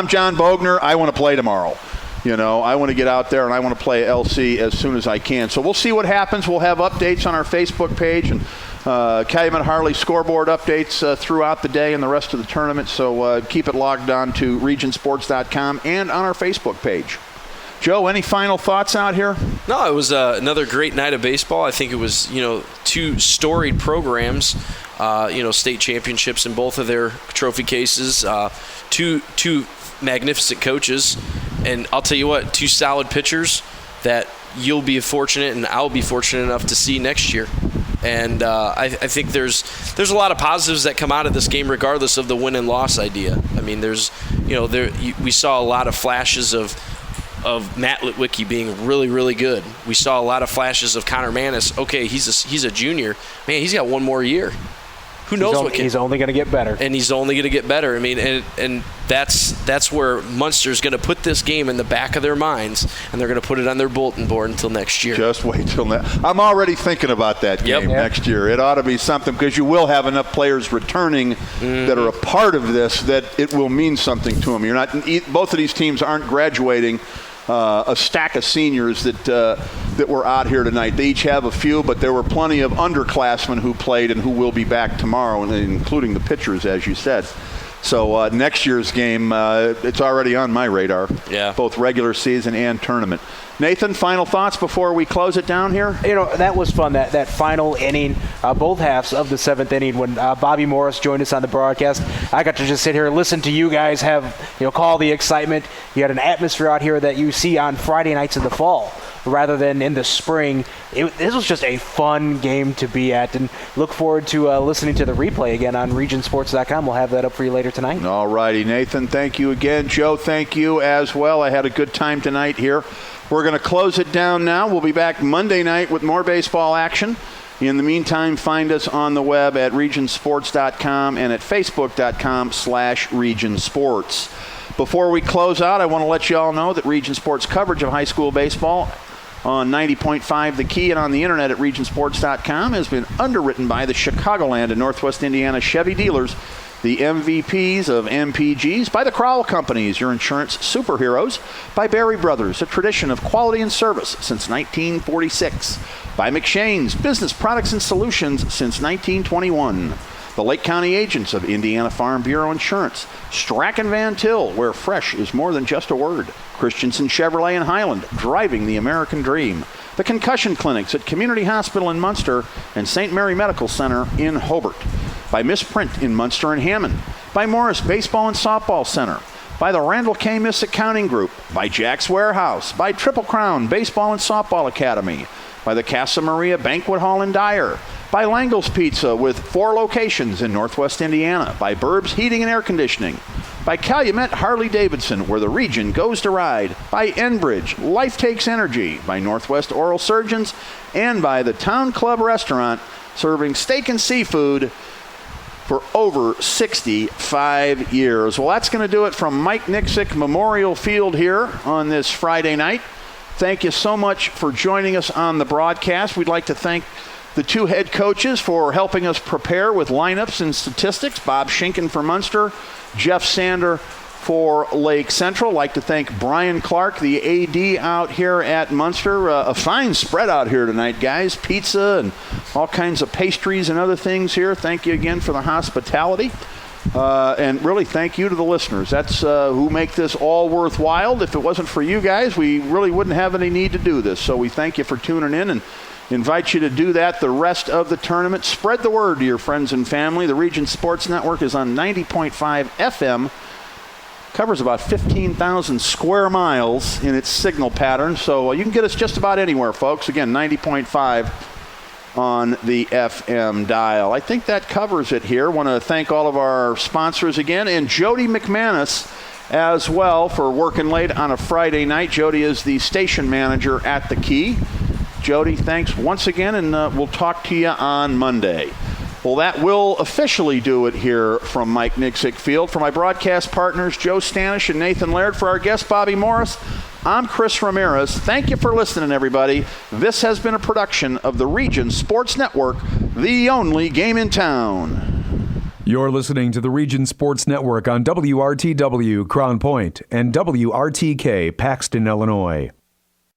John Bogner, I want to play tomorrow. I want to get out there and I want to play LC as soon as I can. So we'll see what happens. We'll have updates on our Facebook page and Calumet Harley scoreboard updates throughout the day and the rest of the tournament. So keep it logged on to regionsports.com and on our Facebook page. Joe, any final thoughts out here? No, it was another great night of baseball. I think it was, two storied programs, state championships in both of their trophy cases, two magnificent coaches, and I'll tell you what, two solid pitchers that you'll be fortunate and I'll be fortunate enough to see next year. And I think there's a lot of positives that come out of this game, regardless of the win and loss idea. I mean, we saw a lot of flashes of Matt Litwicki being really, really good. We saw a lot of flashes of Connor Manis. Okay, he's a junior. Man, he's got one more year. Who knows he's only going to get better. And he's only going to get better. I mean, and that's where Munster's going to put this game in the back of their minds, and they're going to put it on their bulletin board until next year. Just wait till next. I'm already thinking about that game next year. It ought to be something, because you will have enough players returning that are a part of this that it will mean something to them. Both of these teams aren't graduating a stack of seniors that were out here tonight. They each have a few, but there were plenty of underclassmen who played and who will be back tomorrow, including the pitchers, as you said. So next year's game, it's already on my radar. Yeah. Both regular season and tournament. Nathan, final thoughts before we close it down here? That was fun, that final inning, both halves of the 7th inning when Bobby Morris joined us on the broadcast. I got to just sit here and listen to you guys call the excitement. You had an atmosphere out here that you see on Friday nights in the fall rather than in the spring. This was just a fun game to be at, and look forward to listening to the replay again on regionsports.com. We'll have that up for you later tonight. All righty, Nathan, thank you again. Joe, thank you as well. I had a good time tonight here. We're going to close it down now. We'll be back Monday night with more baseball action. In the meantime, find us on the web at regionsports.com and at facebook.com/regionsports. Before we close out, I want to let you all know that Region Sports coverage of high school baseball on 90.5 The Key and on the internet at regionsports.com has been underwritten by the Chicagoland and Northwest Indiana Chevy dealers, the MVPs of MPGs, by the Crowell Companies, your insurance superheroes, by Berry Brothers, a tradition of quality and service since 1946, by McShane's, business products and solutions since 1921, the Lake County agents of Indiana Farm Bureau Insurance, Strachan Van Til, where fresh is more than just a word, Christensen Chevrolet in Highland, driving the American dream, the concussion clinics at Community Hospital in Munster and St. Mary Medical Center in Hobart, by Misprint in Munster and Hammond, by Morris Baseball and Softball Center, by the Randall K. Miss Accounting Group, by Jack's Warehouse, by Triple Crown Baseball and Softball Academy, by the Casa Maria Banquet Hall in Dyer, by Langle's Pizza with 4 locations in Northwest Indiana, by Burbs Heating and Air Conditioning, by Calumet Harley Davidson, where the region goes to ride, by Enbridge, Life Takes Energy, by Northwest Oral Surgeons, and by the Town Club Restaurant, serving steak and seafood for over 65 years. Well, that's going to do it from Mike Nixick Memorial Field here on this Friday night. Thank you so much for joining us on the broadcast. We'd like to thank the 2 head coaches for helping us prepare with lineups and statistics. Bob Schinken for Munster, Jeff Sander for Lake Central. I'd like to thank Brian Clark, the AD out here at Munster. A fine spread out here tonight, guys. Pizza and all kinds of pastries and other things here. Thank you again for the hospitality. And really thank you to the listeners. That's who make this all worthwhile. If it wasn't for you guys, we really wouldn't have any need to do this. So we thank you for tuning in and invite you to do that the rest of the tournament. Spread the word to your friends and family. The Region Sports Network is on 90.5 FM. Covers about 15,000 square miles in its signal pattern. So you can get us just about anywhere, folks. Again, 90.5 on the FM dial. I think that covers it here. Want to thank all of our sponsors again, and Jody McManus as well for working late on a Friday night. Jody is the station manager at The Key. Jody, thanks once again, and we'll talk to you on Monday. Well, that will officially do it here from Mike Nixick Field. For my broadcast partners, Joe Stanish and Nathan Laird, for our guest, Bobby Morris, I'm Chris Ramirez. Thank you for listening, everybody. This has been a production of the Region Sports Network, the only game in town. You're listening to the Region Sports Network on WRTW Crown Point and WRTK Paxton, Illinois.